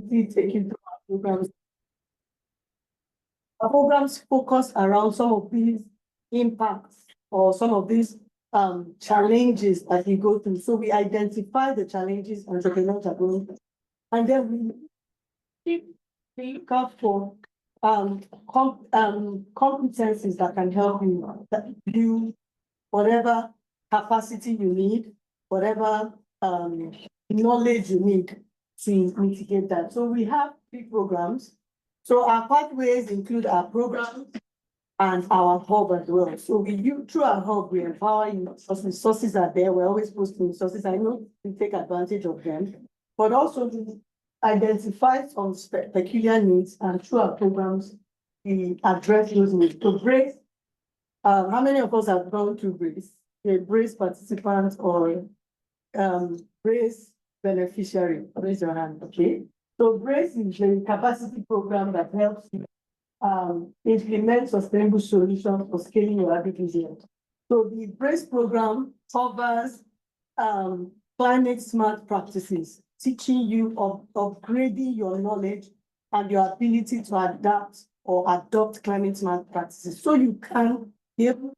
quickly take you through our programs. Our programs focus around some of these impacts or some of these challenges that we go through. So we identify the challenges entrepreneurs are going through, and then we look out for competencies that can help you build whatever capacity you need, whatever knowledge you need to mitigate that. So we have 3 programs. So our pathways include our programs and our hub as well. So we use through our hub, we empower you. Resources are there. We're always posting resources. I know we take advantage of them, but also we identify some peculiar needs, and through our programs, we address those needs. So Brace, how many of us have gone through Brace? A Brace participant or Brace beneficiary? Raise your hand, okay? So Brace is a capacity program that helps you implement sustainable solutions for scaling your agribusiness. So the Brace program covers climate smart practices, teaching you of upgrading your knowledge and your ability to adapt or adopt climate smart practices, so you can be able to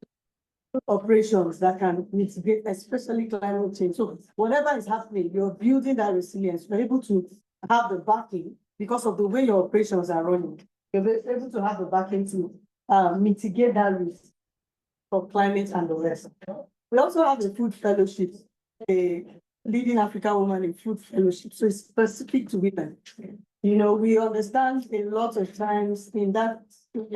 do operations that can mitigate, especially climate change. So whatever is happening, you're building that resilience. You're able to have the backing because of the way your operations are running. You're able to have the backing to mitigate that risk for climate and the rest. We also have the food fellowship, a leading African woman in food fellowship. So it's specific to women. You know, we understand a lot of times in the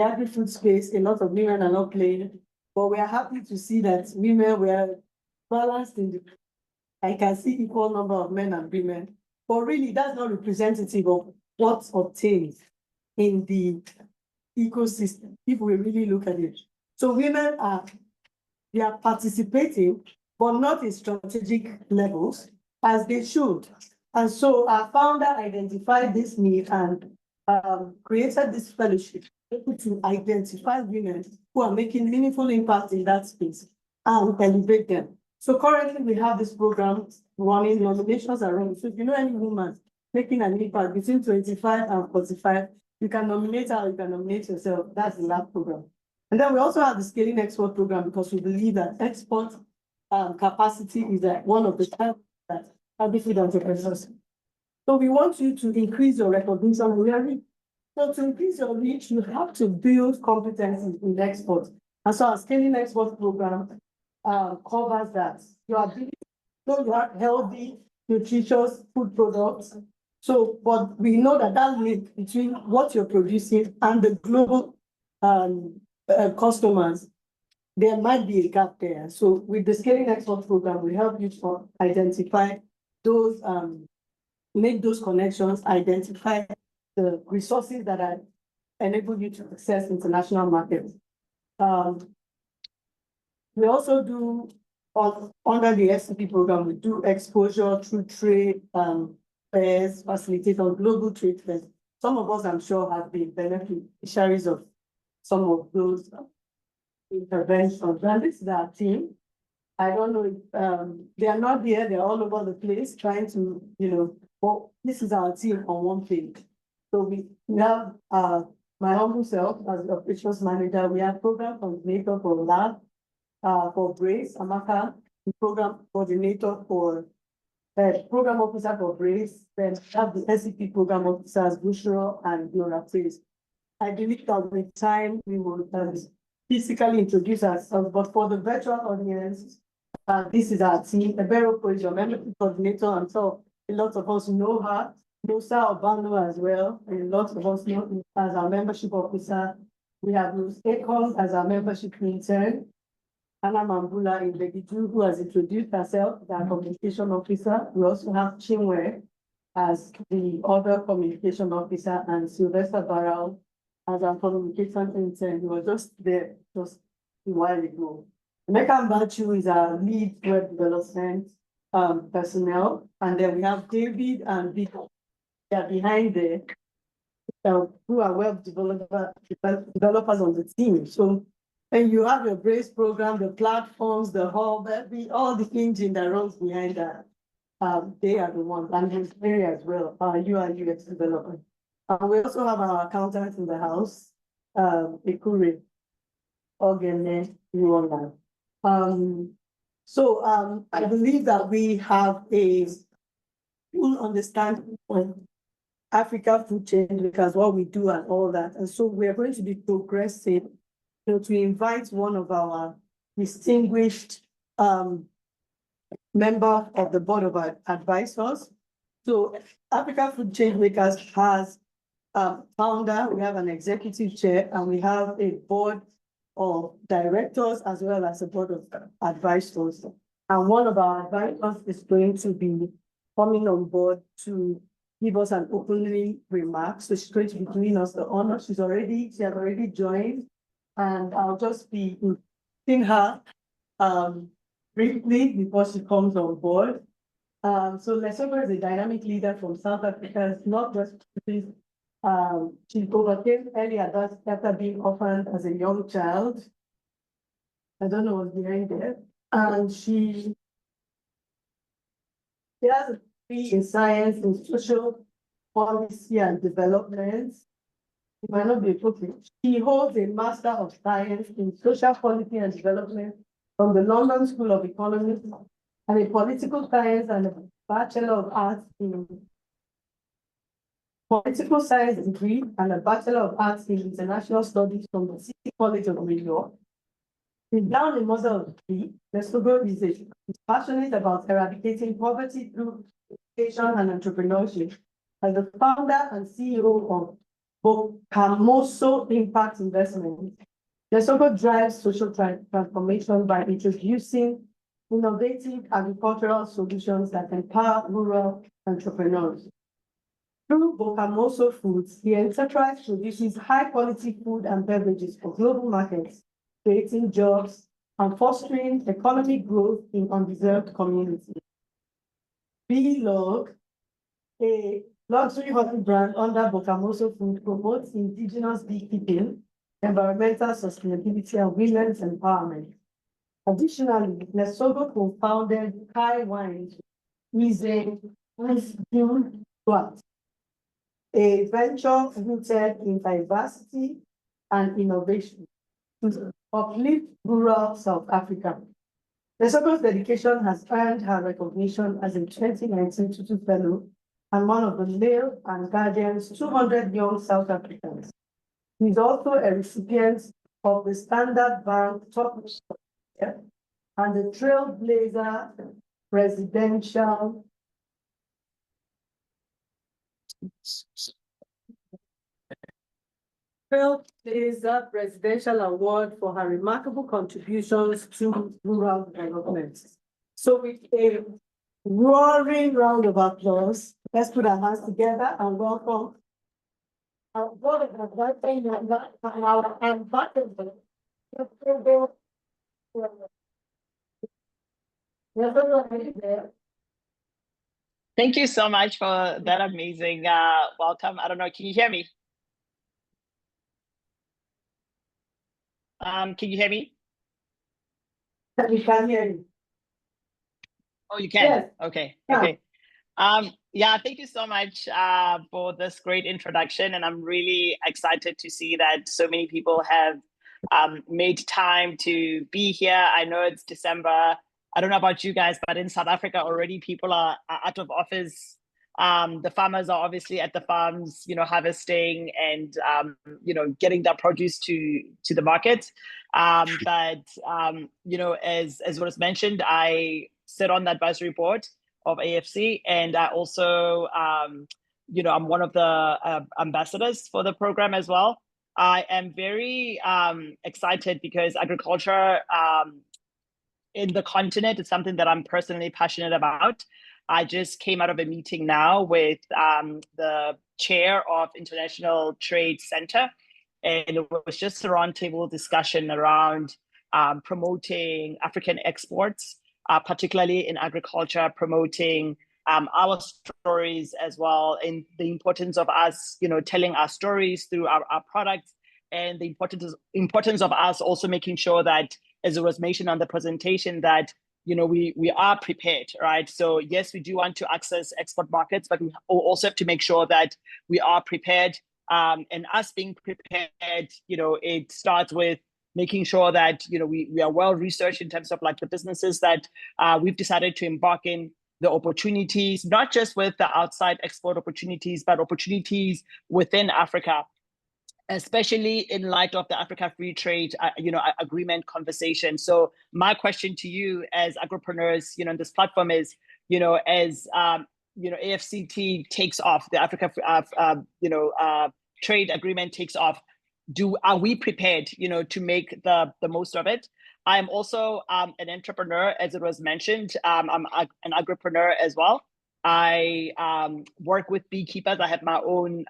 agri-food space, a lot of women are not playing, but we are happy to see that women were balanced in the, I can see equal number of men and women, but really that's not representative of what's obtained in the ecosystem, if we really look at it. So women they are participating, but not in strategic levels as they should. And so our founder identified this need and created this fellowship to identify women who are making meaningful impact in that space and elevate them. So currently we have this program running, nominations are running. So if you know any woman making an impact between 25 and 45, you can nominate her, you can nominate yourself. That's the lab program. And then we also have the scaling export program, because we believe that export capacity is one of the challenges that agri-food entrepreneurs. So we want you to increase your recognition. So to increase your reach, you have to build competencies in export. And so our scaling export program covers that. Your ability, so you have healthy, nutritious food products. So, but we know that link between what you're producing and the global customers, there might be a gap there. So with the scaling export program, we help you to identify those, make those connections, identify the resources that are enable you to access international markets. We also do, under the SCP program, we do exposure through trade fairs, facilitate on global trade fairs. Some of us, I'm sure, have been beneficiaries of some of those interventions. And this is our team. I don't know if they are not here, they're all over the place trying to, but this is our team on one page. So we have my humble self as the operations manager. We have program coordinator for lab, for Brace, Amaka, the program coordinator for program officer for Brace, then have the SCP program officers, Bushra and Gloria Praise. I believe that with time we will physically introduce ourselves, but for the virtual audience, this is our team. Ebero is your membership coordinator, and so a lot of us know her. Musa Obano as well, and a lot of us know him as our membership officer. We have Luz Ekong as our membership intern. Anna Mambula in Begidu, who has introduced herself as our communication officer. We also have Chinwe as the other communication officer, and Sylvester Barral as our communication intern. He was just there just a while ago. Emeka Mbachu is our lead web development personnel, and then we have David and Vito. They are behind there, who are web developers on the team. So, and you have your Brace program, the platforms, the hub, all the engine that runs behind that. They are the ones, and his area as well, UI UX development. We also have our accountants in the house, Ikure, Ogene, Rwanda. I believe that we have a full understanding of Africa Food Changemakers, what we do and all that. And so we are going to be progressive, to invite one of our distinguished member of the board of advisors. So Africa Food Changemakers has a founder, we have an executive chair, and we have a board of directors as well as a board of advisors. And one of our advisors is going to be coming on board to give us an opening remark. So she's going to be doing us the honor. She has already joined, and I'll just be inviting her briefly before she comes on board. So Lesotho is a dynamic leader from South Africa. It's not just she overcame early adulthood after being orphaned as a young child. I don't know what's behind there. And she has a degree in science and social policy and development. It might not be appropriate. She holds a Master of Science in Social Policy and Development from the London School of Economics, and a Political Science and a Bachelor of Arts in Political Science degree and a Bachelor of Arts in International Studies from the City College of New York. She's now a mother of three. Lesotho is passionate about eradicating poverty through education and entrepreneurship. As the founder and CEO of Bokamoso Impact Investment, Lesotho drives social transformation by introducing innovative agricultural solutions that empower rural entrepreneurs. Through Bokamoso Foods, the enterprise produces high-quality food and beverages for global markets, creating jobs and fostering economic growth in undeserved communities. Beelog, a luxury honey brand under Bokamoso Food, promotes indigenous beekeeping, environmental sustainability, and women's empowerment. Additionally, Lesotho co-founded Kai Wines using June Swat, a venture rooted in diversity and innovation to uplift rural South Africa. Lesotho's dedication has earned her recognition as a 2019 Tutu Fellow and one of the Mail and Guardian's 200 Young South Africans. He is also a recipient of the Standard Bank Top and the Trailblazer Presidential Award for her remarkable contributions to rural development. So with a roaring round of applause, let's put our hands together and welcome our board of advisors and our ambassador. Thank you so much for that amazing welcome. I don't know, can you hear me? Can you hear me? We can hear you. Oh, you can? Yes. Okay, okay. Yeah, thank you so much for this great introduction. And I'm really excited to see that so many people have made time to be here. I know it's December. I don't know about you guys, but in South Africa already people are out of office. The farmers are obviously at the farms, harvesting and, getting their produce to the market. But as was mentioned, I sit on the advisory board of AFC, and I also, I'm one of the ambassadors for the program as well. I am very excited because agriculture in the continent is something that I'm personally passionate about. I just came out of a meeting now with the chair of International Trade Center, and it was just a roundtable discussion around promoting African exports, particularly in agriculture, promoting our stories as well, and the importance of us, telling our stories through our products, and the importance of us also making sure that, as it was mentioned on the presentation, that we are prepared, right? So yes, we do want to access export markets, but we also have to make sure that we are prepared. And us being prepared, it starts with making sure that we are well researched in terms of like the businesses that we've decided to embark in, the opportunities, not just with the outside export opportunities, but opportunities within Africa, especially in light of the Africa Free Trade, agreement conversation. So my question to you as agripreneurs, this platform is, as AFCT takes off, the Africa, trade agreement takes off, are we prepared, to make the most of it? I'm also an entrepreneur, as it was mentioned. I'm an agripreneur as well. I work with beekeepers. I have my own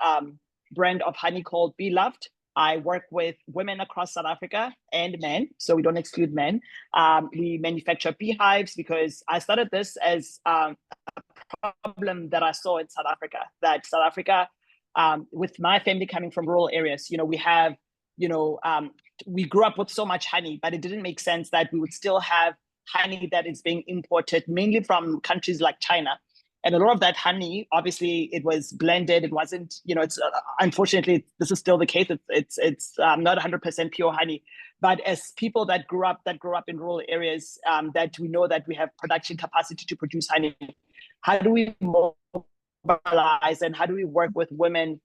brand of honey called Be Loved. I work with women across South Africa and men, so we don't exclude men. We manufacture beehives because I started this as a problem that I saw in South Africa, that South Africa, with my family coming from rural areas, we have, we grew up with so much honey, but it didn't make sense that we would still have honey that is being imported mainly from countries like China. And a lot of that honey, obviously, it was blended. It wasn't, it's unfortunately, this is still the case. It's not 100% pure honey. But as people that grew up in rural areas, that we know that we have production capacity to produce honey, how do we mobilize and how do we work with women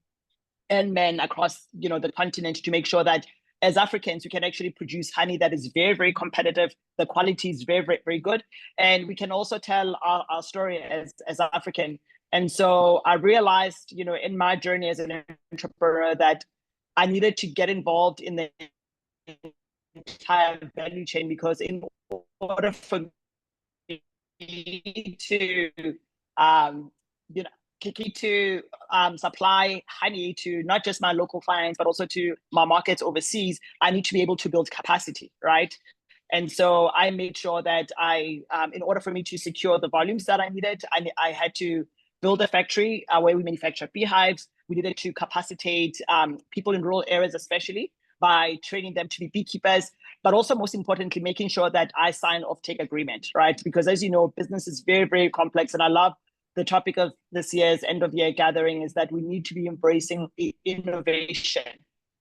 and men across, the continent to make sure that as Africans, we can actually produce honey that is very, very competitive. The quality is very, very, very good. And we can also tell our story as African. And so I realized, in my journey as an entrepreneur that I needed to get involved in the entire value chain, because in order for me to, supply honey to not just my local clients, but also to my markets overseas, I need to be able to build capacity, right? And so I made sure that in order for me to secure the volumes that I needed, I had to build a factory where we manufacture beehives. We needed to capacitate people in rural areas, especially by training them to be beekeepers, but also most importantly, making sure that I sign off-take agreement, right? Because as you know, business is very, very complex. And I love the topic of this year's end of year gathering is that we need to be embracing innovation,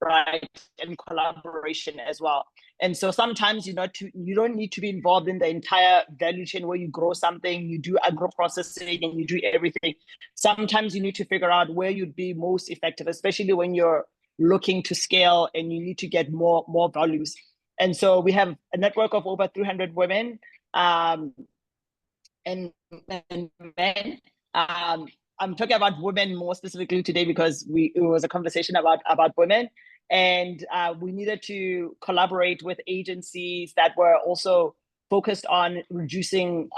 right? And collaboration as well. And so sometimes you don't need to be involved in the entire value chain where you grow something, you do agro processing and you do everything. Sometimes you need to figure out where you'd be most effective, especially when you're looking to scale and you need to get more volumes. And so we have a network of over 300 women and men. I'm talking about women more specifically today because it was a conversation about women, and we needed to collaborate with agencies that were also focused on reducing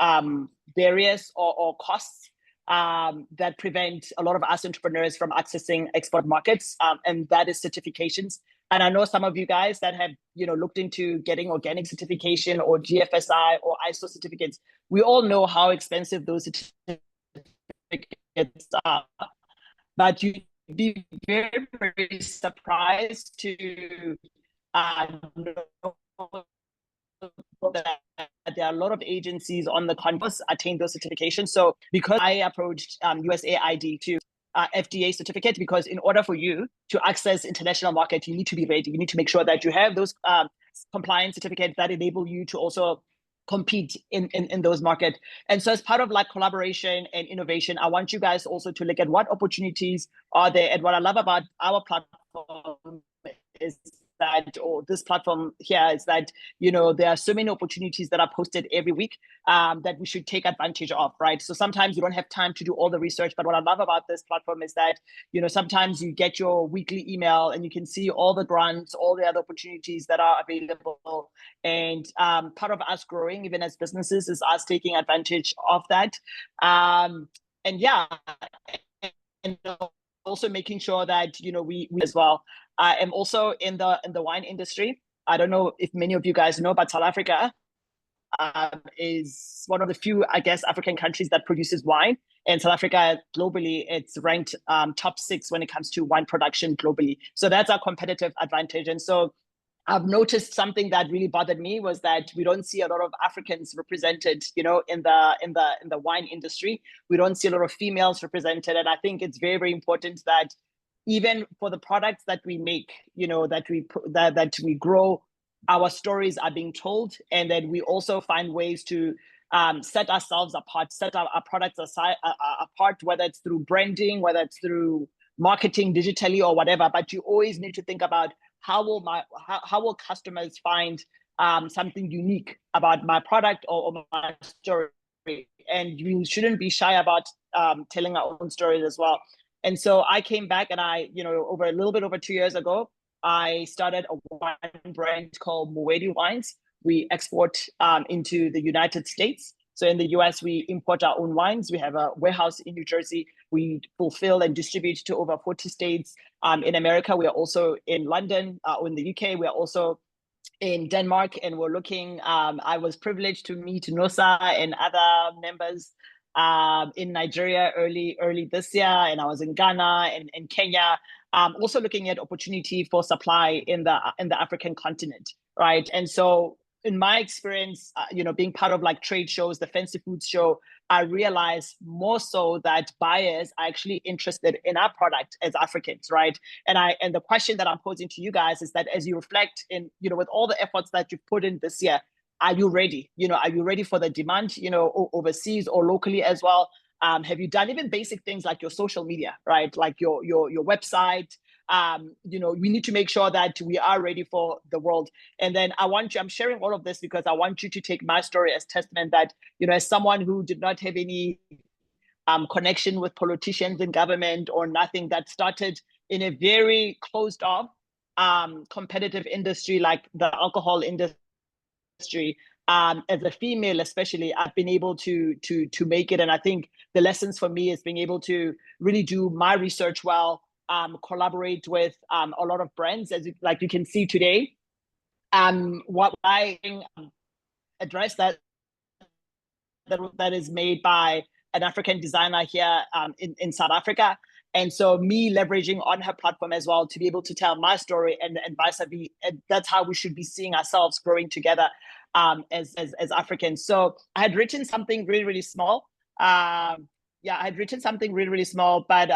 barriers or costs that prevent a lot of us entrepreneurs from accessing export markets, and that is certifications. And I know some of you guys that have, looked into getting organic certification or GFSI or ISO certificates. We all know how expensive those certificates are, but you'd be very, very surprised to know that there are a lot of agencies on the campus attain those certifications. So because I approached USAID to FDA certificate, because in order for you to access international market, you need to be ready. You need to make sure that you have those compliance certificates that enable you to also compete in those markets. And so as part of like collaboration and innovation, I want you guys also to look at what opportunities are there. And what I love about our platform is that, or this platform here, is that, there are so many opportunities that are posted every week that we should take advantage of, right? So sometimes you don't have time to do all the research, but what I love about this platform is that, sometimes you get your weekly email and you can see all the grants, all the other opportunities that are available. And part of us growing, even as businesses, is us taking advantage of that. And also making sure that, we as well. I am also in the wine industry. I don't know if many of you guys know, but South Africa is one of the few, I guess, African countries that produces wine. And South Africa globally, it's ranked top 6 when it comes to wine production globally. So that's our competitive advantage. And so I've noticed something that really bothered me was that we don't see a lot of Africans represented, in the wine industry. We don't see a lot of females represented, and I think it's very, very important that even for the products that we make, that we grow, our stories are being told, and then we also find ways to set ourselves apart, set our products apart, whether it's through branding, whether it's through marketing digitally or whatever. But you always need to think about how will customers find something unique about my product or my story, and we shouldn't be shy about telling our own stories as well. And so I came back, and over a little bit over 2 years ago, I started a wine brand called Moedi Wines. We export into the United States. So in the US, we import our own wines. We have a warehouse in New Jersey. We fulfill and distribute to over 40 states. In America, we are also in London, or in the UK. We are also in Denmark, and we're looking. I was privileged to meet Nosa and other members in Nigeria early this year, and I was in Ghana and Kenya. Also looking at opportunity for supply in the African continent, right? And so, in my experience, being part of like trade shows, the Fancy Foods show, I realized more so that buyers are actually interested in our product as Africans, right? And the question that I'm posing to you guys is that as you reflect in, with all the efforts that you've put in this year, are you ready? Are you ready for the demand, overseas or locally as well? Have you done even basic things like your social media, right? Like your website. We need to make sure that we are ready for the world. And then I'm sharing all of this because I want you to take my story as testament that, as someone who did not have any connection with politicians and government or nothing, that started in a very closed off, competitive industry like the alcohol industry. As a female, especially, I've been able to make it. And I think the lessons for me is being able to really do my research well, collaborate with a lot of brands, as you can see today. What I address that is made by an African designer here in South Africa. And so me leveraging on her platform as well to be able to tell my story and vice versa. And that's how we should be seeing ourselves growing together as Africans. So I had written something really, really small. I had written something really, really small. But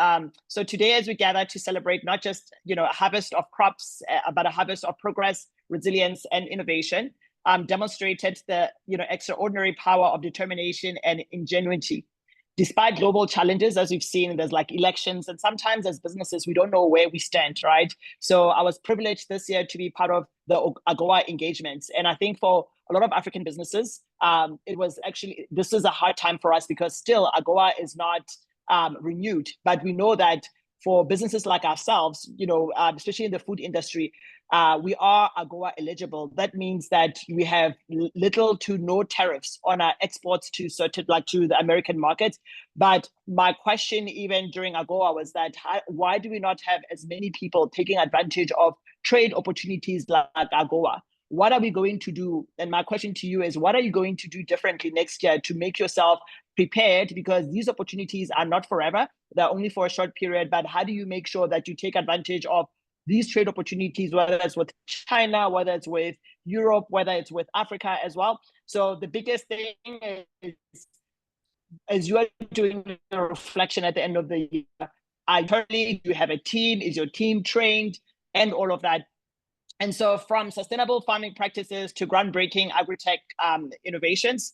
so today, as we gather to celebrate not just a harvest of crops, but a harvest of progress, resilience, and innovation, demonstrated the extraordinary power of determination and ingenuity. Despite global challenges, as we've seen, there's like elections, and sometimes as businesses, we don't know where we stand, right? So I was privileged this year to be part of the AGOA engagements. And I think for a lot of African businesses, this is a hard time for us because still AGOA is not renewed. But we know that for businesses like ourselves, especially in the food industry, we are AGOA eligible. That means that we have little to no tariffs on our exports to the American market. But my question, even during AGOA, was that why do we not have as many people taking advantage of trade opportunities like AGOA? What are we going to do? And my question to you is, what are you going to do differently next year to make yourself prepared? Because these opportunities are not forever. They're only for a short period. But how do you make sure that you take advantage of these trade opportunities, whether it's with China, whether it's with Europe, whether it's with Africa as well? So the biggest thing is, as you are doing a reflection at the end of the year, do you have a team? Is your team trained? And all of that. And so from sustainable farming practices to groundbreaking agri-tech innovations,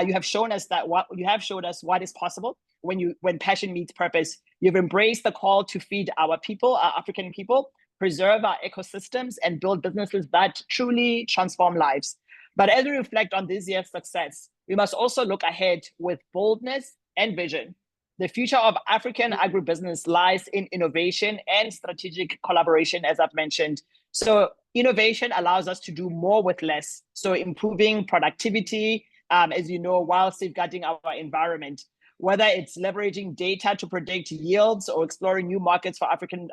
you have shown us what is possible when passion meets purpose. You've embraced the call to feed our people, our African people, preserve our ecosystems, and build businesses that truly transform lives. But as we reflect on this year's success, we must also look ahead with boldness and vision. The future of African agribusiness lies in innovation and strategic collaboration, as I've mentioned. So innovation allows us to do more with less. So improving productivity, as you know, while safeguarding our environment. Whether it's leveraging data to predict yields or exploring new markets for African,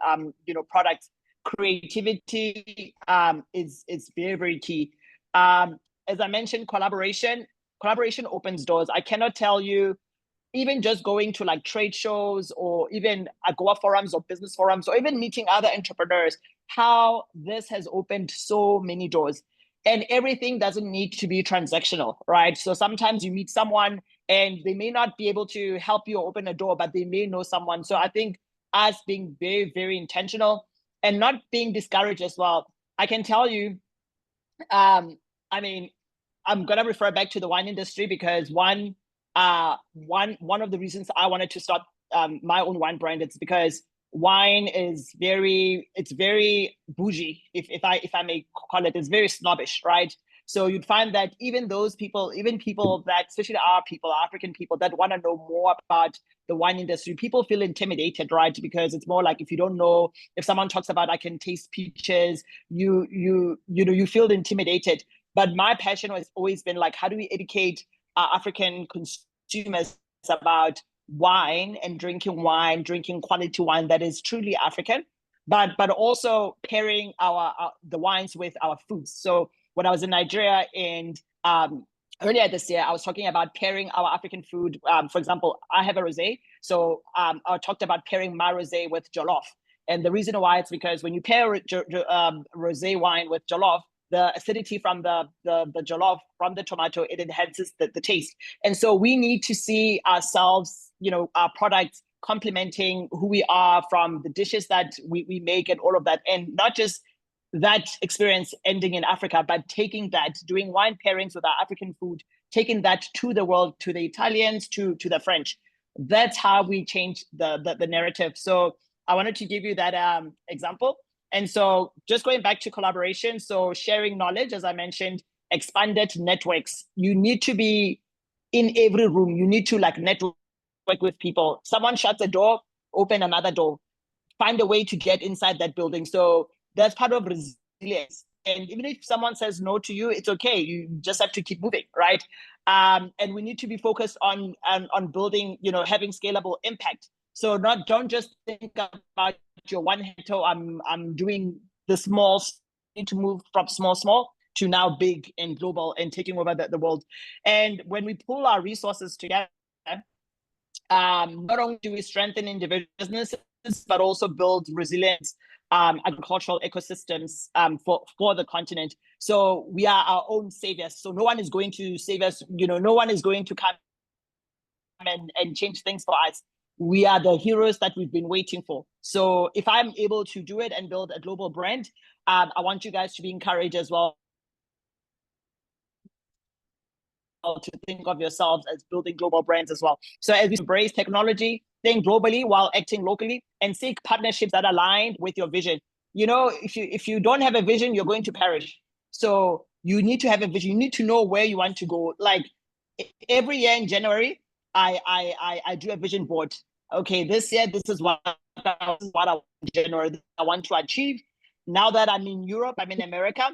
products, creativity is very, very key. As I mentioned, collaboration opens doors. I cannot tell you even just going to like trade shows or even Agora forums or business forums or even meeting other entrepreneurs, how this has opened so many doors. And everything doesn't need to be transactional, right? So sometimes you meet someone and they may not be able to help you open a door, but they may know someone. So I think us being very, very intentional and not being discouraged as well. I can tell you, I mean, I'm gonna refer back to the wine industry because one of the reasons I wanted to start my own wine brand is because wine is it's very bougie, if I may call it. It's very snobbish, right? So you'd find that even those people, even people that, especially our people, African people that want to know more about the wine industry, people feel intimidated, right? Because it's more like, if you don't know, if someone talks about I can taste peaches, you feel intimidated. But my passion has always been like, how do we educate African consumers about wine and drinking quality wine that is truly African, but also pairing the wines with our foods. So when I was in Nigeria and earlier this year, I was talking about pairing our African food. For example, I have a rosé, so I talked about pairing my rosé with jollof. And the reason why, it's because when you pair rosé wine with jollof, the acidity from the jollof, from the tomato, it enhances the taste. And so we need to see ourselves, our products complementing who we are, from the dishes that we make and all of that. And not just that experience ending in Africa, but taking that, doing wine pairings with our African food, taking that to the world, to the Italians, to the French. That's how we change the narrative. So I wanted to give you that example. And so just going back to collaboration, so sharing knowledge, as I mentioned, expanded networks. You need to be in every room. You need to like network with people. Someone shuts a door, open another door. Find a way to get inside that building. So that's part of resilience. And even if someone says no to you, it's okay. You just have to keep moving, right? And we need to be focused on building, having scalable impact. So don't just think about your one hectare. I'm doing the small. Need to move from small to now big and global and taking over the world. And when we pull our resources together, not only do we strengthen individual businesses, but also build resilient agricultural ecosystems for the continent. So we are our own saviors. So no one is going to save us. No one is going to come and change things for us. We are the heroes that we've been waiting for. So if I'm able to do it and build a global brand, I want you guys to be encouraged as well to think of yourselves as building global brands as well. So as we embrace technology, think globally while acting locally, and seek partnerships that align with your vision. If you don't have a vision, you're going to perish. So you need to have a vision. You need to know where you want to go. Like every year in January, I do a vision board. Okay, this year, this is what I want in January I want to achieve. Now that I'm in Europe, I'm in America,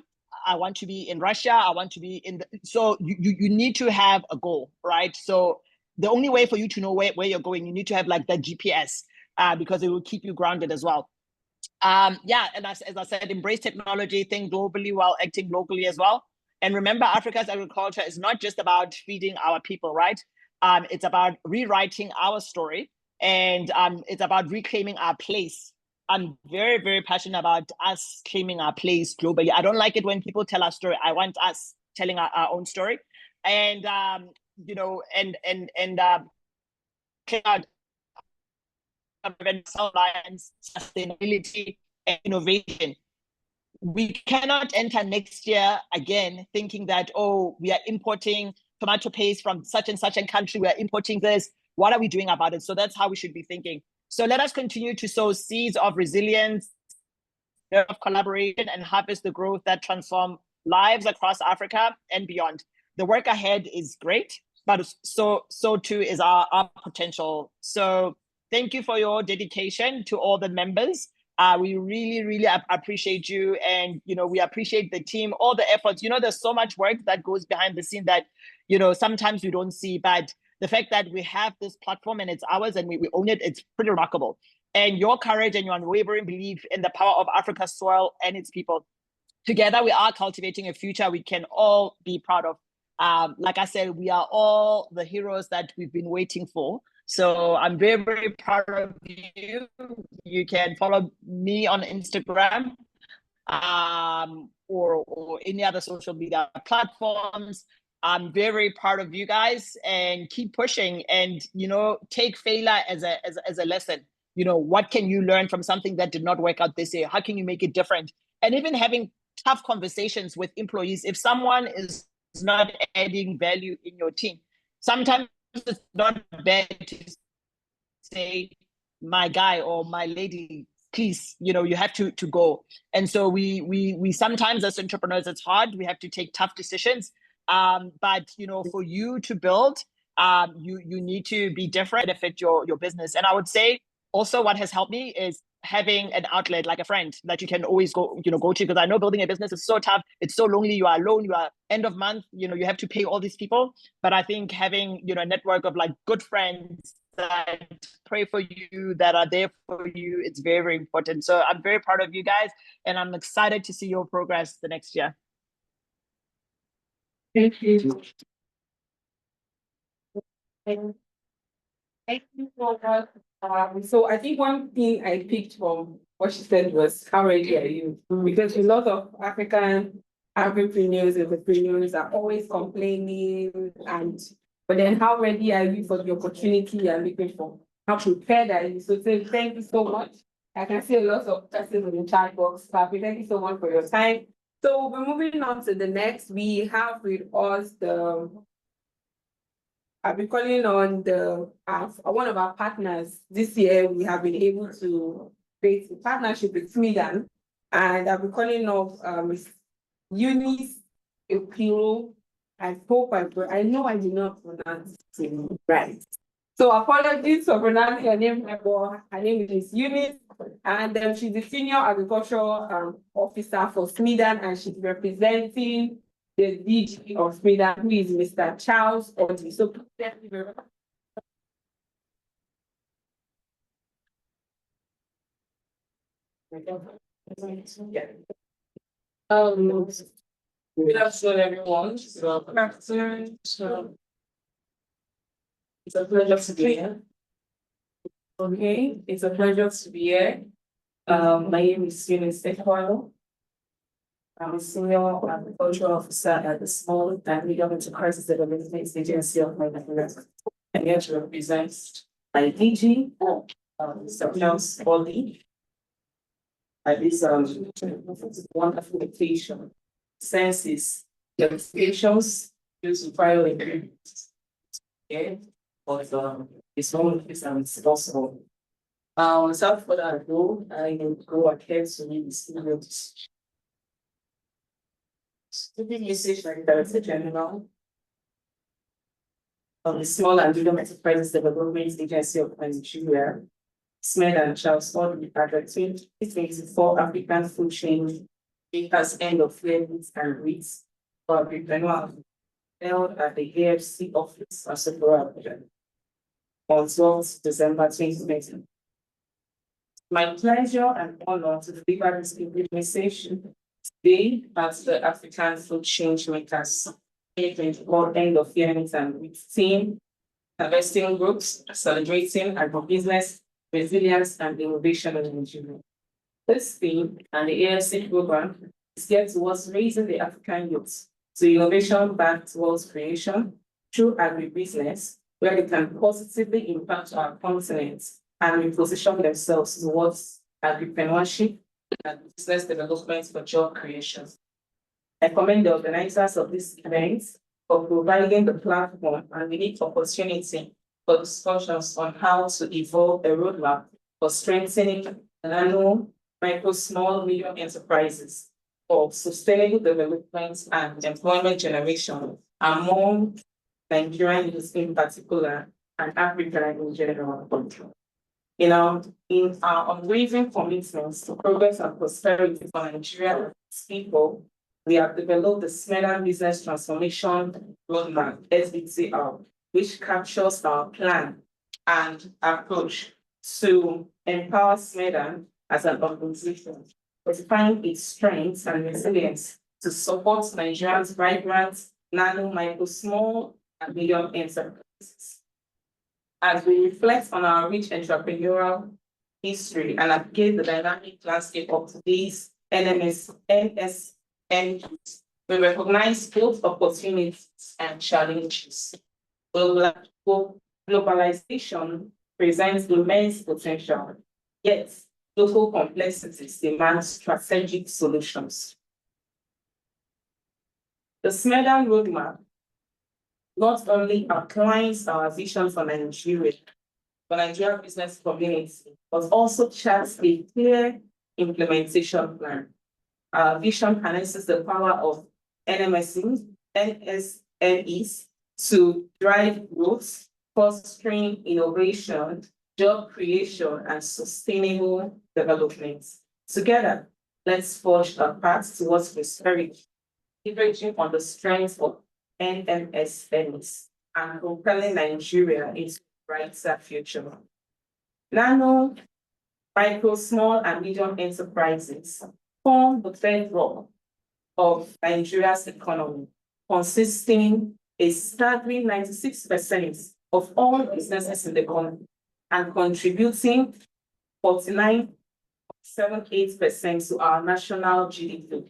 I want to be in Russia, I want to be so you need to have a goal, right? So the only way for you to know where you're going, you need to have like that GPS, because it will keep you grounded as well. And as I said, embrace technology, think globally while acting locally as well. And remember, Africa's agriculture is not just about feeding our people, right? It's about rewriting our story, and it's about reclaiming our place. I'm very, very passionate about us claiming our place globally. I don't like it when people tell our story. I want us telling our own story. And, sustainability and innovation. We cannot enter next year again thinking that, we are importing tomato paste from such and such a country. We are importing this. What are we doing about it? So that's how we should be thinking. So let us continue to sow seeds of resilience, of collaboration, and harvest the growth that transform lives across Africa and beyond. The work ahead is great, but so too is our potential. So thank you for your dedication to all the members. We really, really appreciate you. And, we appreciate the team, all the efforts. There's so much work that goes behind the scene that, sometimes we don't see. But the fact that we have this platform and it's ours and we own it, it's pretty remarkable. And your courage and your unwavering belief in the power of Africa's soil and its people. Together, we are cultivating a future we can all be proud of. like I said, we are all the heroes that we've been waiting for. So I'm very, very proud of you. You can follow me on Instagram, or any other social media platforms. I'm very proud of you guys, and keep pushing, and take failure as a lesson. What can you learn from something that did not work out this year? How can you make it different? And even having tough conversations with employees. If someone is not adding value in your team, sometimes it's not bad to say, my guy or my lady, please, you have to go. And so we sometimes, as entrepreneurs, it's hard. We have to take tough decisions. But for you to build, you need to be different, affect your business. And I would say also what has helped me is having an outlet, like a friend that you can always go to, because I know building a business is so tough. It's so lonely. You are alone. You are end of month. You have to pay all these people. But I think having a network of like good friends that pray for you, that are there for you, it's very, very important. So I'm very proud of you guys, and I'm excited to see your progress the next year. Thank you. Thank you so much. So I think one thing I picked from what she said was, how ready are you? Because a lot of African entrepreneurs are always complaining, but then how ready are you for the opportunity you're looking for? How prepared are you? So thank you so much. I can see a lot of questions in the chat box. Papi, thank you so much for your time. So we're moving on to the next. We have with us I'll be calling on one of our partners. This year, we have been able to create a partnership with Sweden, and I'll be calling on Ms. Eunice Epiro. I know I did not pronounce it right. So apologies for pronouncing her name, but her name is Eunice, and she's the Senior Agricultural Officer for Sweden, and she's representing the DG of Sweden, who is Mr. Charles Odi. So thank you very much. Good afternoon, everyone. Good afternoon. It's a pleasure to be here. Okay, it's a pleasure to be here. My name is Eunice Epiro. I'm a Senior Agricultural Officer at the Small and Medium Enterprises Development Agency of Nigeria. I'm here to represent my DG, Mr. Charles Odi. At this wonderful occasion, census, demonstrations, use of prior agreements. Okay, but it's all it's possible. Without further ado, I will go ahead to read the students. Student usage by the Director General of the Small and Medium Enterprises Development Agency of Nigeria, Smith and Charles Odi, at the 2024 African Food Changemakers End of Year Meet and Greet for Agripreneur held at the AFC office of Sephora on 12th December 2020. My pleasure and honor to deliver this implementation today at the African Food Changemakers 2024 End of Year Meet and Greet team, investing groups, celebrating agribusiness, resilience, and innovation in Nigeria. This theme and the AFC program is geared towards raising the African youth to innovation-backed wealth creation through agribusiness, where they can positively impact our continent and reposition themselves towards agripreneurship and business development for job creation. I commend the organizers of this event for providing the platform and unique opportunity for discussions on how to evolve a roadmap for strengthening nano, micro, small, medium enterprises for sustainable development and employment generation among Nigerian youth in particular and Africa in general. In our unwavering commitments to progress and prosperity for Nigeria and its people, we have developed the Smedan Business Transformation Roadmap, SBTR, which captures our plan and approach to empower Smedan as an organization, fortifying its strengths and resilience to support Nigeria's vibrant nano, micro, small, and medium enterprises. As we reflect on our rich entrepreneurial history and navigate the dynamic landscape of today's NSMEs, we recognize both opportunities and challenges. Globalization presents immense potential, yet local complexities demand strategic solutions. The Smedan Roadmap not only outlines our vision for Nigeria business community, but also charts a clear implementation plan. Our vision harnesses the power of NSMEs to drive growth, fostering innovation, job creation, and sustainable development. Together, let's forge a path towards prosperity, leveraging on the strength of NSMEs and propelling Nigeria into a brighter future. Nano, micro, small, and medium enterprises form the bedrock of Nigeria's economy, consisting a staggering 96% of all businesses in the country and contributing 49.78% to our national GDP.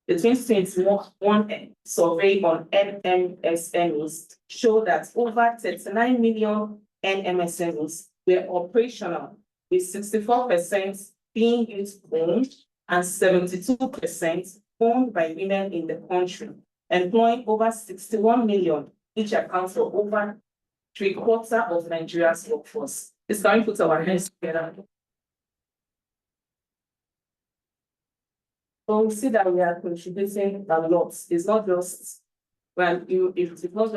The 2021 survey on NMSMEs showed that over 39 million NMSMEs were operational, with 64% being youth-owned and 72% owned by women in the country, employing over 61 million, which accounts for over 3/4 of Nigeria's workforce. It's time to put our hands together. So we see that we are contributing a lot. It's not just it's not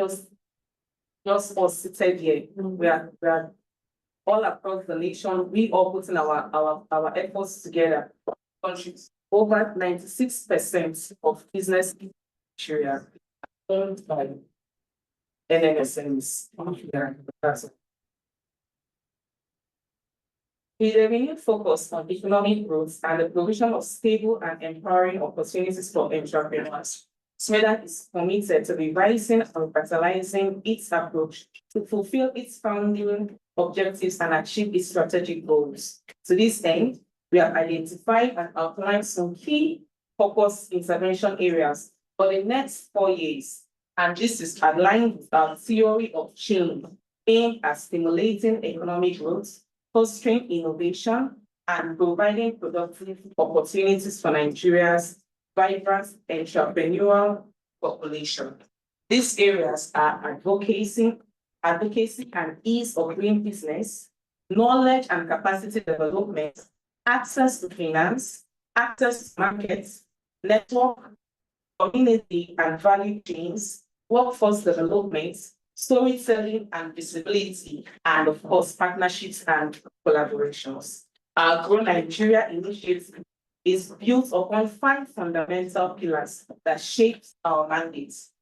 just us seated here. We are all across the nation. We all putting our efforts together. Contribute over 96% of business in Nigeria owned by NMSMEs. With a renewed focus on economic growth and the provision of stable and empowering opportunities for entrepreneurs, Smedan is committed to revising and revitalizing its approach to fulfill its founding objectives and achieve its strategic goals. To this end, we have identified and outlined some key focus intervention areas for the next 4 years, and this is aligned with our theory of change aimed at stimulating economic growth, fostering innovation, and providing productive opportunities for Nigeria's vibrant entrepreneurial population. These areas are advocacy and ease of doing business, knowledge and capacity development, access to finance, access to markets, network, community and value chains, workforce development, storytelling and visibility, and of course, partnerships and collaborations. Our Grow Nigeria initiative is built upon 5 fundamental pillars that shape our mandates,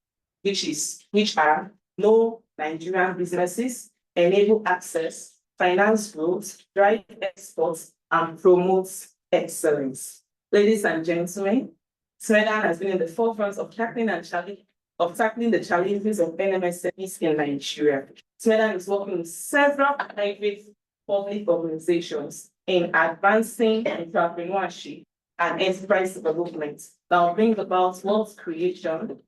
which are know Nigerian businesses, enable access, finance growth, drive exports, and promote excellence. Ladies and gentlemen, Smedan has been in the forefront of tackling the challenges of NMSMEs in Nigeria. Smedan is working with several private public organizations in advancing entrepreneurship and enterprise development that will bring about wealth creation,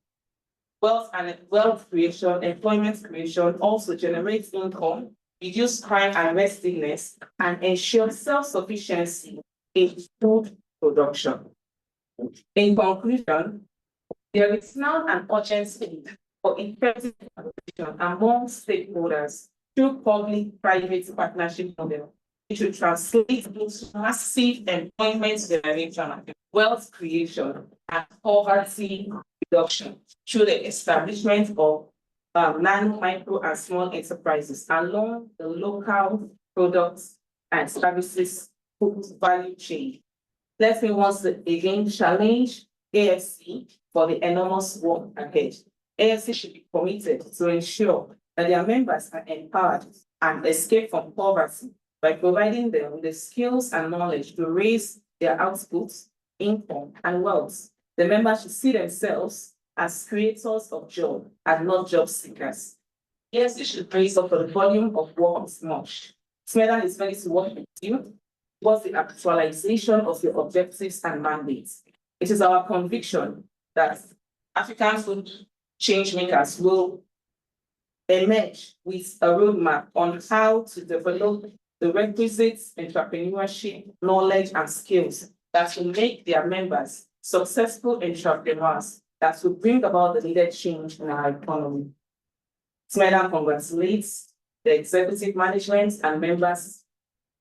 employment creation, also generates income, reduce crime and restlessness, and ensure self-sufficiency in food production. In conclusion, there is now an urgent need for effective collaboration among stakeholders through public-private partnership model, which will translate into massive employment generation, wealth creation, and poverty reduction through the establishment of nano, micro, and small enterprises along the local products and services food value chain. Let me once again challenge AFC for the enormous work ahead. AFC should be committed to ensure that their members are empowered and escape from poverty by providing them with the skills and knowledge to raise their outputs, income, and wealth. The members should see themselves as creators of job and not job seekers. Yes, you should praise up for the volume of work is much. Smedan is ready to work with you towards the actualization of your objectives and mandates. It is our conviction that African food change makers will emerge with a roadmap on how to develop the requisite entrepreneurship, knowledge, and skills that will make their members successful entrepreneurs that will bring about the needed change in our economy. Smedan congratulates the executive management and members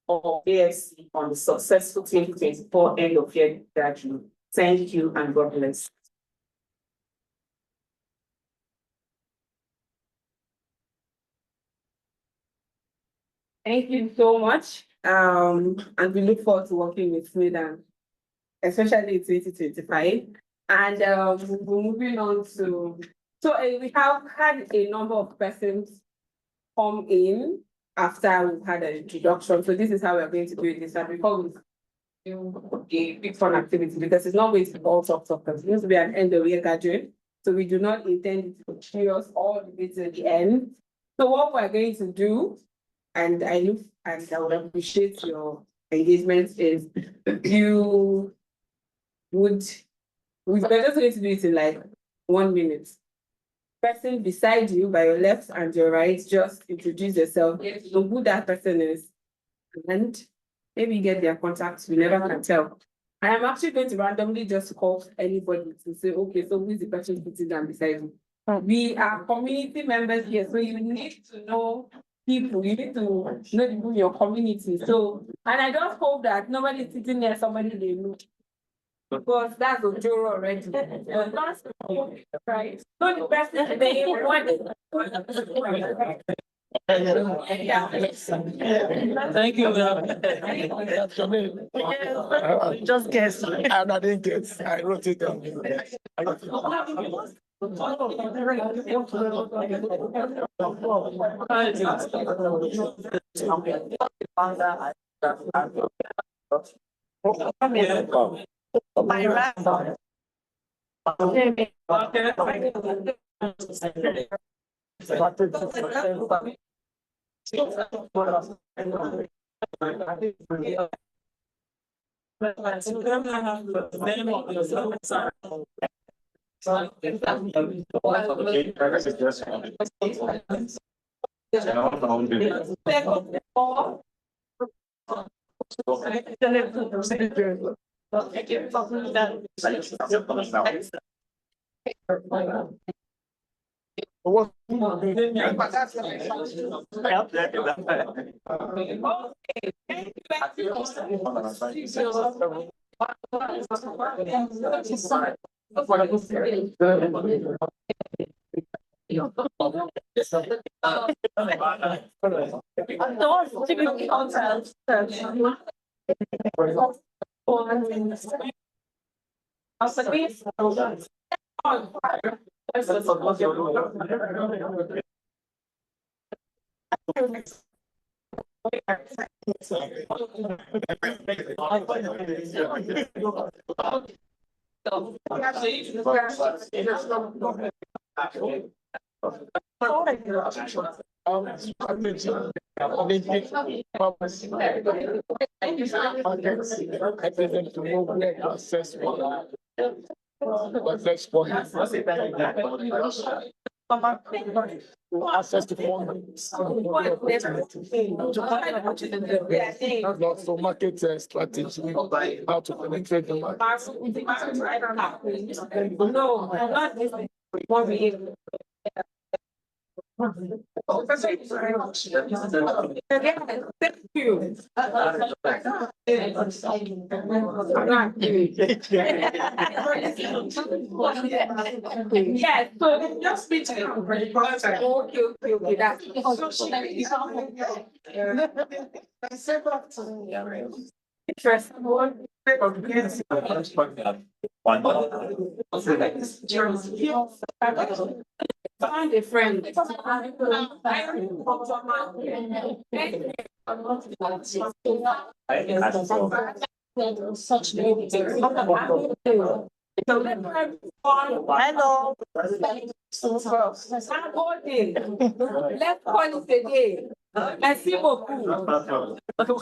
of AFC on the successful 2024 end of year graduate. Thank you and God bless. Thank you so much. And we look forward to working with Smedan, especially in 2025. And we're moving on to, we have had a number of persons come in after we've had an introduction. So this is how we're going to do it. And before we do a big fun activity, because it's not going to be all talk. It's going to be an end of year graduate. So we do not intend it to continue us all the way to the end. So what we're going to do, and I look and I would appreciate your engagement, is we're just going to do it in like 1 minute. Person beside you, by your left and your right, just introduce yourself, know who that person is, and maybe get their contacts. We never can tell. I am actually going to randomly just call anybody to say, okay, so who is the person sitting down beside you? We are community members here, so you need to know people. You need to know people in your community. So, and I just hope that nobody is sitting near somebody they know. Because that's a juror already. Right. So the person they want. Thank you. Just guess. I didn't guess. I wrote it down. My right. Access to funds. So market strategy, how to penetrate the market. No, not this. Thank you. Yes, so just speak find a friend. Such So let's have fun. Hello. I'm holding. Let's call it a day. Merci beaucoup. Okay,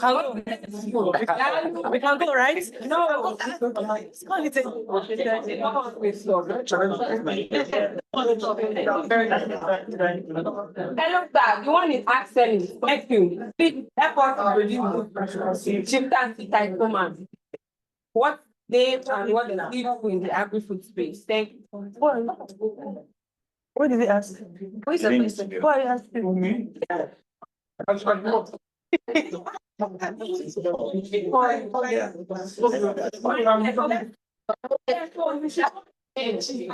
we can go, right? No. Let's call it Hello, sir. You want it accent? Thank you. Please help us introduce Chieftain type command. What they and what they do in the agri-food space. Thank you. What did he ask? Who is the person? Who are you asking? I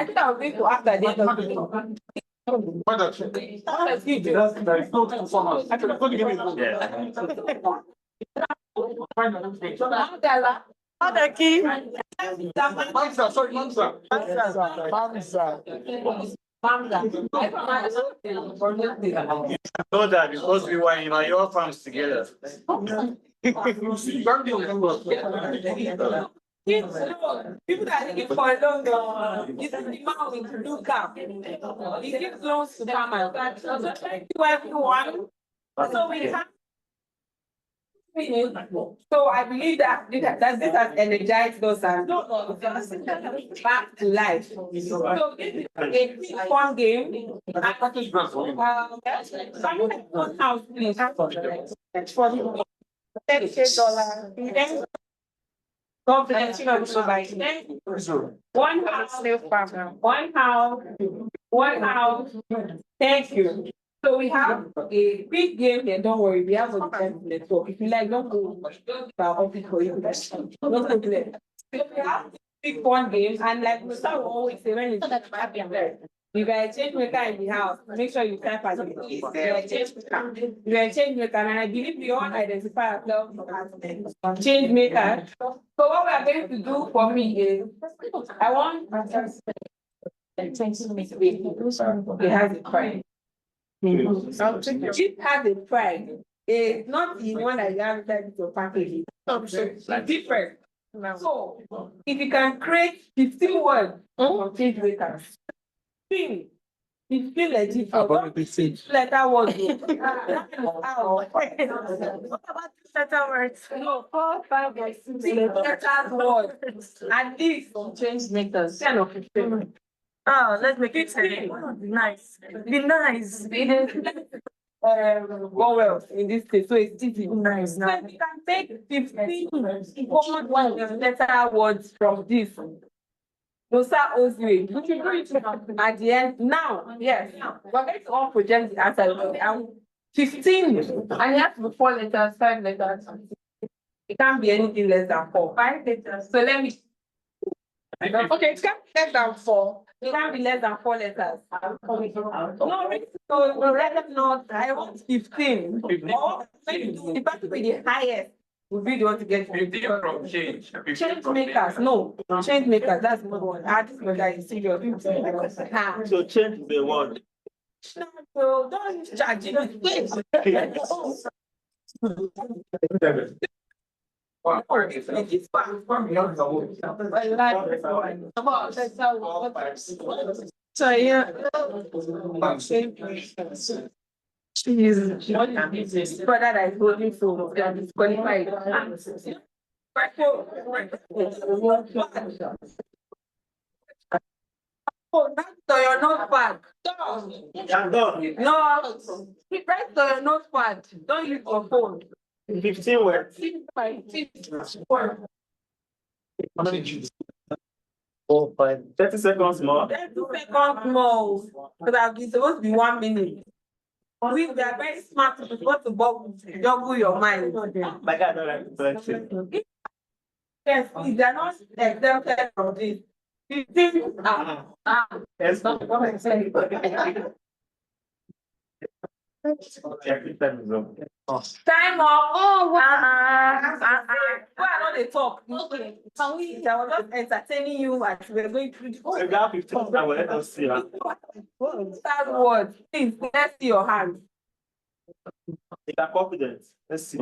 think I'll going to after this. Other key. Know that because we were in your farms together. People that looking for a loan, this is the man with blue cap. He gives loans to farmers. So thank you everyone. So we have. So I believe that this has energized us and back to life. So this is a fun game. House, please. $10,000. God bless you and provide. One house. Thank you. So we have a quick game here. Don't worry, we have a network. If you like, don't go our office for you. Don't go there. So we have big fun games, and like Mr. will always say, when it's happy there. You got a change maker in the house. Make sure you type as it is. You're a change maker, and I believe we all identify ourselves as change maker. So what we are going to do for me is, I want it has a pride. It has a pride. It's not the one that you have inside your package. It's different. So if you can create 15 words on change makers. It's still legit. Letter words. What about letter words? No, 4, 5, or 6 letters words. At least change makers. 10 or 15. Oh, let's make it 10. Nice. Be nice. Go well in this case, so it's easy. Nice. So if you can take 15 common letter words from this. Nosa owes you. We should do it at the end now. Yes. We're going to all project the answer. 15. And you have to be 4 letters, 5 letters. It can't be anything less than 4. 5 letters. So let me. Okay, it can't be less than 4. It can't be less than 4 letters. No, so let them know. I want 15. Or it has to be the highest. We don't want to get from change. Change makers, no. Change makers, that's number one. Artist maker is serious. So change the word. No, don't use ChatGPT. So yeah. Brother that is holding for that is qualified. Oh, that's to your notepad. No, write to your notepad. Don't use your phone. 15 words. 4, 5, 30 seconds more. 30 seconds more. Because it's supposed to be 1 minute. We are very smart to go to juggle your mind. My God, don't like to Yes, please, they are not exempted from this. 15. Yes. Time up. Oh, wow. Why not they talk? Can we? I was just entertaining you as we were going through. We got 15. Let us see. Start words. Please, let's see your hand. They are confident. Let's see.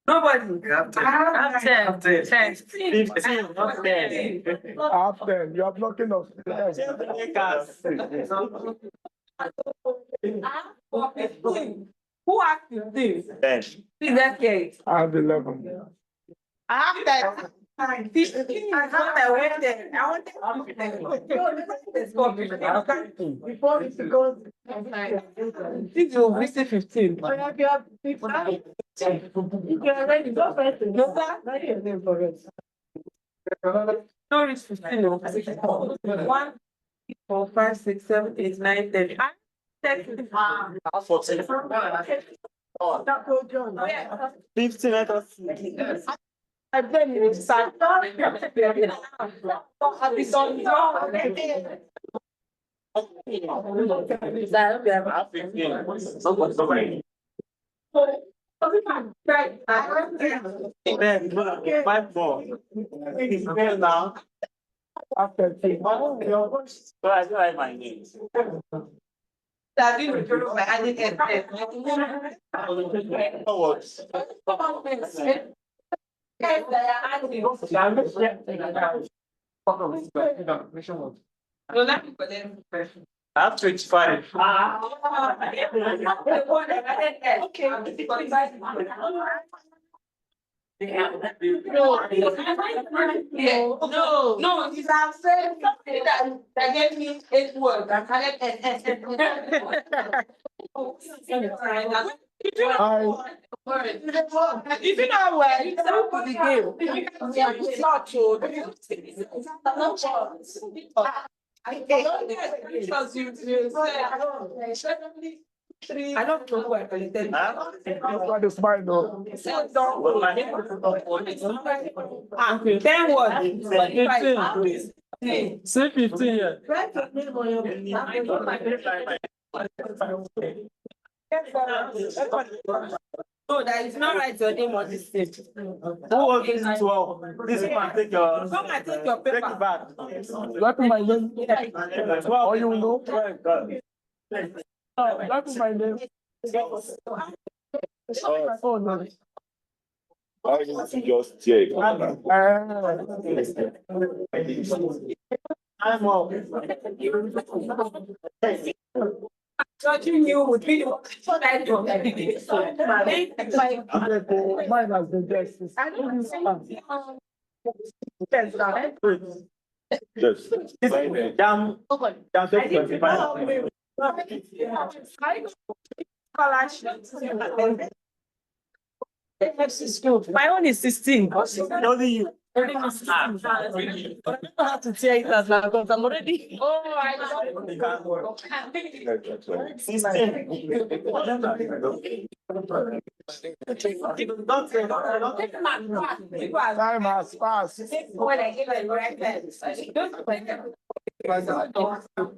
Nobody. After, you are blocking us. Who asked you this? I have 11. have that. I went there. I want Before it goes. This will visit 15. Oh, yeah, you have 15. If you are ready, go first. No, sir. Not your name for us. No, it's 15. 1, 4, 5, 6, 7, 8, 9, 10. That's 14. That go John. 15, let us see. I've been in the side. Have 15. Then, 5 more. It's there now. After 10. So I don't have my name. Oh, what? I have 25. No, it's I'm saying something that gave me 8 words. I can't. If you know where it's up to the game, it's not true. I don't know where to tell you. What is mine though? 10 words. 15. Say 15 here. Write your name on your. No, that is not right your name on this stage. Who was this 12? This one, take your. Come and take your paper. Take it back. Write my name. 12. Or you will know. Write my name. Oh no. I need to just check. I'm off. Judging you would be Mine has been justice. Yes. Jam 25. My own is 16. Only you. I don't know how to tear it as well because I'm already. Oh, I know. 16. Time has passed.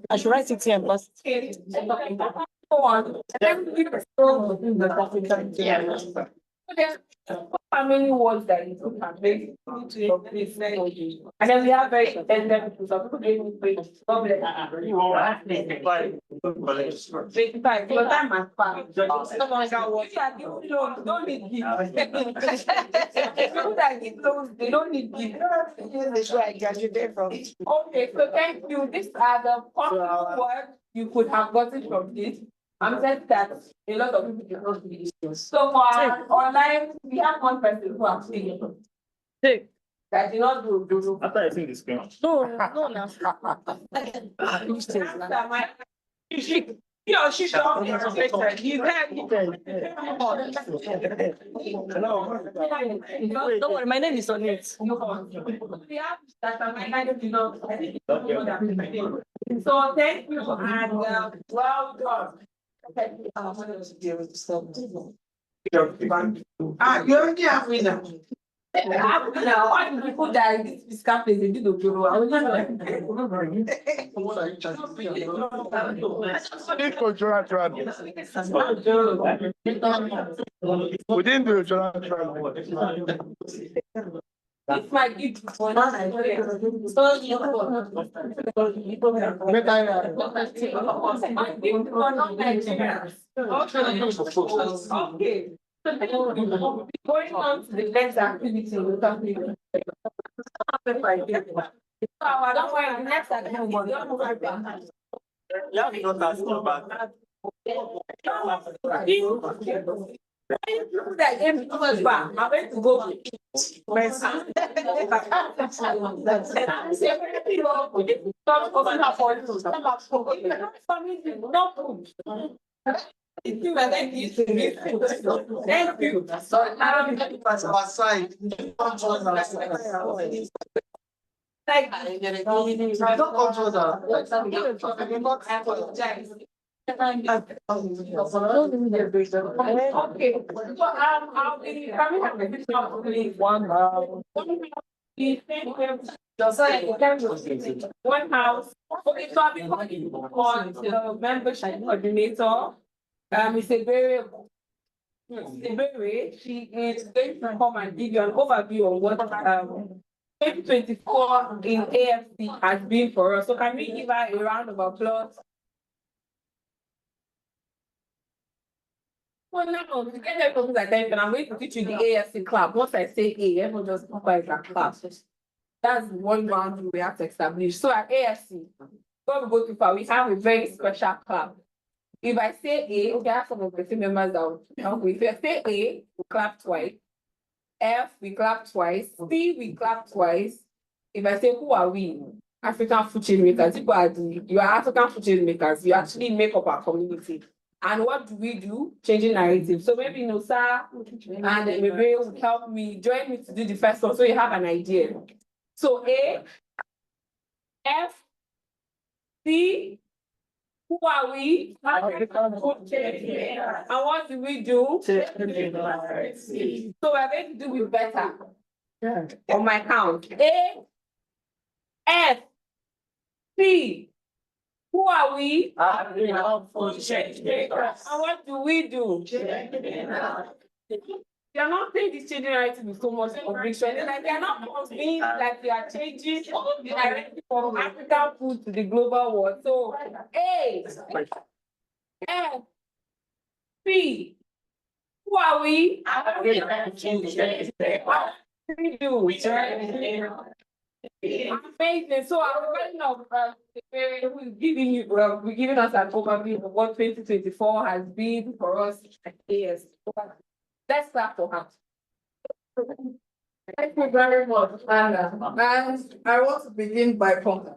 I should write it here first. How many words that you can make and then we have very extended to some people doing 25. Your time has passed. Someone can watch. Don't need gift. People that give loans, they don't need gift. Okay, so thank you. These are the possible words you could have gotten from this. I'm saying that a lot of people do not do this. So for online, we have one person who has seen it. That did not do. After I see the screen. No. He or she don't be respected. He's there. Don't worry, my name is on it. We have that my name is not. So thank you and well done. You already have winner. Now, all the people that this campaign they do the bureau. I was Within the it's my gift. Okay. Going on to the next activity, we'll talk to you. I don't want the next activity. Yeah, we don't ask about. That gave me too much back. I went to go. Thank you. Like, don't control that. Okay, so I'll be coming up with this one. One house. Okay, so I'll be calling on the membership coordinator. It's a very she is going to come and give you an overview of what 2024 in AFC has been for us. So can we give her a round of applause? Well, no, to get everyone's attention, I'm going to teach you the AFC clap. Once I say A, everyone just by that clap. That's one boundary we have to establish. So at AFC, before we go too far, we have a very special clap. If I say A, okay, I have some of the team members out. If I say A, we clap twice. F, we clap twice. C, we clap twice. If I say, who are we? African food chain makers. You are African food chain makers. You actually make up our community. And what do? Changing narrative. So maybe Nosa and maybe will help me, join me to do the first one so you have an idea. So A, F, C, who are we? African food chain makers. And what do? So we're going to do it better. Yeah. On my count. A, F, C. Who are we? African food changemakers. And what do? They are not saying this changing narrative with so much conviction. Like they are not being like they are changing the narrative from African food to the global world. So A, F, C. Who are we? African food changemakers. Amazing. So our version of we're giving us an overview of what 2024 has been for us at AS. Let's start for her. Thank you very much, Anna. And I want to begin by thanking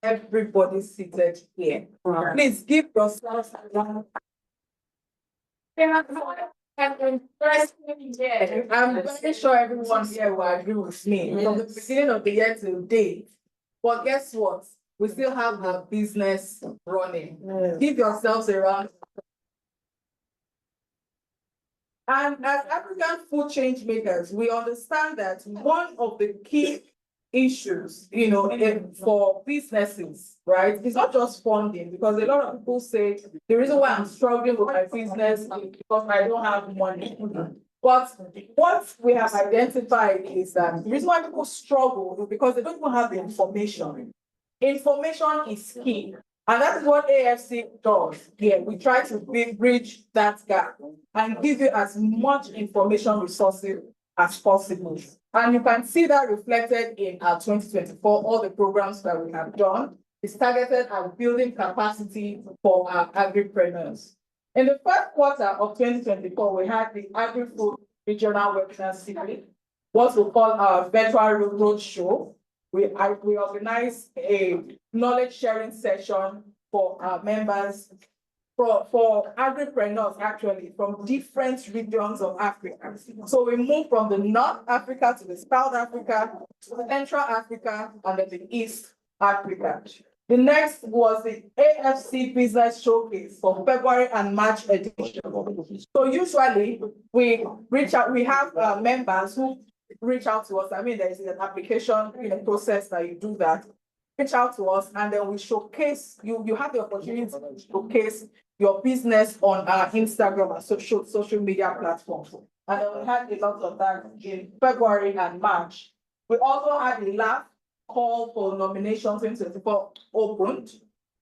everybody seated here. Please give yourselves a round. I'm very sure everyone here will agree with me from the beginning of the year to date. But guess what? We still have our business running. Give yourselves a round. And as African food change makers, we understand that one of the key issues, for businesses, right, it's not just funding, because a lot of people say the reason why I'm struggling with my business is because I don't have money. But what we have identified is that the reason why people struggle is because they don't even have the information. Information is key. And that's what AFC does here. We try to bridge that gap and give you as much information resources as possible. And you can see that reflected in our 2024, all the programs that we have done. It's targeted at building capacity for our agripreneurs. In the first quarter of 2024, we had the Agrifood Regional Webinar Series, what we call our virtual road show. We organized a knowledge sharing session for our members, for agripreneurs actually, from different regions of Africa. So we moved from the North Africa to the South Africa, to the Central Africa, and then the East Africa. The next was the AFC Business Showcase for February and March edition. So usually we reach out, we have members who reach out to us. I mean, there is an application process that you do that. Reach out to us, and then we showcase, you have the opportunity to showcase your business on our Instagram and social media platforms. And then we had a lot of that in February and March. We also had a LAF call for nominations in 2024 opened.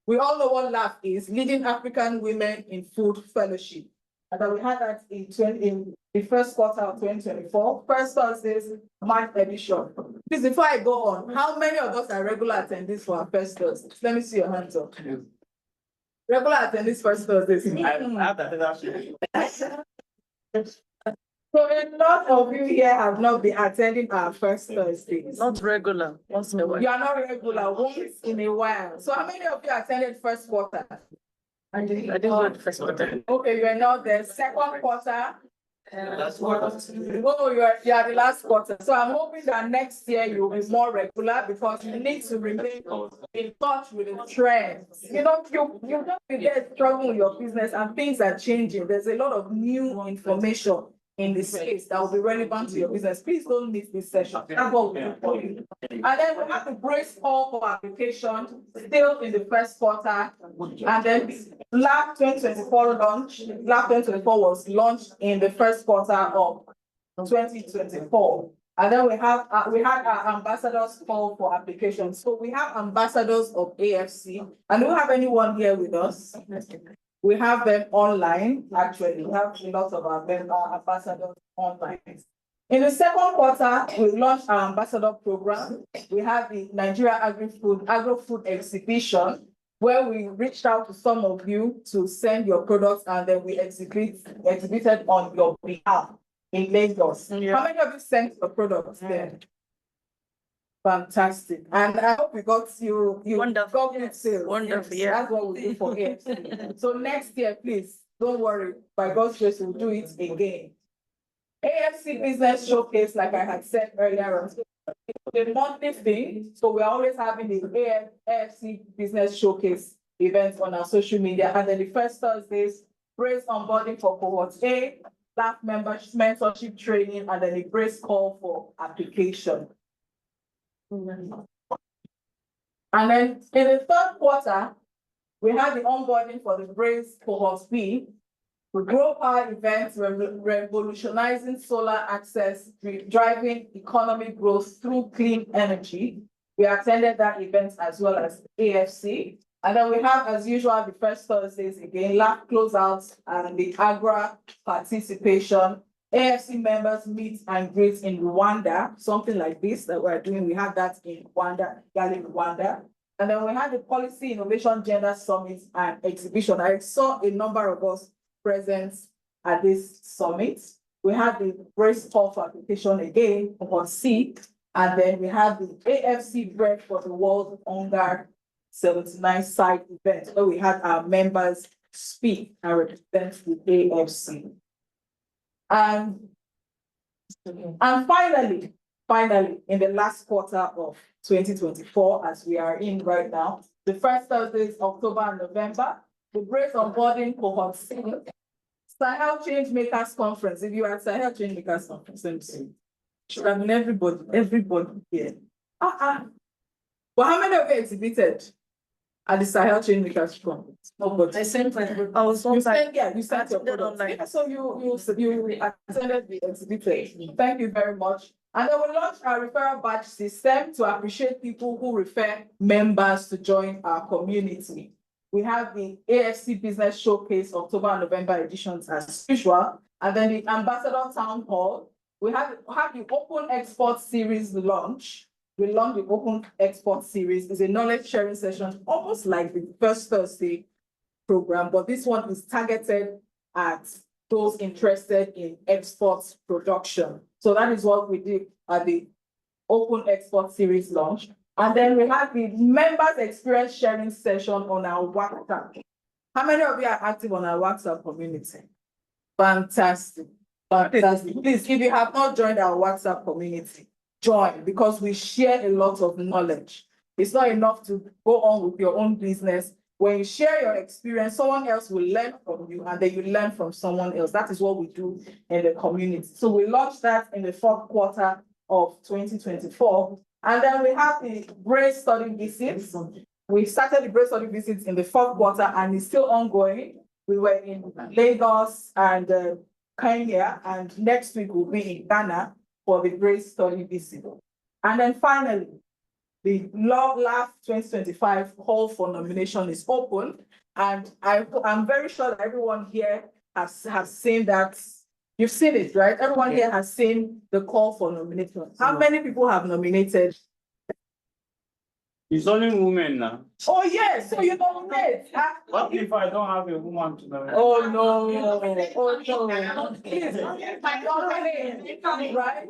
We all know what LAF is, Leading African Women in Food Fellowship. And then we had that in the first quarter of 2024. First Thursdays, March edition. Please, before I go on, how many of us are regular attendees for our first Thursdays? Let me see your hands up. Regular attendees first Thursdays. So a lot of you here have not been attending our first Thursdays. Not regular, once in a while. You are not regular, once in a while. So how many of you attended first quarter? I didn't go to first quarter. Okay, you are not there. Second quarter. Oh, you are the last quarter. So I'm hoping that next year you'll be more regular because you need to remain in touch with the trends. You know, you don't be there struggling with your business and things are changing. There's a lot of new information in the space that will be relevant to your business. Please don't miss this session. That's what we do for you. And then we have the brace call for application still in the first quarter. And then Lab 2024 launch. Lab 2024 was launched in the first quarter of 2024. And then we had our ambassadors call for application. So we have ambassadors of AFC. And do we have anyone here with us? We have them online, actually. We have lots of our ambassadors online. In the second quarter, we launched our ambassador program. We had the Nigeria Agrifood exhibition, where we reached out to some of you to send your products, and then we exhibited on your behalf in Lagos. Yeah. How many of you sent your products there? Fantastic. And I hope we got you Wonderful. Got good sales. Wonderful, Yes, yeah. that's what we do for AFC. So next year, please, don't worry. By God's grace, we'll do it again. AFC Business Showcase, like I had said earlier, the monthly thing. So we're always having the AFC Business Showcase events on our social media. And then the first Thursdays, Brace onboarding for cohort A, staff mentorship training, and then the Brace call for application. And then in the third quarter, we had the onboarding for the Brace cohort B, the Grow Power events, revolutionizing solar access, driving economic growth through clean energy. We attended that event as well as AFC. And then we have, as usual, the first Thursdays again, lab closeouts and the Agra participation. AFC members meet and greet in Rwanda, something like this that we're doing. We had that in Rwanda, Rwanda. And then we had the Policy Innovation Gender Summit and exhibition. I saw a number of us present at this summit. We had the Brace call for application again on C, and then we had the AFC Bread for the World Hunger 79 side event where we had our members speak and represent the AFC. And finally, in the last quarter of 2024, as we are in right now, the first Thursdays, October and November, the Brace onboarding cohort C, Sahel Changemakers Conference. If you are at Sahel Changemakers Conference, let me see. Should have been everybody here. But how many of you exhibited at the Sahel Changemakers Conference? Nobody. I sent you sent your product. So you attended the exhibition. Thank you very much. And then we launched our referral badge system to appreciate people who refer members to join our community. We have the AFC Business Showcase October and November editions as usual. And then the Ambassador Town Hall. We have the Open Export Series launch. We launched the Open Export Series. It's a knowledge sharing session, almost like the first Thursday program, but this one is targeted at those interested in export production. So that is what we did at the Open Export Series launch. And then we have the members experience sharing session on our WhatsApp. How many of you are active on our WhatsApp community? Fantastic. Please, if you have not joined our WhatsApp community, join, because we share a lot of knowledge. It's not enough to go on with your own business. When you share your experience, someone else will learn from you, and then you learn from someone else. That is what we do in the community. So we launched that in the fourth quarter of 2024. And then we have the Brace study visits. We started the Brace study visits in the fourth quarter, and it's still ongoing. We were in Lagos and Kenya, and next week we'll be in Ghana for the Brace study visit. And then finally, the LAF 2025 call for nomination is open, and I'm very sure that everyone here has seen that, You've seen it, right? Everyone here has seen the call for nomination. How many people have nominated? It's only women now. Oh, yes, so you nominate. What if I don't have a woman to nominate? Oh, no, oh, no. Please, nominate, right?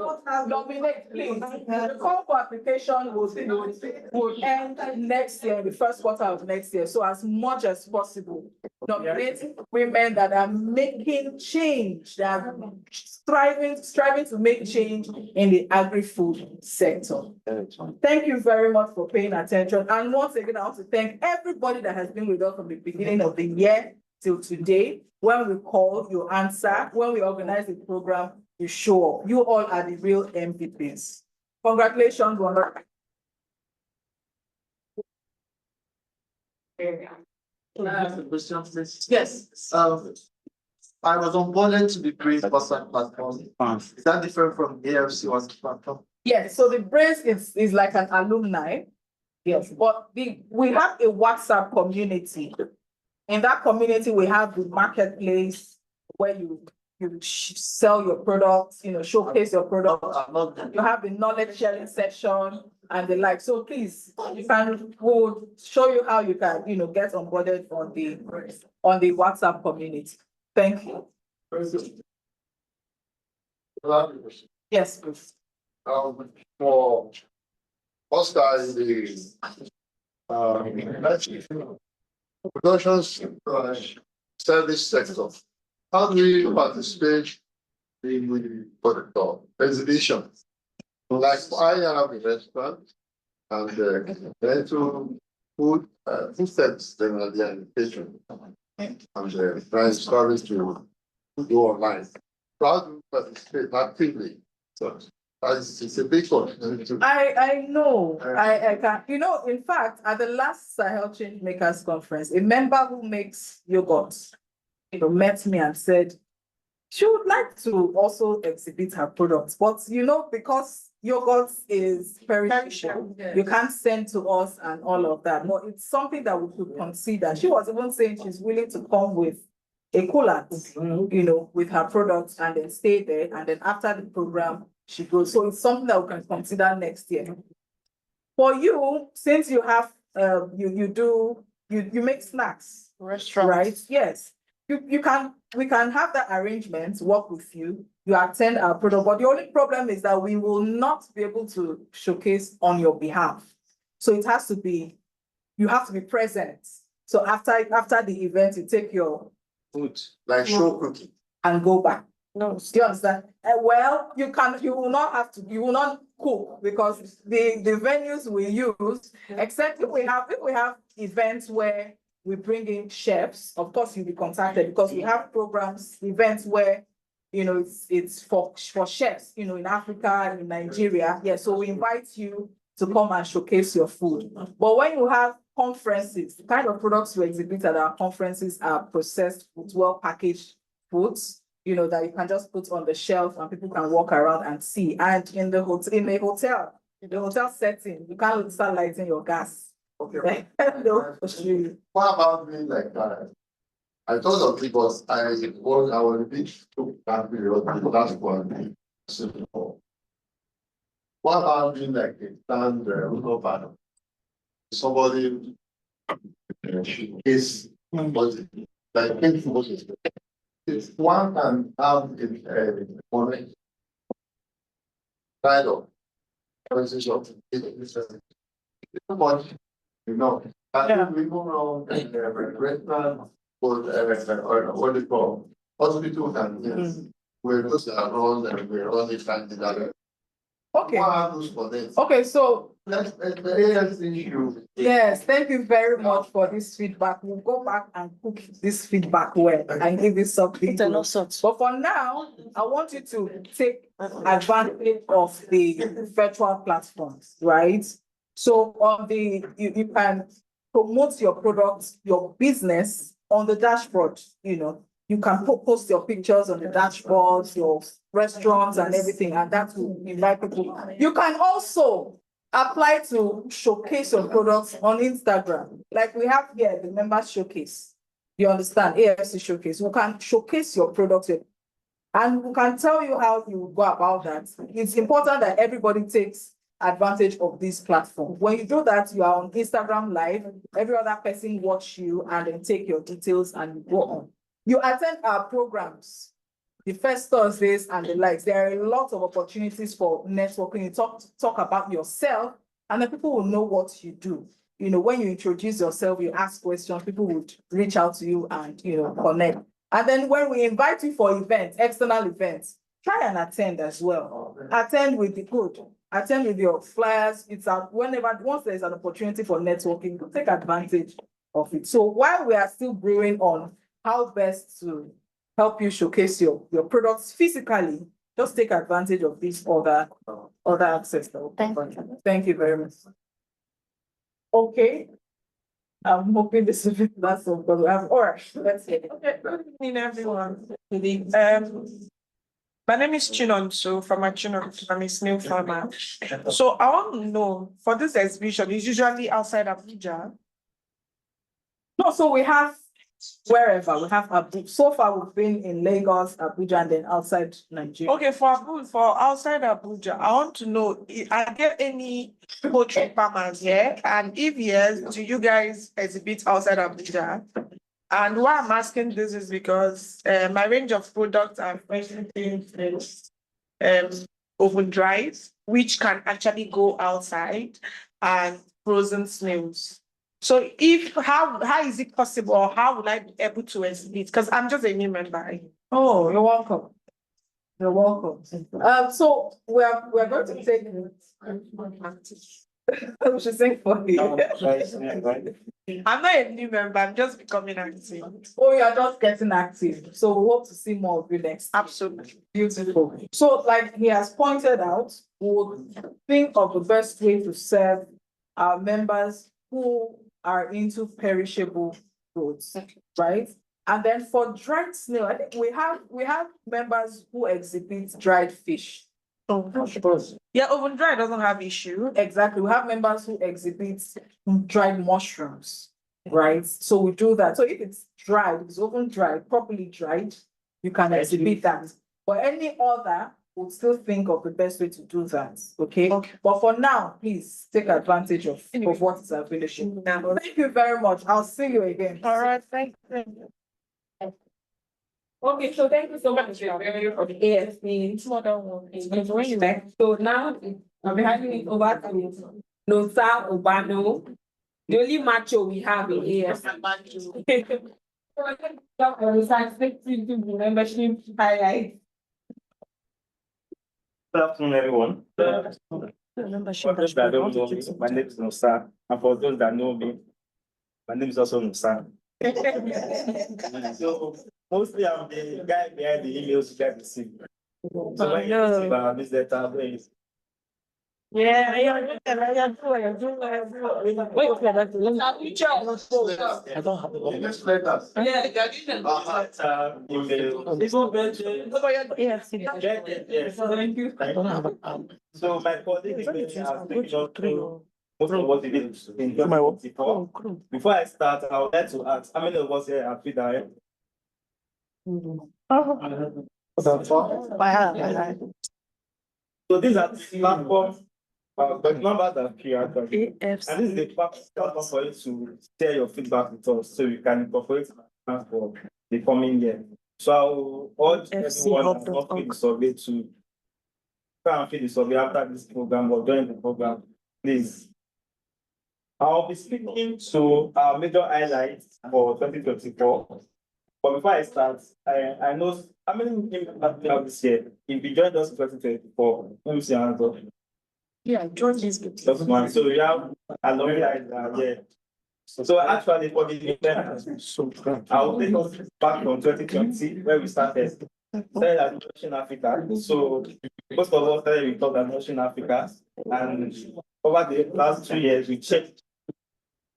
Nominate, please. The call for application will end next year, the first quarter of next year. So as much as possible, nominate women that are making change, that are striving to make change in the agri-food sector. Thank you very much for paying attention. And once again, I want to thank everybody that has been with us from the beginning of the year till today. When we call, you answer. When we organize the program, you show up. You all are the real MVPs. Congratulations, Wanda. Yes. I was onboarded to the Braze WhatsApp platform. Is that different from AFC WhatsApp platform? Yes, so the Braze is like an alumni. Yes, but we have a WhatsApp community. In that community, we have the marketplace where you sell your products, showcase your products. You have the knowledge sharing session and the like. So please, we'll show you how you can, get onboarded on the WhatsApp community. Thank you. Yes, please. For Oscar in the production service sector, how do we participate in the exhibition? Like I have a restaurant and to food service, then the education and trying service to go online. How do we participate actively? So it's a big one. I know. I can. In fact, at the last Sahel Changemakers conference, a member who makes yogurt, met me and said she would like to also exhibit her products, but because yogurt is perishable, you can't send to us and all of that. But it's something that we could consider. She was even saying she's willing to come with a coolant, with her products and then stay there, and then after the program she goes. So it's something that we can consider next year. For you, since you have you make snacks, Restaurant. right? Yes. We can have that arrangement, work with you. You attend our product, but the only problem is that we will not be able to showcase on your behalf. So it has to be, you have to be present. So after the event, you take your Food, like show cooking. and go back. No. Do you understand? Well, you will not cook because the venues we use, except if we have events where we bring in chefs, of course you'll be contacted because we have programs, events where it's for chefs, in Africa, in Nigeria. Yeah, so we invite you to come and showcase your food. But when you have conferences, the kind of products we exhibit at our conferences are processed foods, well-packaged foods, that you can just put on the shelf and people can walk around and see. And in the hotel setting, you can't start lighting your gas. Okay. No. What about me like that? I thought of it, but I was a bit too happy with the last one. What about me like a stand somebody is like if one can have a moment kind of conversation much, I think we go around restaurant or what they call hospital and yes, we're just around and we're only finding that. Okay. What happens for this? Okay, so That's the AFC issue. yes, thank you very much for this feedback. We'll go back and cook this feedback well and give it something. But for now, I want you to take advantage of the virtual platforms, right? So you can promote your products, your business on the dashboard, You can post your pictures on the dashboards, your restaurants and everything, and that will invite people. You can also apply to showcase your products on Instagram. Like we have here, the members showcase. You understand? AFC showcase. You can showcase your products, And we can tell you how you go about that. It's important that everybody takes advantage of this platform. When you do that, you are on Instagram Live, every other person watch you and then take your details and go on. You attend our programs, the first Thursdays and the likes. There are a lot of opportunities for networking. You talk about yourself, and then people will know what you do. You know, when you introduce yourself, you ask questions, people would reach out to you and, you know, connect. And then when we invite you for events, external events, try and attend as well. Attend with the code, attend with your flyers. It's out once there's an opportunity for networking, take advantage of it. So while we are still growing on how best to help you showcase your products physically, just take advantage of these other access. Thank you very much. Okay. I'm hoping this is the last one, but we have, all right, let's get it. Okay, good evening, everyone. My name is Chinonso from Chinonso. I'm a snail farmer. So I want to know, for this exhibition, it's usually outside Abuja. No, so we have wherever we have Abuja. So far, we've been in Lagos, Abuja, and then outside Nigeria. Okay, for outside Abuja, I want to know, are there any poultry farmers here? And if yes, do you guys exhibit outside Abuja? And why I'm asking this is because my range of products are freshly oven dried, which can actually go outside, and frozen snails. So how is it possible, or how would I be able to exhibit? Because I'm just a new member. Oh, you're welcome. You're welcome. So we're going to take. We should sing for you. I'm not a new member, I'm just becoming active. Oh, you're just getting active. So we hope to see more of you next. Absolutely. Beautiful. So, like he has pointed out, we'll think of the best way to serve our members who are into perishable goods, right? And then for dried snail, I think we have members who exhibit dried fish. Yeah, oven dry doesn't have issue. Exactly. We have members who exhibit dried mushrooms, right? So we do that. So if it's dried, it's oven dried, properly dried, you can exhibit that. But any other, we'll still think of the best way to do that. Okay. But for now, please take advantage of what is available. Thank you very much. I'll see you again. All right, thank you. Okay, so thank you so much for the AFC. So now I'll be handing it over to Nosa Obano, the only macho we have in AFC. Membership highlight. Good afternoon, everyone. For those that don't know me, my name is Nosa, and for those that know me, my name is also Nosa. So mostly I'm the guy behind the emails you guys receive. So when you receive our newsletter, please. Yeah, I don't have the Next letters. Thank you. I don't have an app. So my colleague is most of what it is in 2024. Before I start, I would like to ask how many of us here are free diet? So these are the platforms, but numbers are free actually. AFC. And this is the platform for you to share your feedback with us so you can incorporate it for the coming year. So I will urge everyone that not fill the survey to try and fill the survey after this program or during the program, please. I'll be speaking to our major highlights for 2024. But before I start, I know how many people have this year. If you joined us in 2024, let me see your hands up. Yeah, join this group. So we have a long line here. So actually for the event, I'll take us back from 2020 where we started. Started at Nourishing Africa. So most of us started with talk at Nourishing Africa, and over the last 2 years we checked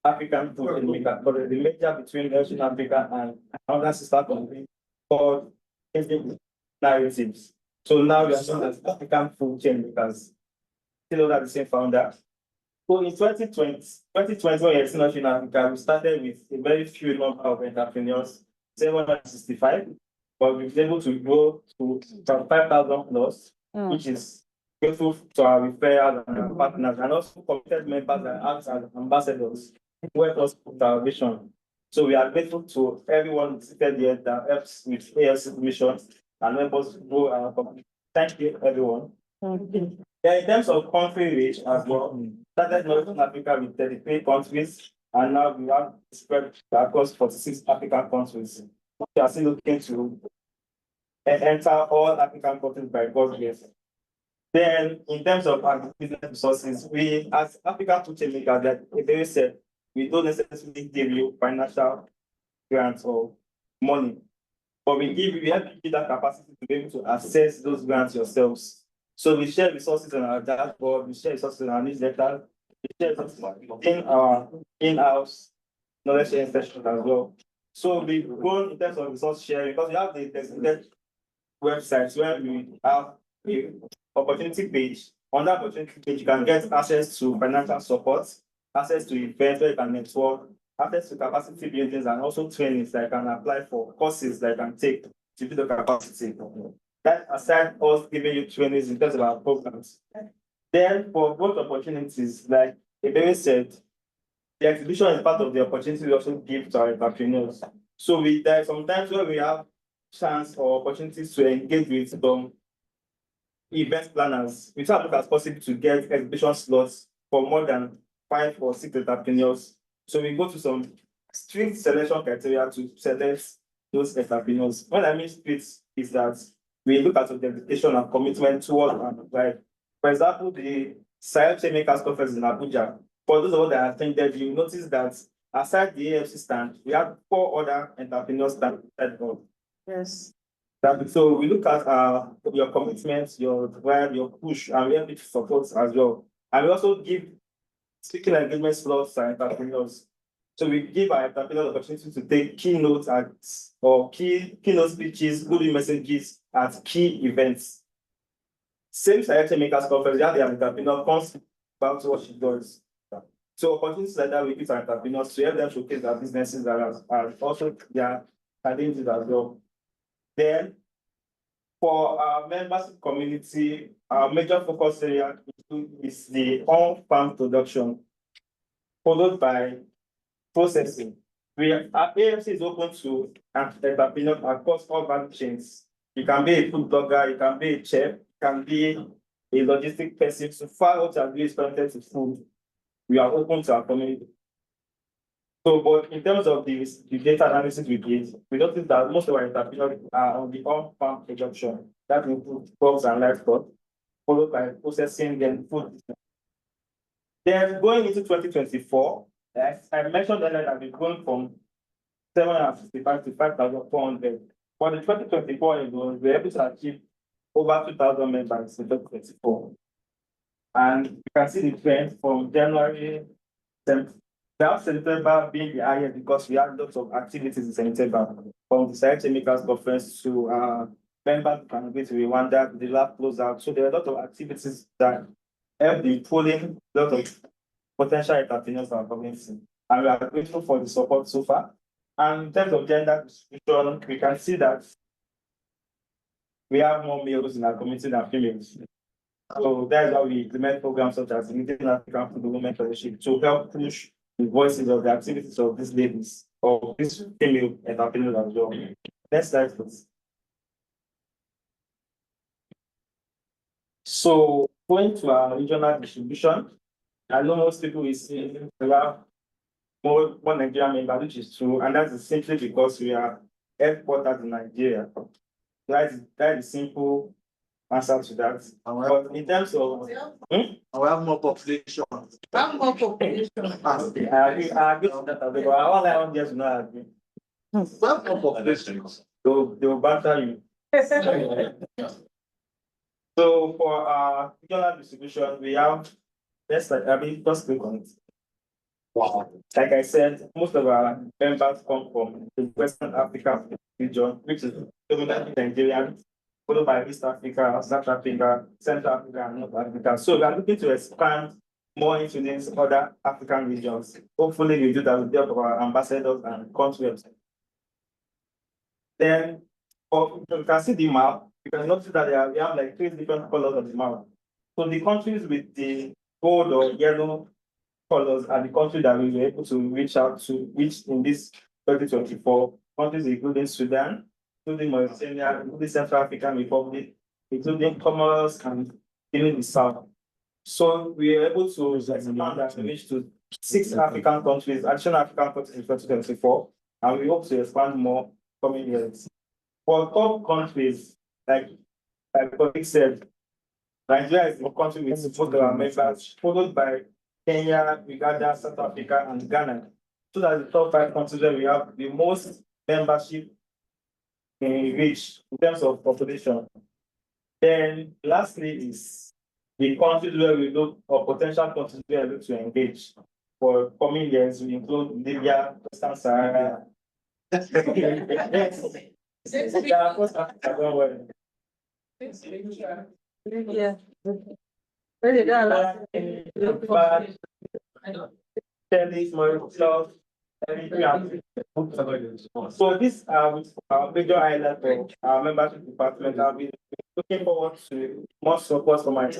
African food Changemakers, but the merger between Nourishing Africa and another sister company called Changing Narratives. So now we are known as African Food Changemakers, still under the same founder. So in 2020 when we were in Nourishing Africa, we started with a very few number of entrepreneurs, 765. but we've been able to grow to 5,000 plus, which is grateful to our referrals and our partners, and also committed members that act as ambassadors who help us put our vision. So we are grateful to everyone seated here that helps with AFC mission and help us grow our company. Thank you, everyone. Then in terms of country reach as well, started Northern Africa with 33 countries, and now we have spread across 46 African countries. We are still looking to enter all African countries by God's grace. Then, in terms of our business resources, we, as Agrifood Changemakers, like they said, we don't necessarily give you financial grants or money, but we help you that capacity to be able to access those grants yourselves. So we share resources on our dashboard, we share resources in our newsletter, we share resources in our in-house knowledge sharing sessions as well. So we've grown in terms of resource sharing because we have the designated websites where we have a opportunity page. On that opportunity page, you can get access to financial support, access to events where you can network, access to capacity buildings, and also trainings that you can apply for, courses that you can take to build the capacity. That aside us giving you trainings in terms of our programs. Then for growth opportunities, like Ebere said, the exhibition is part of the opportunity we also give to our entrepreneurs. So there are some times where we have chance or opportunities to engage with some event planners. We try to look as possible to get exhibition slots for more than 5 or 6 entrepreneurs. So we go to some strict selection criteria to select those entrepreneurs. What I mean strict is that we look at the dedication and commitment towards our life. For example, the Relive Changemakers conference in Abuja. For those of us that attended, you notice that aside the AFC stand, we have 4 other entrepreneurs standing. Yes. So we look at your commitments, your drive, your push, and we help you to support as well. And we also give speaking engagement slots to entrepreneurs. So we give our entrepreneurs the opportunity to take keynotes or keynote speeches, good messages at key events. Same Relive Changemakers conference, the entrepreneur comes about what she does. So opportunities like that we give to entrepreneurs to help them showcase their businesses and also their challenges as well. Then, for our members community, our major focus area is the on-farm production, followed by processing. Our AFC is open to entrepreneurs across all value chains. You can be a food blogger, you can be a chef, you can be a logistic person. So far what you is connected to food, we are open to our community. So, but in terms of the data analysis we did, we noticed that most of our entrepreneurs are on the on-farm production. That includes crops and livestock, followed by processing, then food. Then going into 2024, I mentioned earlier that we've grown from 765 to 5,400. For the 2024 alone, we were able to achieve over 2,000 members in 2024. And you can see the trend from January, September being the highest because we had lots of activities in September, from the Relive Changemakers conference to members can go to Rwanda, the lab close out. So there are a lot of activities that help in pulling a lot of potential entrepreneurs to our community. And we are grateful for the support so far. And in terms of gender distribution, we can see that we have more males in our community than females. So that's why we implement programs such as the Indian African Food Women Fellowship to help push the voices of the activities of these ladies or these female entrepreneurs as well. Next slide, please. So going to our regional distribution, I know most people will see we have more Nigerian members, which is true, and that's simply because we are headquartered in Nigeria. That is simple answer to that. But in terms of We have more population. Have more population. I agree on that, but all I want just to know agree. We have more population. They will banter you. So for our regional distribution, we have just click on it. Wow. Like I said, most of our members come from the Western Africa region, which is dominantly Nigerian, followed by East Africa, South Africa, Central Africa, and North Africa. So we are looking to expand more into these other African regions. Hopefully, we do that with the help of our ambassadors and country websites. Then You can see the map. You can notice that we have like 3 different colors on the map. So the countries with the gold or yellow colors are the countries that we were able to reach out to, which in this 2024 countries including Sudan, including Mauritania, including Central African Republic, including Comoros and Guinea-Bissau. So we were able to expand and reach to 6 African countries, additional African countries in 2024, and we hope to expand more coming years. For top countries, like Kofi said, Nigeria is the country with most of our members, followed by Kenya, Uganda, South Africa, and Ghana. So that's the top 5 countries where we have the most membership in reach in terms of population. Then lastly is the countries where we look, or potential countries where we look to engage. For coming years, we include Libya, Western Sahara. Yeah, of course, Africa, don't worry. Yeah. So this with our major highlight of our membership department. I'll be looking forward to more support from our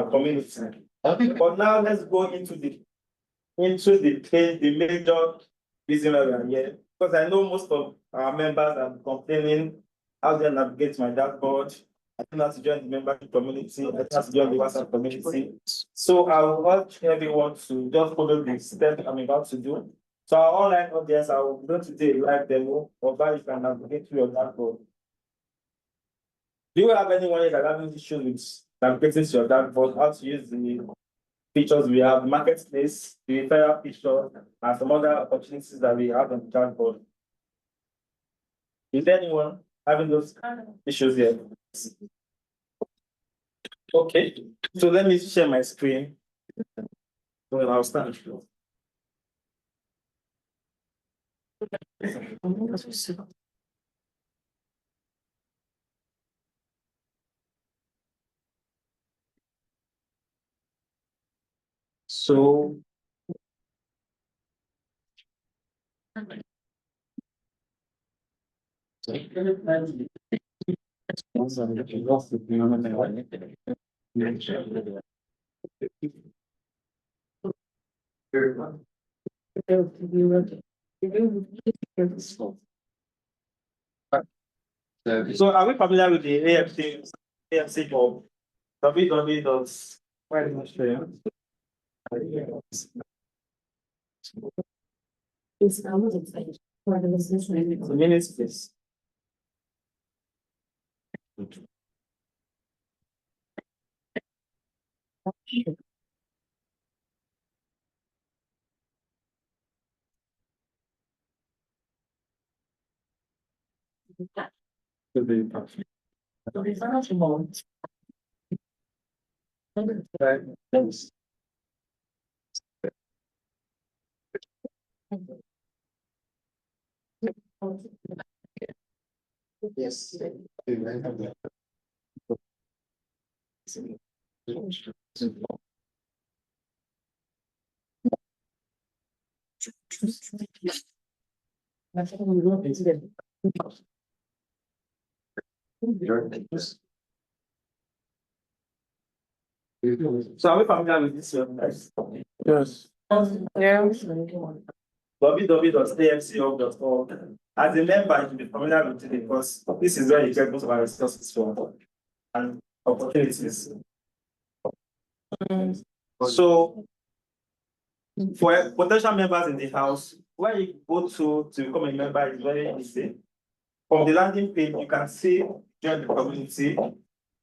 community. But now let's go into the major reason why we are here. Because I know most of our members are complaining how they navigate my dashboard. I don't have to join the membership community. I don't have to join the WhatsApp community. So I will urge everyone to just follow the steps I'm about to do. So our online audience, I will go today live demo of how you can navigate through your dashboard. Do you have anyone here that having issues with navigating to your dashboard? How to use the features we have, marketplace, the referral feature, and some other opportunities that we have on the dashboard? Is there anyone having those issues here? Okay, so let me share my screen. Well, I'll start. So So are we familiar with the AFC form? www. Minutes, please. Right. Thanks. Yes. So are we familiar with this website? Yes. Yeah. www.afchub.org. As a member, you should be familiar with it because this is where you get most of our resources from and opportunities. So, for potential members in the house, where you go to become a member is very easy. From the landing page, you can see join the community.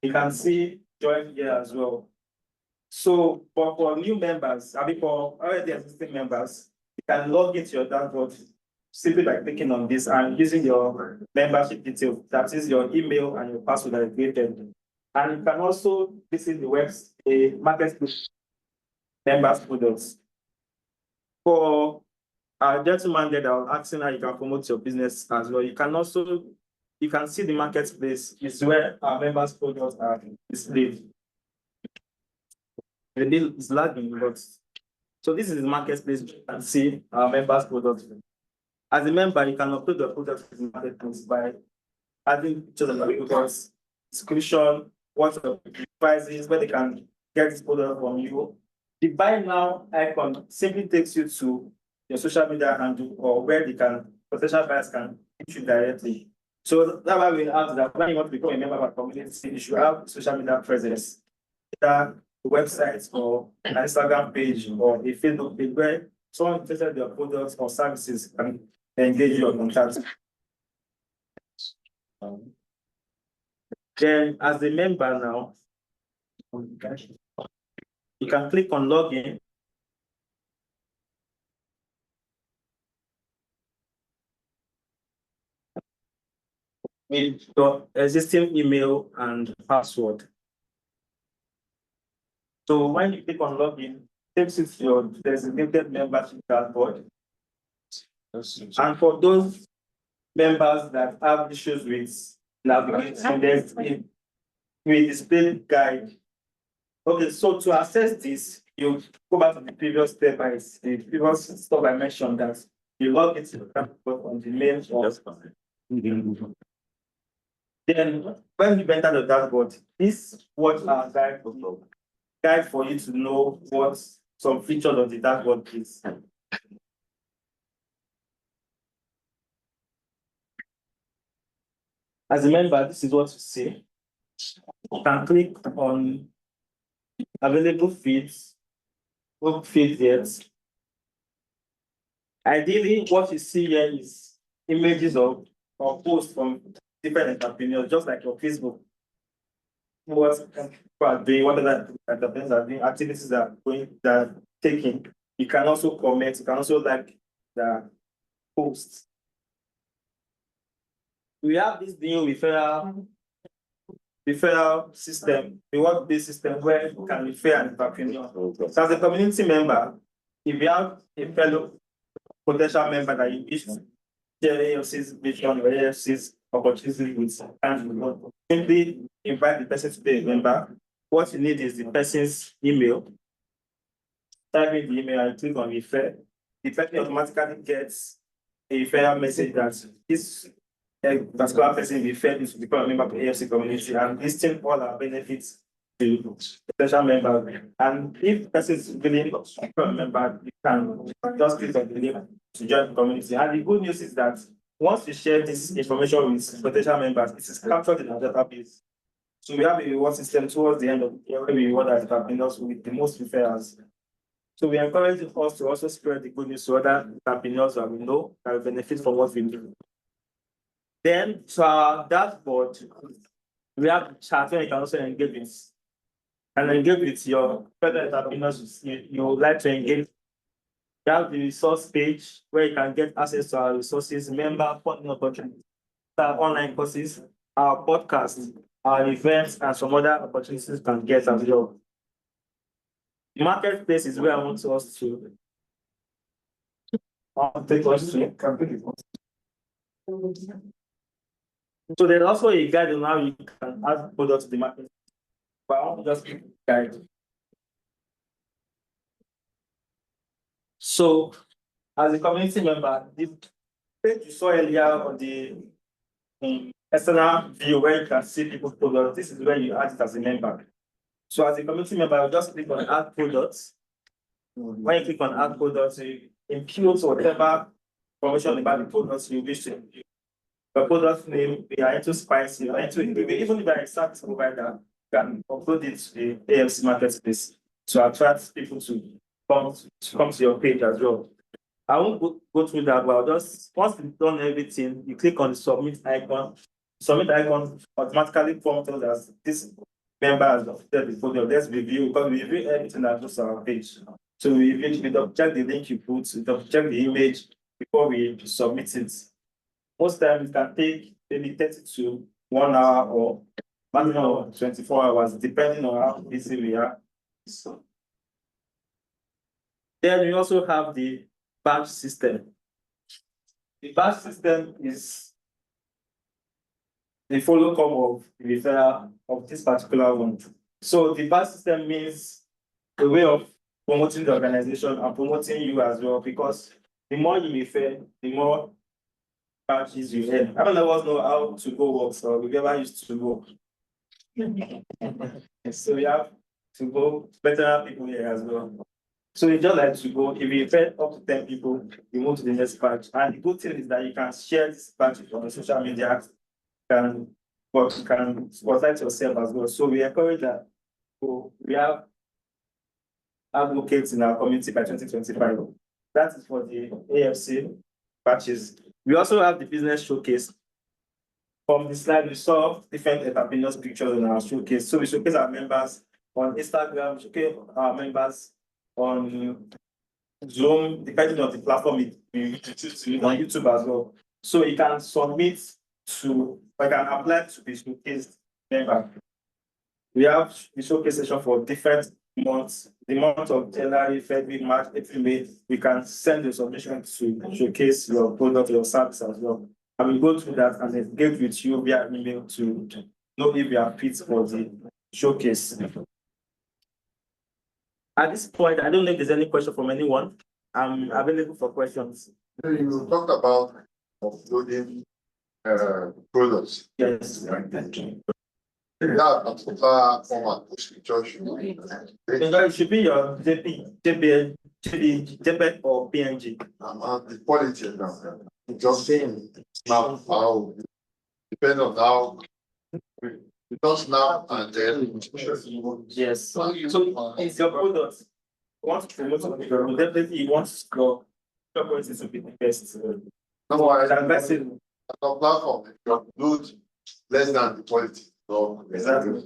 You can see join here as well. So, but for new members, I mean for already existing members, you can log into your dashboard simply by clicking on this and using your membership details. That is your email and your password that you created. And you can also visit the marketplace members products. For our gentleman there that was asking how you can promote your business as well. You can see the marketplace is where our members products are displayed. The deal is lagging, but so this is the marketplace. You can see our members products. As a member, you can upload your products to the marketplace by adding pictures of the products, description, what the price is, where they can get this product from you. The buy now icon simply takes you to your social media handle or where potential buyers can hit you directly. So that's why we have that when you want to become a member of our community, you should have social media presence, either the website or an Instagram page or a Facebook page where someone interested in your products or services can engage you or contact. Then as a member now, you can click on login. With your existing email and password. So when you click on login, it takes you to your designated membership dashboard. And for those members that have issues with navigation, there's a display guide. Okay, so to access this, you go back to the previous step, the previous stuff I mentioned that you log into the dashboard on the main one. Then when you enter the dashboard, this what our guide for you to know what some features of the dashboard is. As a member, this is what you see. You can click on available feeds, what feed yet. Ideally, what you see here is images of or posts from different entrepreneurs, just like your Facebook. What people are doing, what other entrepreneurs are doing, activities that are taking. You can also comment, you can also like the posts. We have this new referral system, reward-based system where you can refer an entrepreneur. So as a community member, if you have a fellow potential member that you wish to share AFC's vision or AFC's opportunity with, and simply invite the person to be a member. What you need is the person's email. Type in the email and click on refer. The person automatically gets a referral message that this particular person referred you to become a member of the AFC community and listing all our benefits to potential members. And if the person is willing to become a member, you can just click on the link to join the community. And the good news is that once you share this information with potential members, it is captured in our database. So we have a reward system towards the end of the year where we reward our entrepreneurs with the most referrals. So we encourage us to also spread the good news to other entrepreneurs that we know that will benefit from what we do. Then, to our dashboard, we have chat where you can also engage with your fellow entrepreneurs you would like to engage. We have the resource page where you can get access to our resources, member funding opportunities, our online courses, our podcasts, our events, and some other opportunities you can get as well. The marketplace is where I want us to take us to. So there's also a guide on how you can add products to the market. But I want to just click guide. So as a community member, the page you saw earlier on the external view where you can see people's products, this is where you add it as a member. So as a community member, you just click on add products. When you click on add products, you impute whatever information about the products you wish to impute. The product name, we are into spicy, even if you are a service provider, you can upload it to the AFC marketplace to attract people to come to your page as well. I won't go through that, but I'll just, once you've done everything, you click on the submit icon. Submit icon automatically prompts us as this member has updated the folder. Let's review, because we review everything that goes to our page. So we check the link you put, check the image before we submit it. Most times it can take maybe 30 to 1 hour or maximum of 24 hours, depending on how busy we are. So then we also have the badge system. The badge system is the follow-up of the referral of this particular one. So the badge system means a way of promoting the organization and promoting you as well, because the more you refer, the more batches you earn. I don't know how to go work, so we ever used to go. So we have to go better people here as well. So you just like to go, if you fed up to 10 people, you move to the next batch. And the good thing is that you can share this batch on social media, you can spotlight yourself as well. So we encourage that. So we have advocates in our community by 2025. That is for the AFC batches. We also have the business showcase. From the slide, we saw different entrepreneurs' pictures in our showcase. So we showcase our members on Instagram, showcase our members on Zoom, depending on the platform we choose to use, on YouTube as well. So you can submit to, or you can apply to be showcased member. We have the showcase session for different months. The month of January, February, March, April, May, we can send the submission to showcase your product, your service as well. I will go through that and engage with you via email to know if you are fit for the showcase. At this point, I don't know if there's any question from anyone. I'm available for questions. You talked about uploading products. Yes. That particular format which we just It should be your JPEG or PNG. the quality now. Just saying now how depend on how because now and then. Yes. So it's your product. You want to promote something, definitely you want your quality to be the best. No, I Invest in the platform, you upload less than the quality. So exactly.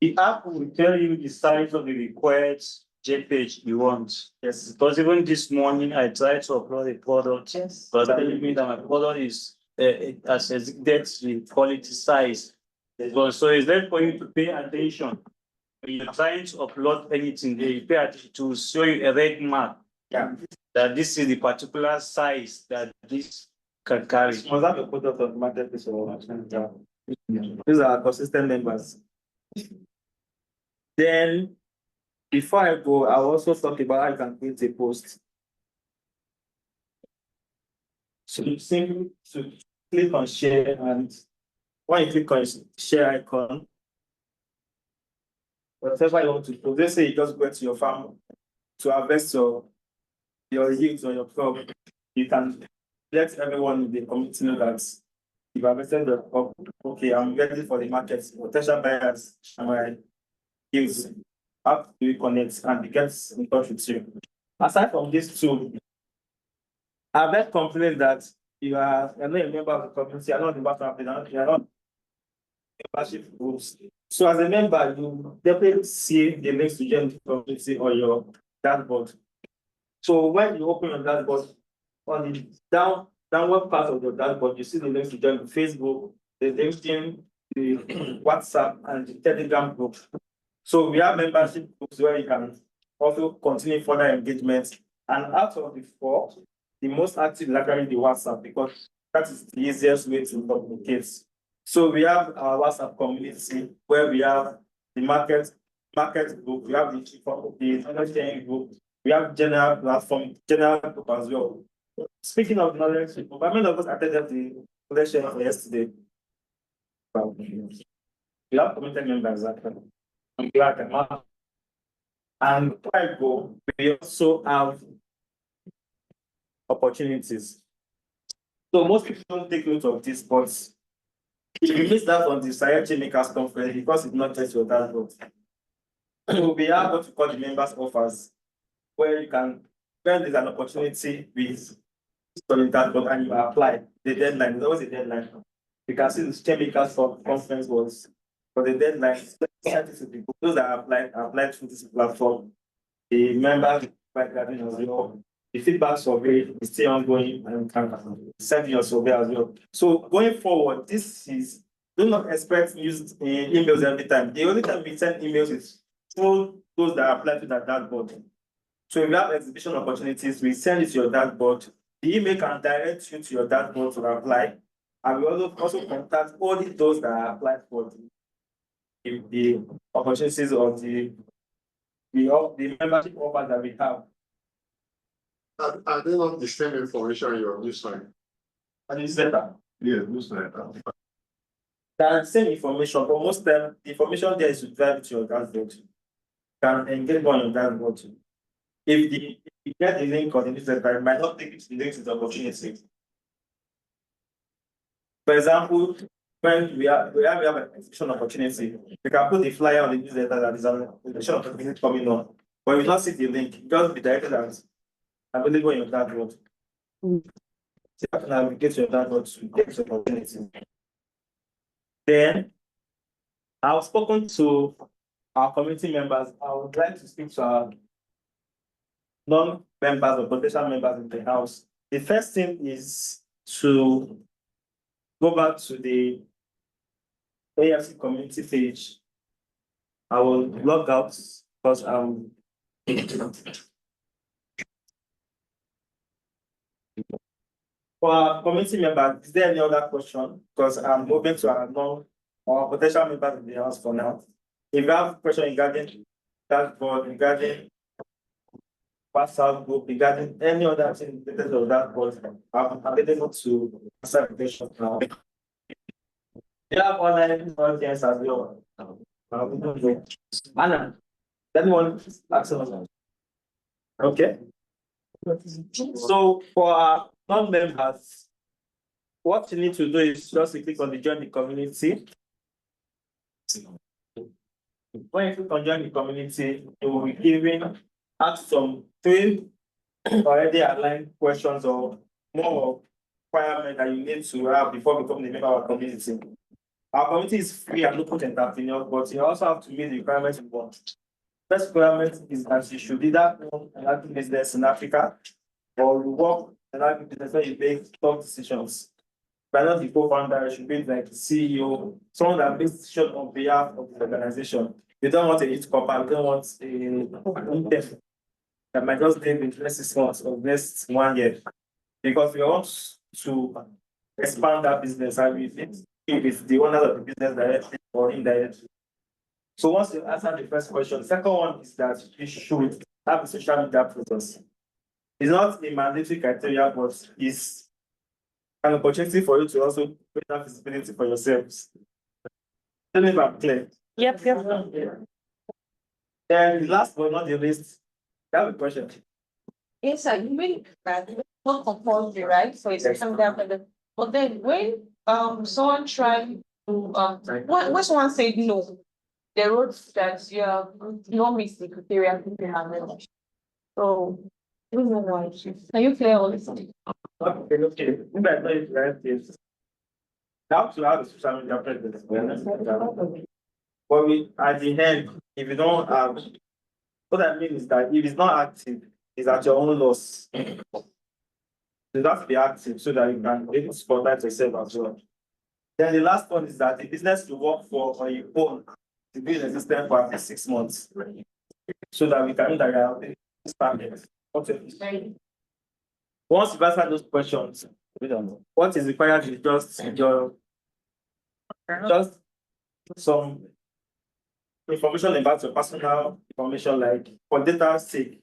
The app will tell you the size of the required JPEG you want. Yes. Because even this morning I tried to upload a product, but telling me that my product is has exceeded the quality size. So it's there for you to pay attention. When you're trying to upload anything, they pay attention to show you a red mark. Yeah. That this is the particular size that this can carry. Must have a product on the marketplace or yeah. These are consistent members. Then, before I go, I'll also talk about how you can create a post. So you simply click on share, and when you click on share icon, whatever you want to do, let's say you just go to your farm to harvest your yields or your crop, you can let everyone in the community know that you've harvested the crop. Okay, I'm ready for the market. Potential buyers and my yields. How do we connect and get in touch with you? Aside from this tool, I've heard complaints that you're not a member of the community, you're not the member, you're not membership groups. So as a member, you definitely see the links to join the community on your dashboard. So when you open your dashboard, on the downward part of your dashboard, you see the links to join the Facebook, the LinkedIn, the WhatsApp, and the Telegram group. So we have membership groups where you can also continue further engagement. And out of the four, the most active is actually the WhatsApp, because that is the easiest way to communicate. So we have our WhatsApp community where we have the market group, we have the knowledge sharing group, we have general platform, general group as well. Speaking of knowledge group, many of us attended the knowledge sharing yesterday. We have community members actually. I'm glad I'm out. And before I go, we also have opportunities. So most people don't take note of this, but if you miss that on the Changemakers conference, because it's not just your dashboard. We have what we call the members offers, where you can, when there's an opportunity with on the dashboard and you apply, the deadline, there's always a deadline. You can see the Changemakers conference was for the deadline. Those that applied through this platform, the members as well. The feedback survey is still ongoing, and can send your survey as well. So going forward, this is, do not expect use emails every time. The only time we send emails is through those that apply to that dashboard. So if you have exhibition opportunities, we send it to your dashboard. The email can direct you to your dashboard to apply. And we also contact only those that are applied for the opportunities of the membership offers that we have. I don't know the same information you're using. And newsletter. Yeah, newsletter. Can same information, but most time the information there is to drive to your dashboard. Can engage on your dashboard. If you get the link on the newsletter, it might not take it to the link to the opportunity. For example, when we have an exhibition opportunity, we can put the flyer on the newsletter that is an exhibition opportunity coming on. But if you not see the link, just be directed as available in your dashboard. So you have to navigate your dashboard to get the opportunity. Then I've spoken to our community members. I would like to speak to our non-members or potential members in the house. The first thing is to go back to the AFC community page. I will log out because for our community members, is there any other question? Because I'm moving to our or potential members in the house for now. If you have a question regarding dashboard, regarding WhatsApp group, regarding any other thing related to that board, I'm able to answer the question now. You have online audience as well. Anna, anyone ask us? Okay. So for our non-members, what you need to do is just to click on the join the community. When you click on join the community, you will be given ask some 3 already aligned questions or more requirements that you need to have before becoming a member of our community. Our community is free and open to entrepreneurs, but you also have to meet the requirements you want. First requirement is that you should either own an agri business in Africa or you work in an agri business where you make tough decisions. But not the co-founder, you should be like the CEO, someone that makes decisions on behalf of the organization. You don't want a hit copper, you don't want an intern that might just live in the next 6 months or next 1 year. Because we want to expand that business and we fit with the owner of the business directly or indirectly. So once you answer the first question, the second one is that you should have a social media presence. It's not a mandatory criteria, but it's an opportunity for you to also create that visibility for yourselves. Tell me if I'm clear. Yep. And last but not the least, I have a question. Yes, sir, you mean that it's not compulsory, right? So it's something that, but then when someone tried to when someone said no, they wrote that you have not meet the criteria. So I don't know why. Can you clear all this? Okay. Maybe I know it's right this. How to have a social media presence. But at the end, if you don't have, what I mean is that if it's not active, it's at your own loss. You have to be active so that you can be able to spotlight yourself as well. Then the last one is that the business you work for on your own to be in existence for at least 6 months. So that we can interact with okay. Once you've answered those questions, what is required is just some information about your personal information, like for data's sake,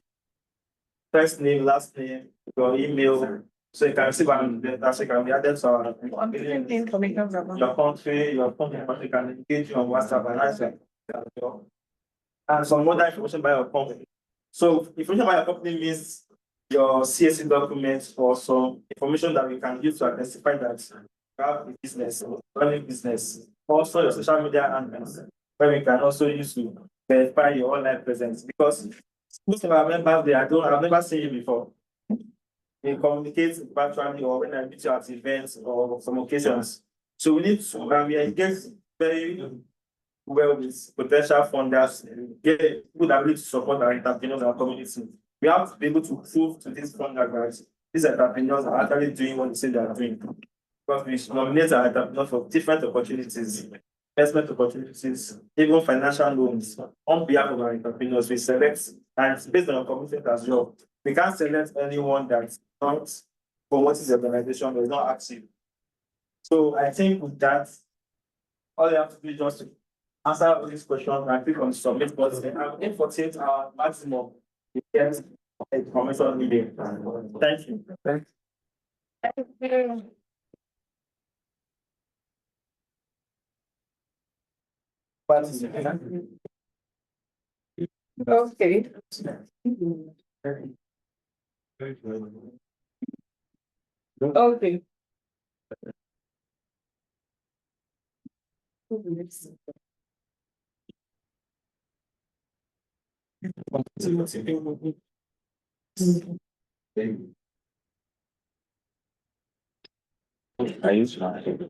first name, last name, your email, so you can receive an data, so you can be added to our your country, your company, you can engage you on WhatsApp and answer. And some other information by your company. So information by your company means your CSC documents or some information that we can use to identify that you have a business, running business. Also your social media handles, where we can also use to verify your online presence. Because most of our members, I've never seen you before. They communicate virtually or when I meet you at events or some occasions. So we need to, and we engage very well with potential funders, get good ability to support our entrepreneurs and community. We have to be able to prove to these funders that these entrepreneurs are actually doing what they say they are doing. Because we nominate our entrepreneurs for different opportunities, investment opportunities, even financial loans on behalf of our entrepreneurs. We select, and it's based on our commitment as well. We can't select anyone that's not promoting the organization or is not active. So I think with that, all you have to do is just answer all these questions and click on submit button. And in 48 hours maximum, you get a information needed. Thank you. Thank you. Okay. Okay. I used to.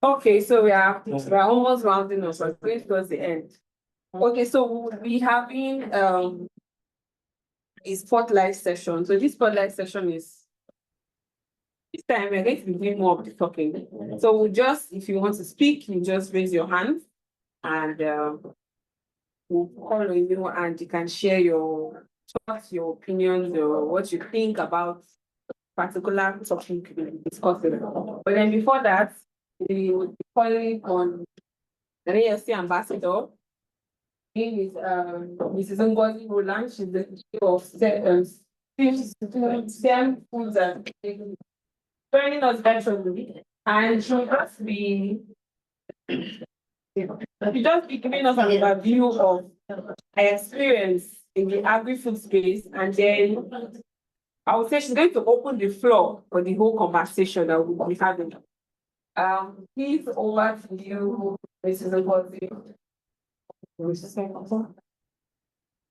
Okay, so we are almost rounding up, so going towards the end. Okay, so we'll be having a spotlight session. So this spotlight session is this time we're going to be doing more of the talking. So we'll just, if you want to speak, you just raise your hand and we'll call on you and you can share your thoughts, your opinions, or what you think about particular topic we'll be discussing. But then before that, we will be calling on the AFC ambassador. He is Mrs. Ngozi Roland. She's the CEO of STEM Foods and joining us virtually. And she'll just be giving us an overview of her experience in the agri-food space, and then I would say she's going to open the floor for the whole conversation that we'll be having. Please, over to you, Mrs. Ngozi.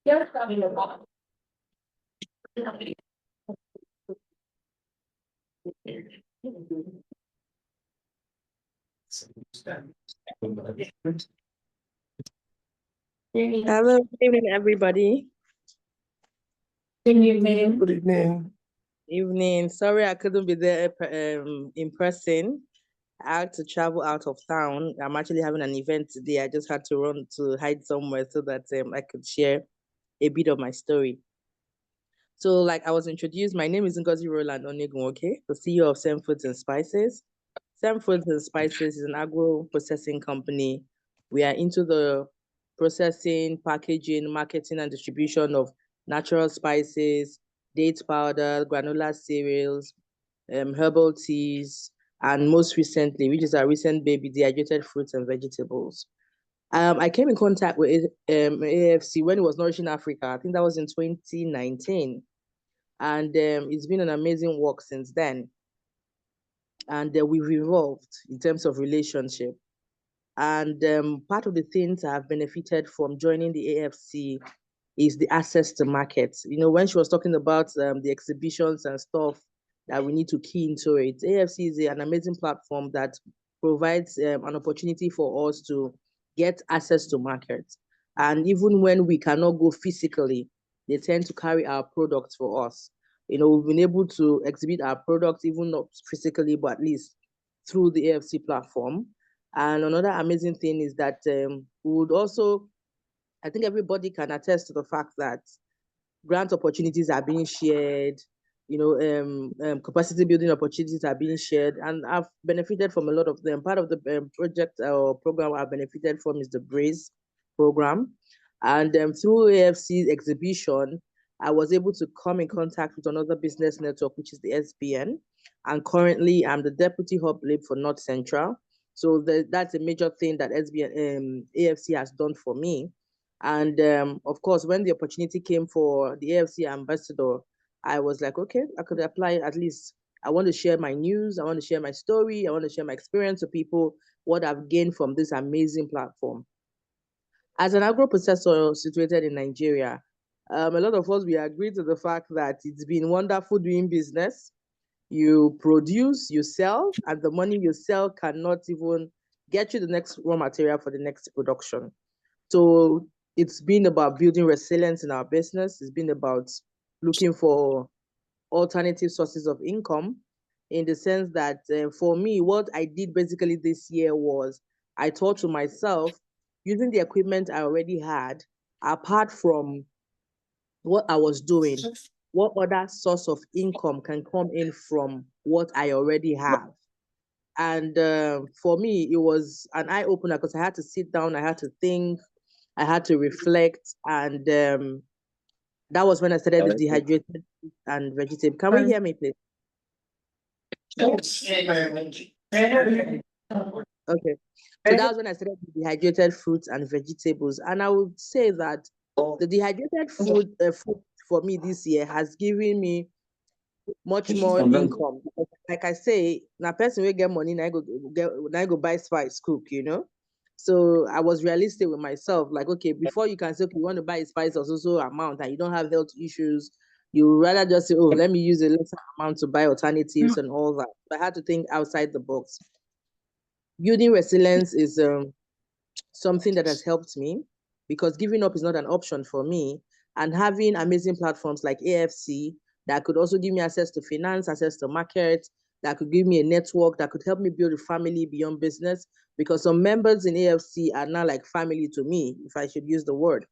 Yes, Hello, good evening, everybody. Good evening. Good evening. Evening. Sorry I couldn't be there in person. I had to travel out of town. I'm actually having an event today. I just had to run to hide somewhere so that I could share a bit of my story. So, like I was introduced, my name is Ngozi Roland Onegunwoke, the CEO of Sem Foods and Spices. Sem Foods and Spices is an agro-processing company. We are into the processing, packaging, marketing, and distribution of natural spices, date powder, granular cereals, herbal teas, and most recently, which is our recent baby, dehydrated fruits and vegetables. I came in contact with AFC when it was Nourishing Africa. I think that was in 2019. And it's been an amazing work since then. And we've evolved in terms of relationship. And part of the things I have benefited from joining the AFC is the access to markets. You know, when she was talking about the exhibitions and stuff that we need to key into it, AFC is an amazing platform that provides an opportunity for us to get access to markets. And even when we cannot go physically, they tend to carry our products for us. You know, we've been able to exhibit our products, even not physically, but at least through the AFC platform. And another amazing thing is that we would also, I think everybody can attest to the fact that grant opportunities are being shared, you know, capacity building opportunities are being shared, and I've benefited from a lot of them. Part of the project or program I've benefited from is the Braze program. And through AFC's exhibition, I was able to come in contact with another business network, which is the SBN. And currently, I'm the deputy hub lead for North Central. So that's a major thing that SBN AFC has done for me. And of course, when the opportunity came for the AFC ambassador, I was like, okay, I could apply at least. I want to share my news. I want to share my story. I want to share my experience with people, what I've gained from this amazing platform. As an agro-processor situated in Nigeria, a lot of us, we agree to the fact that it's been wonderful doing business. You produce, you sell, and the money you sell cannot even get you the next raw material for the next production. So it's been about building resilience in our business. It's been about looking for alternative sources of income, in the sense that for me, what I did basically this year was I thought to myself, using the equipment I already had, apart from what I was doing, what other source of income can come in from what I already have? And for me, it was an eye opener because I had to sit down, I had to think, I had to reflect, and that was when I started the dehydrated fruit and vegetable. Can we hear me, please? Okay. So that was when I started the dehydrated fruits and vegetables. And I would say that the dehydrated food for me this year has given me much more income. Because like I say, now person will get money, now I go buy spice cook, you know. So I was realistic with myself, like, okay, before you can say, okay, you want to buy spice of so amount and you don't have health issues, you rather just say, oh, let me use a lesser amount to buy alternatives and all that. So I had to think outside the box. Building resilience is something that has helped me because giving up is not an option for me. And having amazing platforms like AFC that could also give me access to finance, access to market, that could give me a network, that could help me build a family beyond business. Because some members in AFC are now like family to me, if I should use the word,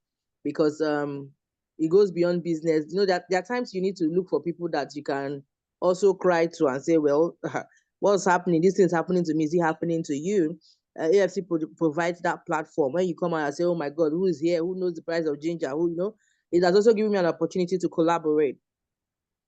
because it goes beyond business. You know, that there are times you need to look for people that you can also cry to and say, well, what's happening? This thing's happening to me. Is it happening to you? AFC provides that platform. When you come out and say, oh my God, who is here? Who knows the price of ginger? Who, you know? It has also given me an opportunity to collaborate.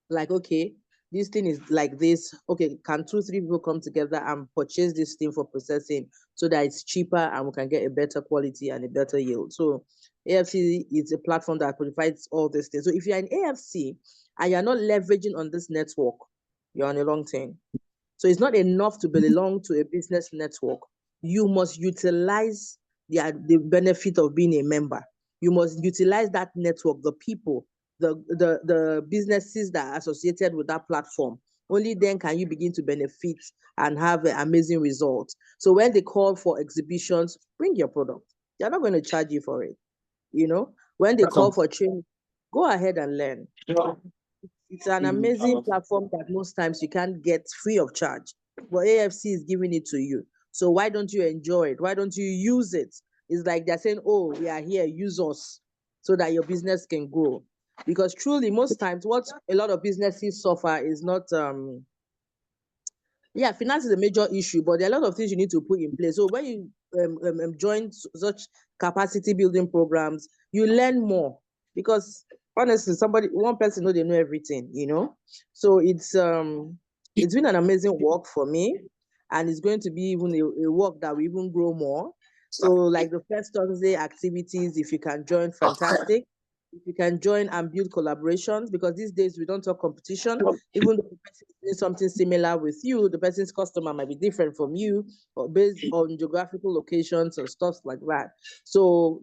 Like, okay, this thing is like this. Okay, can 2-3 people come together and purchase this thing for processing so that it's cheaper and we can get a better quality and a better yield? So AFC is a platform that provides all these things. So if you're in AFC and you're not leveraging on this network, you're on a long thing. So it's not enough to belong to a business network. You must utilize the benefit of being a member. You must utilize that network, the people, the businesses that are associated with that platform. Only then can you begin to benefit and have amazing results. So when they call for exhibitions, bring your product. They're not going to charge you for it. You know, when they call for training, go ahead and learn. It's an amazing platform that most times you can't get free of charge, but AFC is giving it to you. So why don't you enjoy it? Why don't you use it? It's like they're saying, oh, we are here, use us so that your business can grow. Because truly, most times, what a lot of businesses suffer is not, finance is a major issue, but there are a lot of things you need to put in place. So when you join such capacity building programs, you learn more because honestly, one person they know everything, you know. So it's been an amazing work for me, and it's going to be even a work that will even grow more. So like the first Thursday activities, if you can join, fantastic. If you can join and build collaborations, because these days we don't talk competition. Even though the person is doing something similar with you, the person's customer might be different from you, or based on geographical locations or stuff like that. So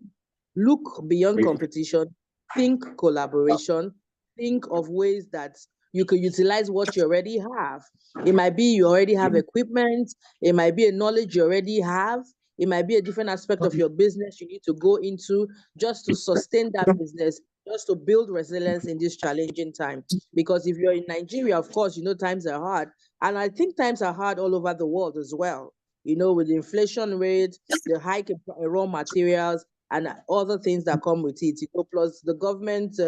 look beyond competition, think collaboration, think of ways that you could utilize what you already have. It might be you already have equipment, it might be a knowledge you already have, it might be a different aspect of your business you need to go into just to sustain that business, just to build resilience in this challenging time. Because if you're in Nigeria, of course, you know, times are hard. And I think times are hard all over the world as well. You know, with the inflation rate, the hike in raw materials, and other things that come with it, you know, plus the government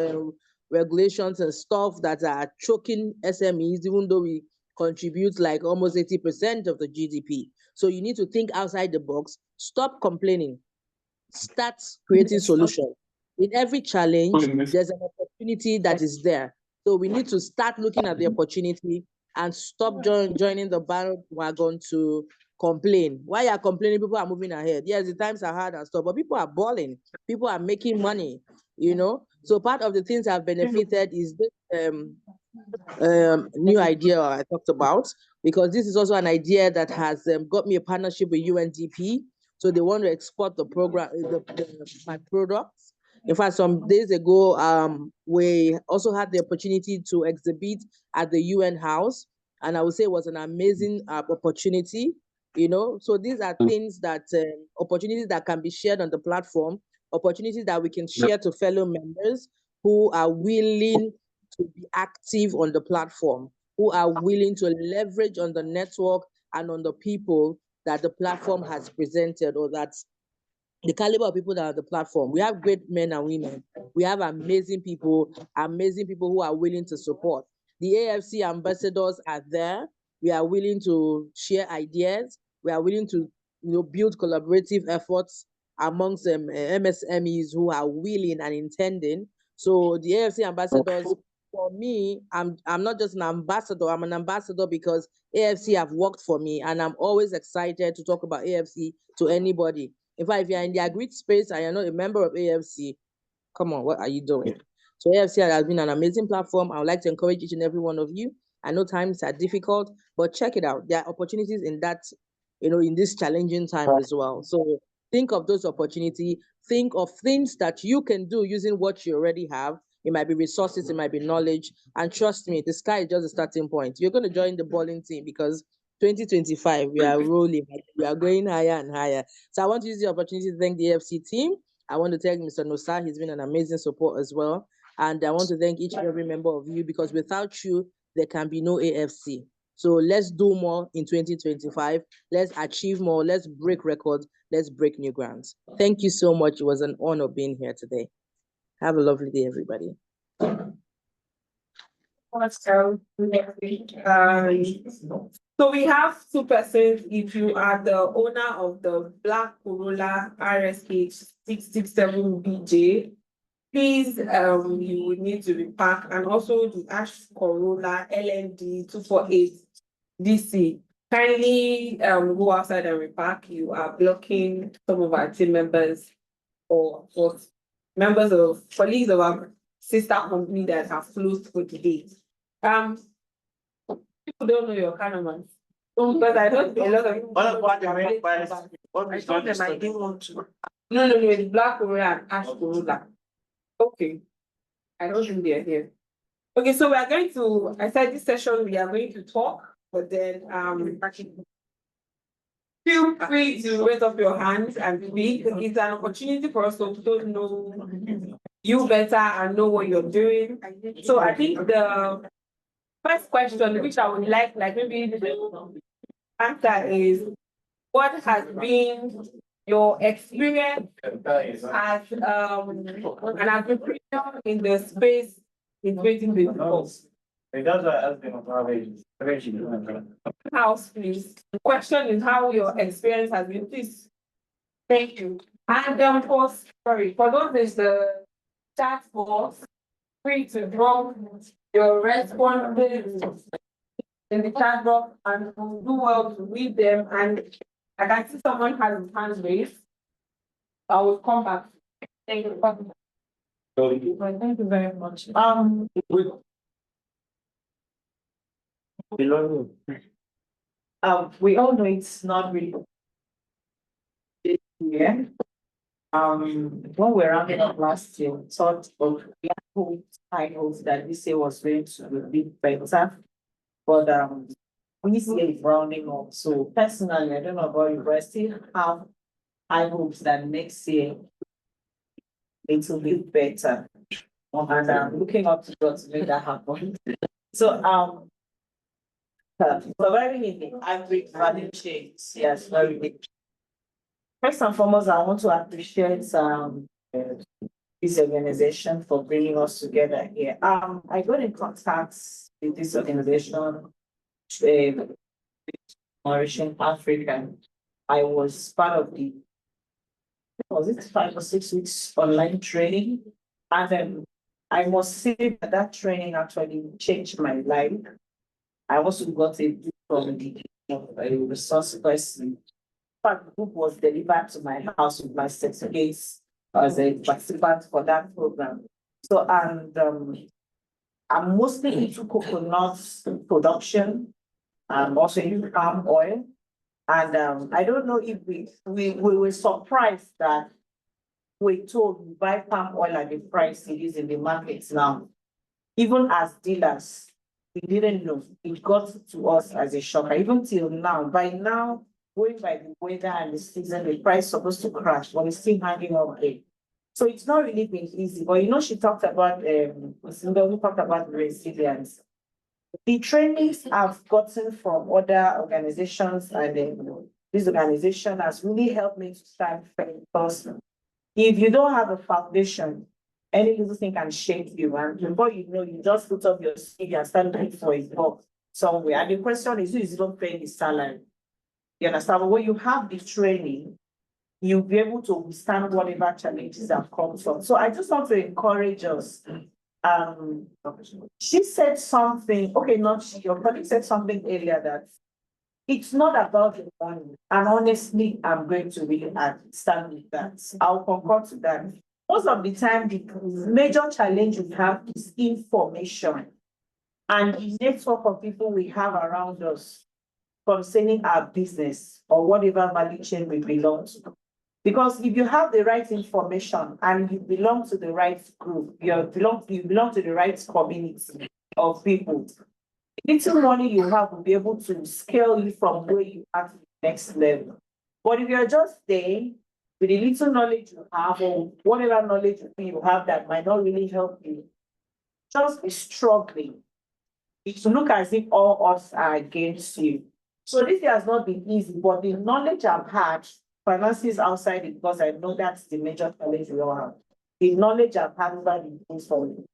regulations and stuff that are choking SMEs, even though we contribute like almost 80% of the GDP. So you need to think outside the box, stop complaining, start creating solutions. In every challenge, there's an opportunity that is there. So we need to start looking at the opportunity and stop joining the bandwagon to complain. Why you're complaining, people are moving ahead. Yes, the times are hard and stuff, but people are balling. People are making money, you know. So part of the things I've benefited is this new idea I talked about, because this is also an idea that has got me a partnership with UNDP. So they want to export the program, my products. In fact, some days ago, we also had the opportunity to exhibit at the UN House, and I would say it was an amazing opportunity. You know, so these are things that opportunities that can be shared on the platform, opportunities that we can share to fellow members who are willing to be active on the platform, who are willing to leverage on the network and on the people that the platform has presented, or that the caliber of people that are on the platform. We have great men and women. We have amazing people who are willing to support. The AFC ambassadors are there. We are willing to share ideas. We are willing to, build collaborative efforts amongst MSMEs who are willing and intending. So the AFC ambassadors, for me, I'm not just an ambassador. I'm an ambassador because AFC have worked for me, and I'm always excited to talk about AFC to anybody. In fact, if you're in the agri space and you're not a member of AFC, come on, what are you doing? So AFC has been an amazing platform. I would like to encourage each and every one of you. I know times are difficult, but check it out. There are opportunities in that, in this challenging time as well. So think of those opportunities. Think of things that you can do using what you already have. It might be resources, it might be knowledge. And trust me, the sky is just a starting point. You're going to join the bowling team because 2025, we are rolling. We are going higher and higher. So I want to use the opportunity to thank the AFC team. I want to thank Mr. Nosa. He's been an amazing support as well. And I want to thank each and every member of you, because without you, there can be no AFC. So let's do more in 2025. Let's achieve more. Let's break records. Let's break new grounds. Thank you so much. It was an honor being here today. Have a lovely day, everybody. Let's go next week. So we have two persons. If you are the owner of the Black Corolla RSH 667BJ, please, you would need to repark, and also the Ash Corolla LND 248DC. Kindly go outside and repark. You are blocking some of our team members or members of colleagues of our sister company that have closed for today. People don't know your kind of man. Because I don't a lot of people. I told them I didn't want to. No, it's Black Corolla and Ash Corolla. Okay. I don't think they're here. Okay, so we are going to, I said this session we are going to talk, but then feel free to raise up your hands and speak. It's an opportunity for us to know you better and know what you're doing. So I think the first question, which I would like maybe the answer is, what has been your experience as an agriculture in the space in 2024? House, please. The question is how your experience has been, please. Thank you. And for those is the chat box, free to drop your responses in the chat box, and we'll do well to read them. And I can see someone has his hands raised. I will come back. Thank you. Thank you very much. We all know it's not really yeah. When we were rounding up last year, we thought of high hopes that this year was going to be better. But we see it rounding up. So personally, I don't know about you, but I still have high hopes that next year it will be better. And I'm looking up to God to make that happen. So surviving in the agri value chain, yes, very big. First and foremost, I want to appreciate this organization for bringing us together here. I got in contact with this organization, Nourishing Africa. I was part of the, was it 5 or 6 weeks online training? And then I must say that training actually changed my life. I also got a book from the resource person. The book was delivered to my house with my certificates as a participant for that program. So, and I'm mostly into coconut production. I'm also into palm oil. And I don't know if we were surprised that we told we buy palm oil at the price it is in the markets now. Even as dealers, we didn't know. It got to us as a shocker. Even till now, by now, going by the weather and the season, the price is supposed to crash, but it's still hanging up there. So it's not really been easy. But she talked about we talked about resilience. The trainings I've gotten from other organizations, and this organization has really helped me to stand firm, because if you don't have a foundation, any little thing can shake you. And before you know, you just put up your CV and start looking for a job. somewhere. And the question is, who is not paying the salary? You understand? But when you have the training, you'll be able to withstand whatever challenges that come from. So I just want to encourage us. She said something, okay, not she, your colleague said something earlier that it's not about the money. And honestly, I'm going to really stand with that. I'll concur to that. Most of the time, the major challenge we have is information and the network of people we have around us concerning our business or whatever value chain we belong to. Because if you have the right information and you belong to the right group, you belong to the right community of people, the little money you have will be able to scale you from where you are to the next level. But if you're just there with the little knowledge you have or whatever knowledge you have that might not really help you, just be struggling. It will look as if all odds are against you. So this has not been easy, but the knowledge I've had, finances outside it, because I know that's the major challenge we all have. The knowledge I've had over the years from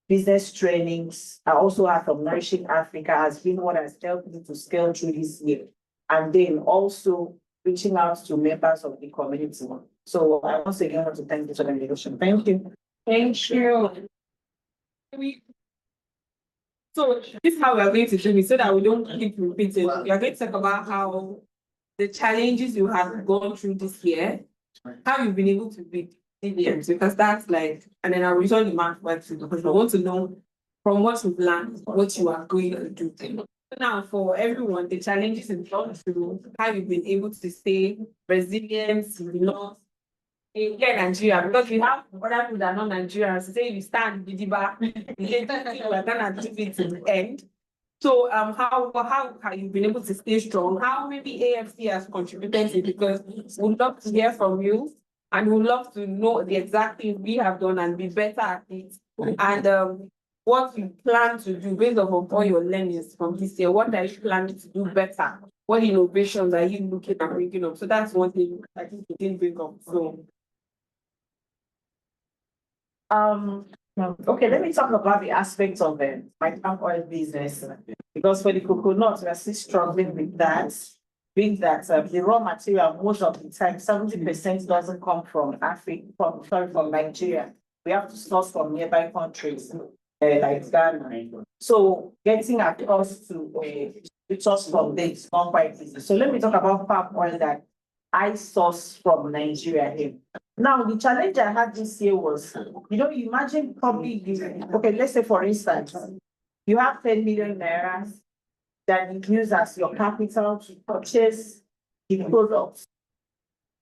business trainings, I also have from Nourishing Africa, has been what has helped me to scale through this year. And then also reaching out to members of the community. So I once again want to thank this organization. Thank you. Thank you. So this is how we are going to do it so that we don't keep repeating. We are going to talk about how the challenges you have gone through this year, how you've been able to be resilient, because that's like, and then I'll return the mark back to you because I want to know from what you've learned, what you are going to do. Now, for everyone, the challenges in front of you, how you've been able to stay resilient, in Nigeria, because we have other people that are not Nigerians. Say you stand Bidiba, we're gonna do it to the end. So how have you been able to stay strong? How maybe AFC has contributed to it? Because we'd love to hear from you and we'd love to know the exact things we have done and be better at it. And what you plan to do based on all your learnings from this year. What are you planning to do better? What innovations are you looking at bringing up? So that's one thing I think you didn't bring up. So okay, let me talk about the aspects of my palm oil business. Because for the coconut, we are still struggling with that. Being that the raw material, most of the time, 70% doesn't come from from Nigeria. We have to source from nearby countries like Ghana. So getting across to source from there is not quite easy. So let me talk about palm oil that I source from Nigeria here. Now, the challenge I had this year was, you imagine probably, okay, let's say for instance, you have 10 million naira that you use as your capital to purchase the products,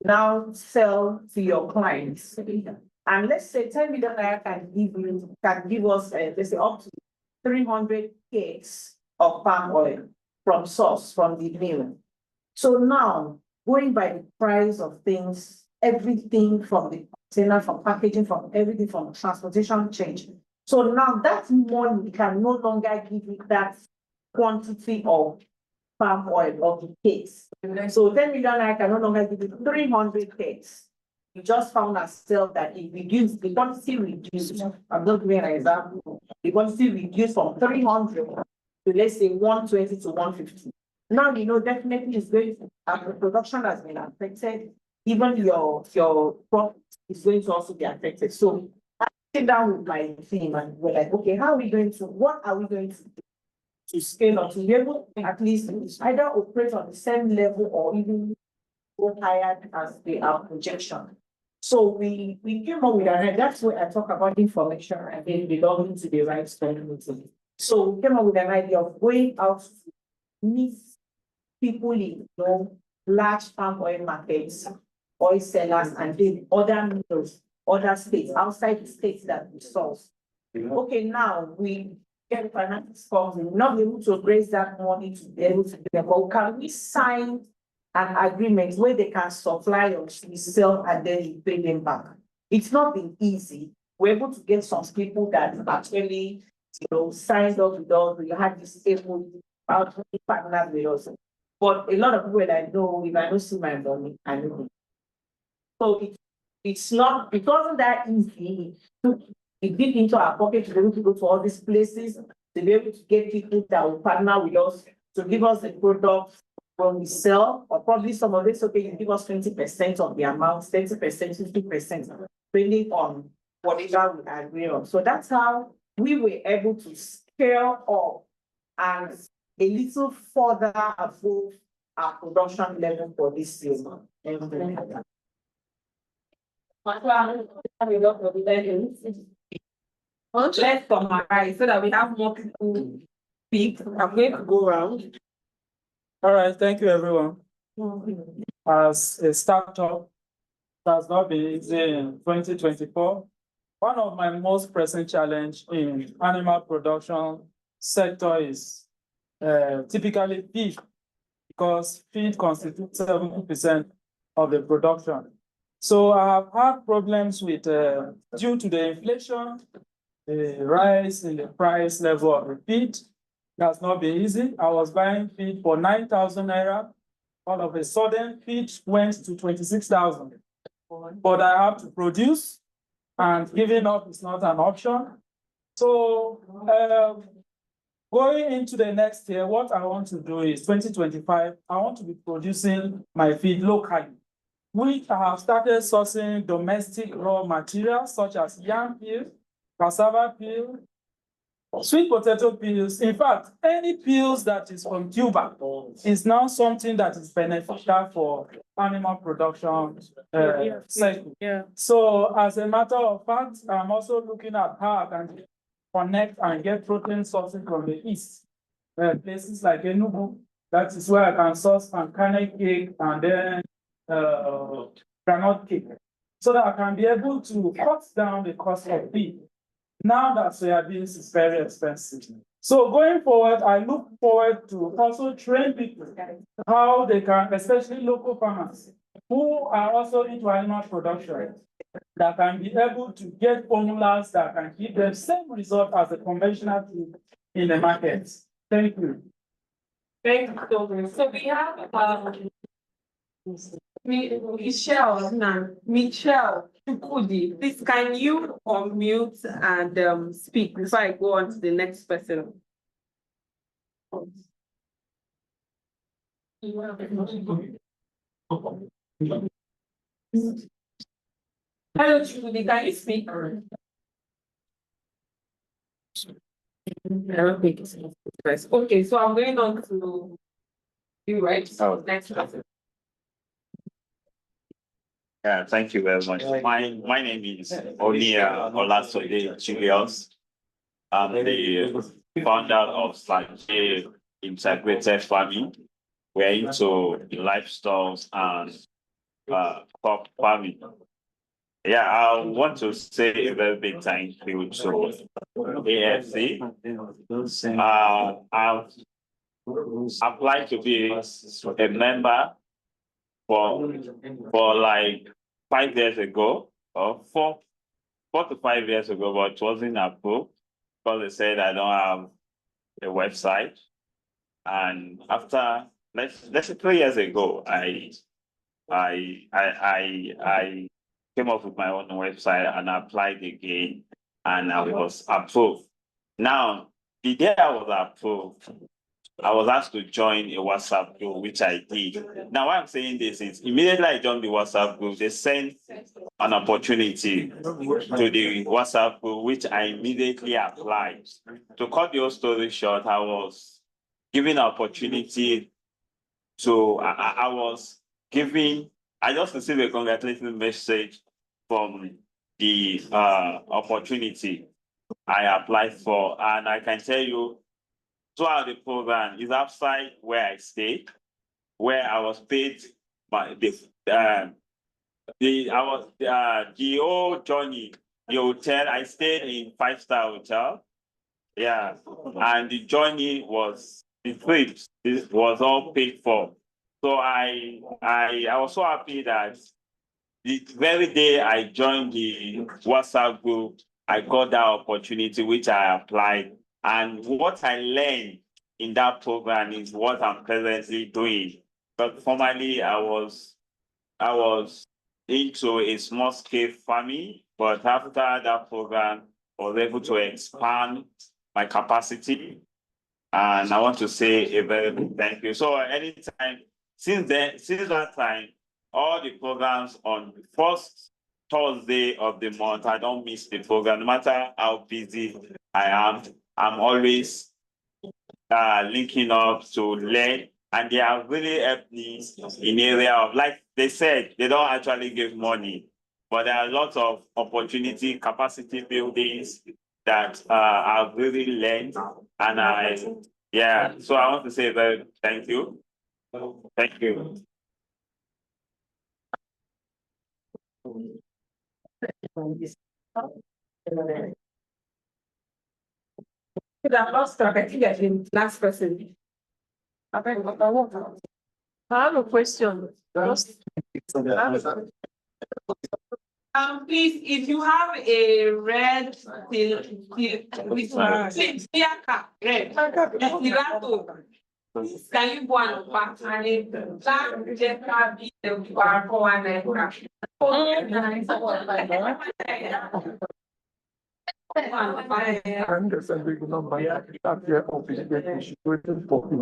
now sell to your clients. And let's say 10 million naira can give us, let's say up to 300 cakes of palm oil from source, from the mill. So now, going by the price of things, everything from the container, from packaging, from everything, from transportation change. So now that money can no longer give you that quantity of palm oil of the cakes. So 10 million I can no longer give you 300 cakes. We just found ourselves that if we use the quantity reduced, I'm not giving an example, the quantity reduced from 300 to let's say 120 to 150. Now definitely is going to the production has been affected. Even your profit is going to also be affected. So I sit down with my team and we're like, okay, what are we going to do to scale up to be able to at least either operate on the same level or even go higher as our projection. So we came up with that's where I talk about information and then belonging to the right community. So we came up with an idea of going out to meet people in large palm oil markets, oil sellers, and then other mills, other states, outside the states that we source. Okay, now we get financial funds, we will not be able to raise that money to be able to do that, but can we sign an agreement where they can supply or sell and then you pay them back? It's not been easy. We're able to get some people that actually, signed up with us. We had this able partners with us. But a lot of people that know, if I don't see my money, I know. So it's not, it wasn't that easy to dig into our pocket to be able to go to all these places, to to be able to get people that will partner with us to give us the product when we sell, or probably some of this, okay, you give us 20% of the amount, 30%, 50%, depending on whatever we agree on. So that's how we were able to scale up and a little further above our production level for this year. Let's summarize so that we have more people speak. I'm going to go around. All right, thank you, everyone. As a startup, it has not been easy in 2024. One of my most pressing challenge in animal production sector is typically feed, because feed constitutes 70% of the production. So I have had problems with, due to the inflation, the rise in the price level of the feed. That's not been easy. I was buying feed for 9,000 naira. All of a sudden, feed went to 26,000. But I have to produce, and giving up is not an option. So going into the next year, what I want to do is 2025, I want to be producing my feed locally, which I have started sourcing domestic raw materials such as yam peel, cassava peel, sweet potato peels. In fact, any peels that is from tuber is now something that is beneficial for animal production cycle. Yeah. So as a matter of fact, I'm also looking at how I can connect and get protein sourcing from the east. Places like Enugu, that is where I can source pancake cake and then granite cake, so that I can be able to cut down the cost of feed. Now that soybeans is very expensive. So going forward, I look forward to also train people how they can, especially local farmers who are also into animal production, that can be able to get formulas that can give them same result as the conventional food in the market. Thank you. Thank you so much. So we have Michelle Chukudi. Please, can you unmute and speak before I go on to the next person? Hello, Chukudi, can you speak? I don't think it's okay, so I'm going on to you, right? Oh. Next person. Yeah, thank you very much. My name is Onia Olasode Julius. I'm the founder of Sanje Integrated Farming. We're into livestock and crop farming. Yeah, I want to say a very big thank you to AFC. I've applied to be a member for like 5 years ago, or 4 to 5 years ago, but it wasn't approved because they said I don't have a website. And after let's say 3 years ago, I came up with my own website and applied again, and I was approved. Now, the day I was approved, I was asked to join a WhatsApp group, which I did. Now, why I'm saying this is immediately I joined the WhatsApp group, they sent an opportunity to the WhatsApp group, which I immediately applied. To cut the whole story short, I was given an opportunity to, I just received a congratulatory message from the opportunity I applied for. And I can tell you, throughout the program is outside where I stayed, where I was paid by the whole journey, the hotel. I stayed in 5-star hotel. Yeah, and the journey was the trips. This was all paid for. So I was so happy that the very day I joined the WhatsApp group, I got that opportunity, which I applied. And what I learned in that program is what I'm presently doing. But formerly, I was into a small scale farming, but after that program, I was able to expand my capacity. And I want to say a very big thank you. So anytime, since that time, all the programs on the first Thursday of the month, I don't miss the program, no matter how busy I am. I'm always linking up to learn, and they have really helped me in area of, like they said, they don't actually give money, but there are lots of opportunity, capacity buildings that I've really learned, and so I want to say very thank you. Thank you. Last person. I have a question. Please, if you have a red clear cap, red, can you go and back and it black be the bar for one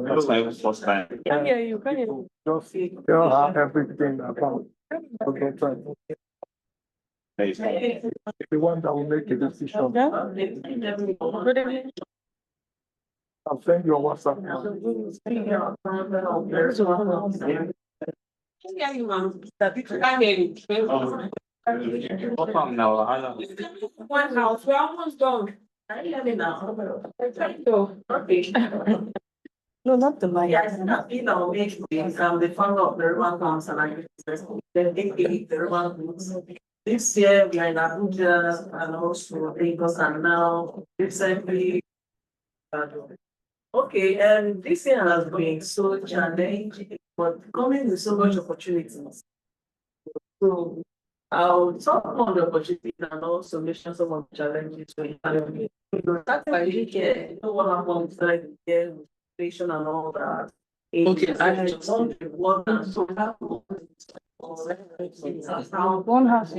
That's my first time. Can you can you Just tell her everything about. Okay, try. If you want, I will make a decision. I'll send you a WhatsApp. One house, we're almost done. No, not the light. Yes, you know, make things, the founder of the Relive comes and I then the Relive. This year we are in Abuja and also Lagos, and now recently. Okay, and this year has been so challenging, but coming with so much opportunities. So I'll talk on the opportunities and also mention some of the challenges we have. That's why you know what happens like the inflation and all that. Okay, I just want to work and so one house.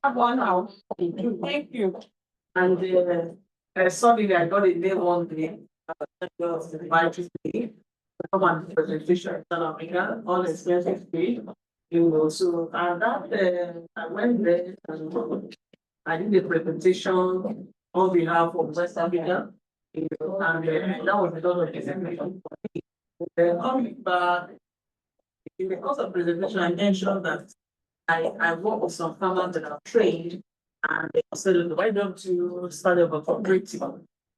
One house. Thank you. And sorry, I got a day one day. Come on, presentation in South Africa, all expenses paid. You know, so and that I went there and I did a presentation on behalf of West Africa. You know, and that was a lot of presentation. Coming back, in the course of presentation, I mentioned that I work with some farmers that are trained, and they said, why don't you start up a cooperative?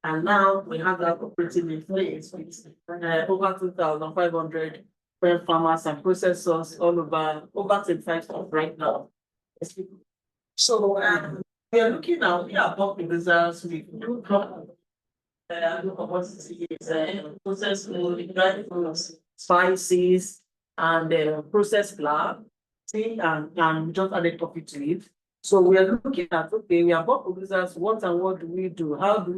And now we have that cooperative in place with over 2,500 farmers and processors all over 25 states right now. So we are looking at, we are bulk producers, we do processed food, dried foods, spices, and processed flour, and just added coffee to it. So we are looking at, okay, we are bulk producers, what do we do? How do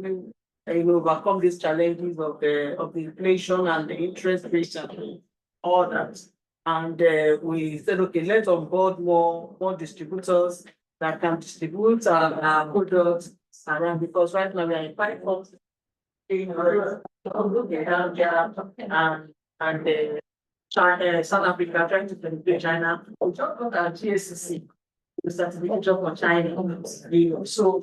we overcome these challenges of the inflation and the interest rates and all that? And we said, okay, let's onboard more distributors that can distribute our products around, because right now we are in 5 months and South Africa trying to penetrate China. We just got our GSCC, the certification for China. So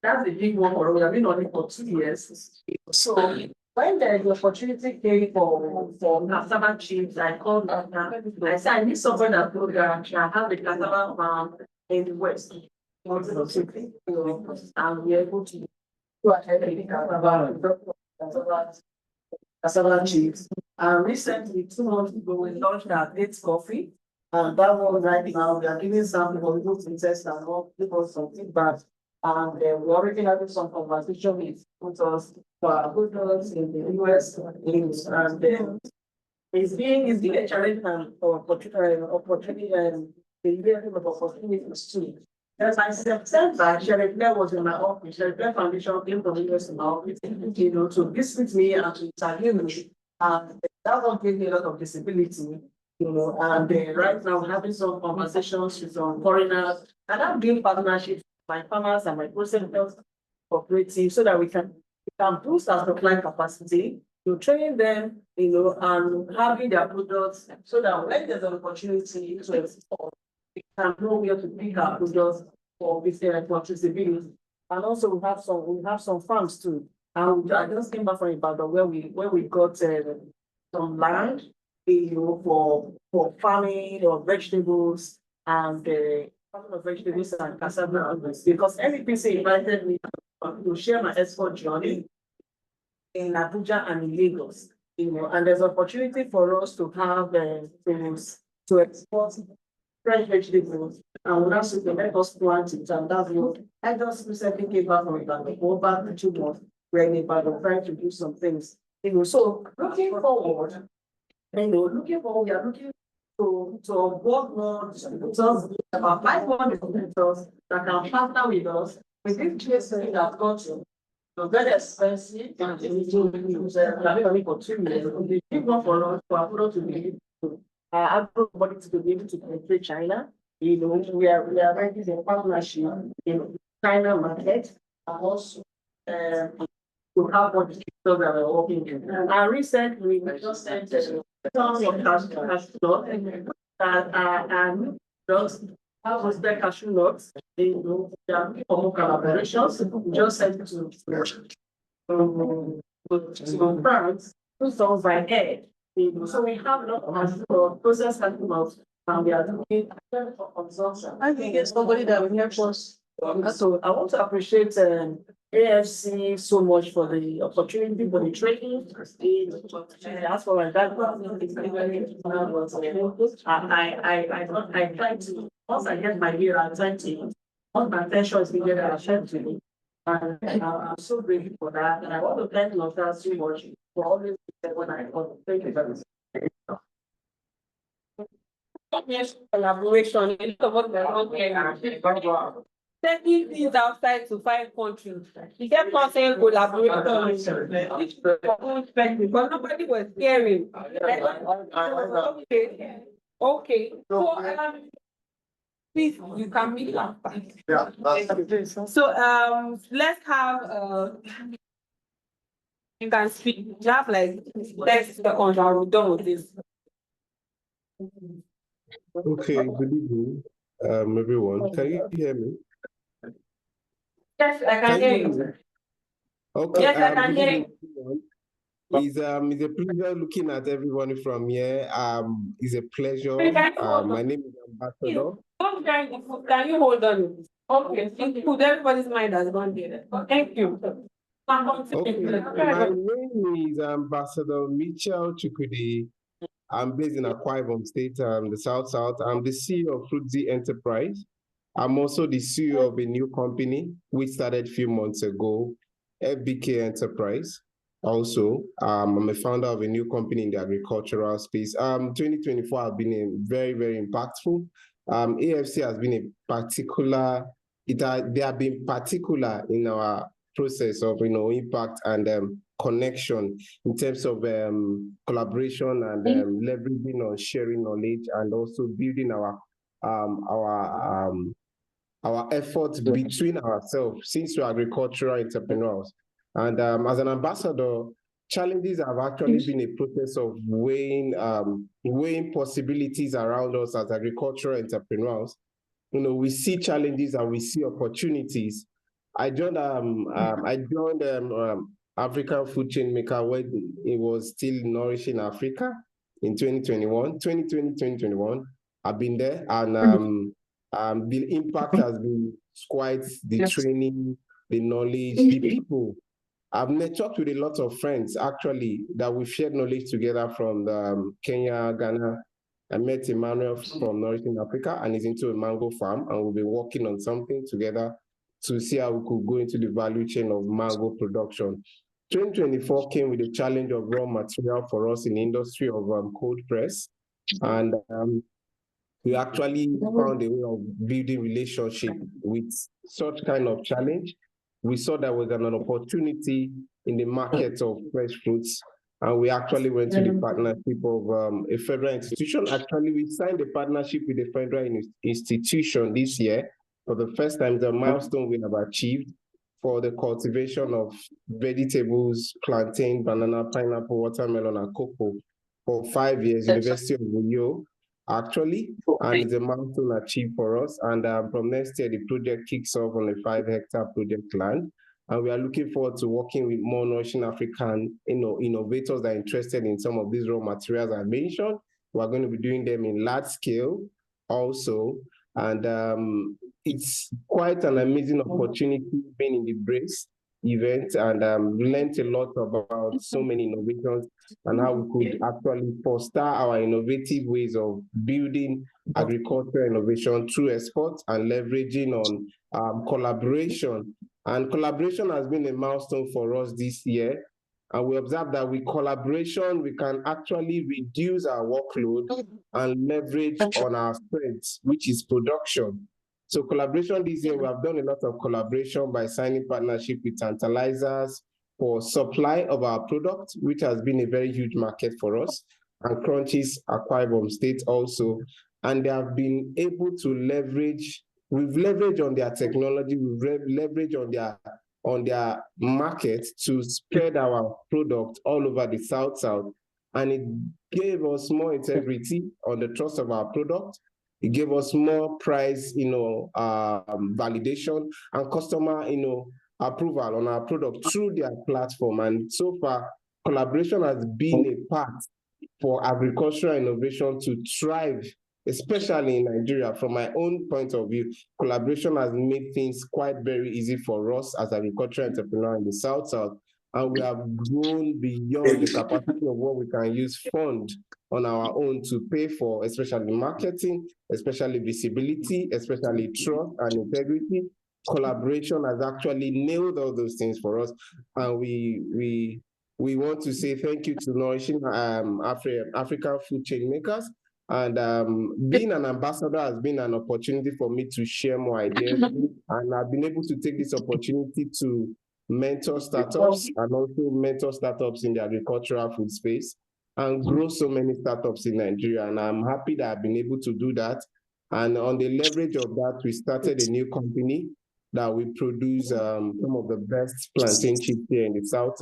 that's the big one for us. We have been on it for 2 years. So when there is opportunity came for cassava chips, I called I said, I need someone that will have a cassava farm in the West. And we're able to go ahead and cassava chips. And recently, 2 months ago, we launched our Dates Coffee. And that one right now, we are giving some people to test and all, give us some feedback. And we're already having some conversation with us for our products in the US. And it's been a challenge and opportunity and the opportunities too. As I September, Relive was in my office. Relive Foundation came from the US in my office, to visit me and to interview me. And that one gave me a lot of visibility, and right now we're having some conversations with some foreigners, and I'm doing partnerships with my farmers and my processors cooperative so that we can can boost our supply capacity, to train them, and having their products so that when there's an opportunity to export, we can know where to pick our products for business traceability. And also we have some farms too. And I just came back from Ibadan where we got some land, for farming of vegetables and farming of vegetables and cassava, because NPC invited me to share my export journey in Abuja and in Lagos, and there's opportunity for us to have to export fresh vegetables, and we also let us plant it, and that's what I just recently came back from Ibadan, go back to 2 months, we're in Ibadan trying to do some things, so looking forward, we are looking to work more, just about 500 mentors that can partner with us with this tracing that got very expensive and only for 2 years. The big one for us for our product to be able to everybody to be able to penetrate China. We are ready in partnership in China market and also to have what the people that are working in. And recently we just sent some of cashew that are new drugs. How was the cashew nuts? They are more collaborations. We just sent to France, 2 songs by head. So we have a lot of process animals, and we are doing for consumption. I think it's somebody that will help us. So I want to appreciate AFC so much for the opportunity for the training. As for my background, I try to, once I get my year, I try to, once my attention is needed, I share to me. And I'm so grateful for that. And I want to thank Nota so much for always when I want. Thank you very much. Collaboration, taking things outside to 5 countries. You kept on saying collaboration, but nobody was hearing. Okay. So please, you can meet after. Yeah, So let's have you can speak. You have like 30 seconds and we're done with this. Okay, good evening, everyone. Can you hear me? Yes, I can hear you. Okay. Yes, I can hear you. It's a pleasure looking at everyone from here. It's a pleasure. My name is Ambassador. Can you hold on? Okay, put everybody's mind has gone there. Thank you. Okay. My name is Ambassador Mitchell Chukwudi. I'm based in Akwa Ibom State, the South. I'm the CEO of Fruitsy Enterprise. I'm also the CEO of a new company which started a few months ago, FBK Enterprise. Also, I'm a founder of a new company in the agricultural space. 2024 has been very, very impactful. AFC has been they have been particular in our process of impact and connection in terms of collaboration and leveraging on sharing knowledge and also building our efforts between ourselves since we're agricultural entrepreneurs. And as an ambassador, challenges have actually been a process of weighing possibilities around us as agricultural entrepreneurs. We see challenges and we see opportunities. I joined African Food Changemakers when it was still Nourishing Africa in 2021. I've been there, and the impact has been quite the training, the knowledge, the people. I've networked with a lot of friends actually that we've shared knowledge together from Kenya, Ghana. I met Emmanuel from Nourishing Africa, and he's into a mango farm, and we've been working on something together to see how we could go into the value chain of mango production. 2024 came with the challenge of raw material for us in the industry of cold press, and we actually found a way of building relationship with such kind of challenge. We saw there was an opportunity in the market of fresh fruits, and we actually went to the partnership of a federal institution. Actually, we signed a partnership with a federal institution this year for the first time. The milestone we have achieved for the cultivation of vegetables, plantain, banana, pineapple, watermelon, and cocoa for 5 years, University of Uyo, actually, and it's a milestone achieved for us. And from next year, the project kicks off on a 5-hectare project land. And we are looking forward to working with more Nourishing African innovators that are interested in some of these raw materials I mentioned. We're going to be doing them in large scale also. And it's quite an amazing opportunity being in the BRACE event, and learned a lot about so many innovations and how we could actually foster our innovative ways of building agricultural innovation through export and leveraging on collaboration. And collaboration has been a milestone for us this year. And we observe that with collaboration, we can actually reduce our workload and leverage on our strengths, which is production. So collaboration this year, we have done a lot of collaboration by signing partnership with Tantalizers for supply of our product, which has been a very huge market for us, and Crunchies, Akwa Ibom State also. And they have been able to leverage, we've leveraged on their technology, we've leveraged on their market to spread our product all over the South. And it gave us more integrity on the trust of our product. It gave us more price, validation and customer, approval on our product through their platform. And so far, collaboration has been a part for agricultural innovation to thrive, especially in Nigeria. From my own point of view, collaboration has made things quite very easy for us as agricultural entrepreneurs in the South. And we have grown beyond the capacity of what we can use fund on our own to pay for, especially marketing, especially visibility, especially trust and integrity. Collaboration has actually nailed all those things for us. And we want to say thank you to Nourishing African Food Changemakers. And being an ambassador has been an opportunity for me to share more ideas. And I've been able to take this opportunity to mentor startups and also mentor startups in the agricultural food space and grow so many startups in Nigeria. And I'm happy that I've been able to do that. And on the leverage of that, we started a new company that we produce some of the best plantain chips here in the South,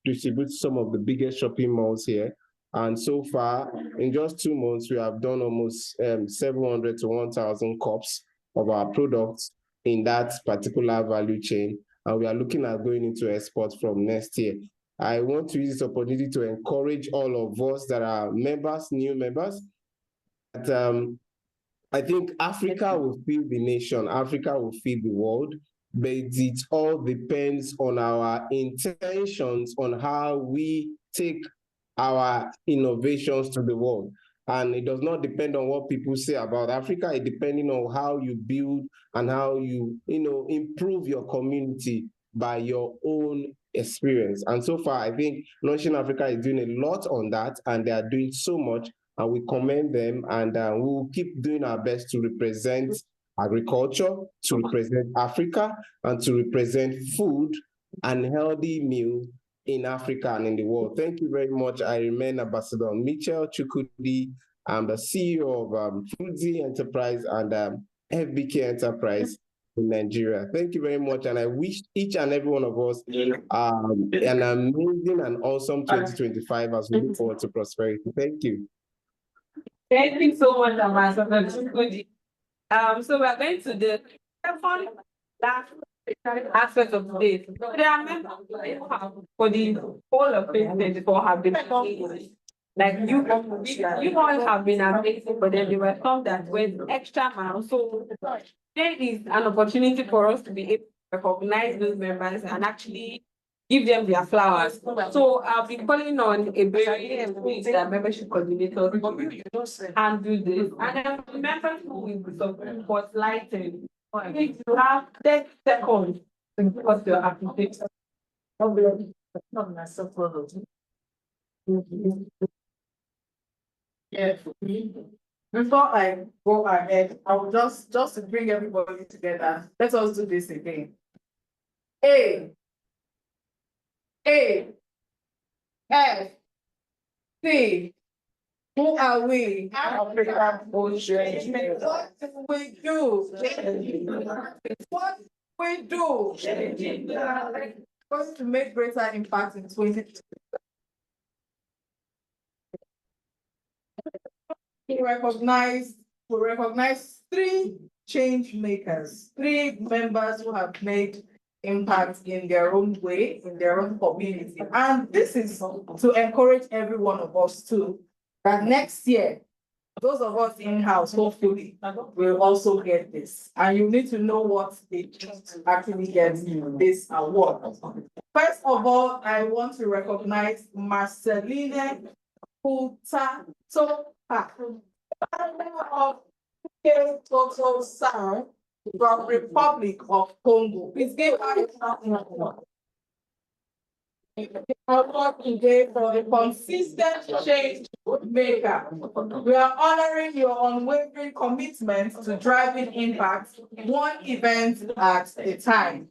distribute some of the biggest shopping malls here. And so far, in just 2 months, we have done almost 700 to 1,000 cups of our products in that particular value chain. And we are looking at going into export from next year. I want to use this opportunity to encourage all of us that are members, new members, that I think Africa will feed the nation, Africa will feed the world, but it all depends on our intentions on how we take our innovations to the world. And it does not depend on what people say about Africa. It depends on how you build and how you, improve your community by your own experience. And so far, I think Nourishing Africa is doing a lot on that, and they are doing so much, and we commend them, and we will keep doing our best to represent agriculture, to represent Africa, and to represent food and healthy meal in Africa and in the world. Thank you very much. I remain Ambassador Mitchell Chukwudi. I'm the CEO of Foodie Enterprise and FBK Enterprise in Nigeria. Thank you very much. And I wish each and every one of us an amazing and awesome 2025 as we look forward to prosperity. Thank you. Thank you so much, Ambassador Chukwudi. So we're going to the second last aspect of today. There are members who have, for the whole of 2024, have been like you all have been amazing, but then there were some that went extra mile. So there is an opportunity for us to be able to recognize those members and actually give them their flowers. So I'll be calling on a the membership coordinator and do this. And then the members who will be spotlighted, if you have 10 seconds to give us your application. Yeah. Before I go ahead, I will just to bring everybody together. Let us do this again. A, F, C. Who are we? African Food Changemakers. What do we do? What We do. Going to make greater impact in 20. We recognize 3 change makers, 3 members who have made impact in their own way, in their own community. And this is to encourage every one of us too, that next year, those of us in-house, hopefully, will also get this. And you need to know what it takes to actually get this award. First of all, I want to recognize Marceline Puta of Total Sound from Republic of Congo. Please give her a award today for the consistent change maker. We are honoring your unwavering commitment to driving impact, one event at a time.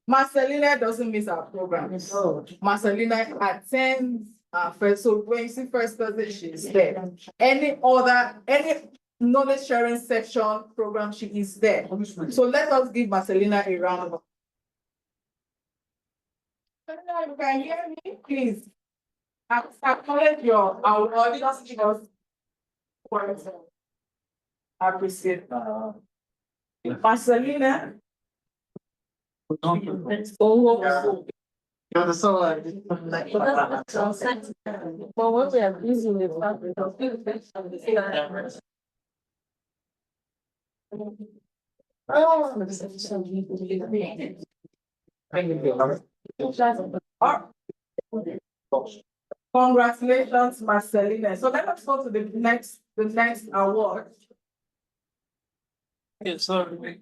Marcelina doesn't miss our programs. Marcelina attends first. So when you see First Thursday, she's there. Any knowledge sharing section program, she is there. So let us give Marcelina a round of applause. You can hear me, please. Acknowledge your award. Just give us words. I appreciate Marcelina. You're the soul. But when we are busy with Congratulations, Marcelina. So let us go to the next award. Okay, sorry, ma'am.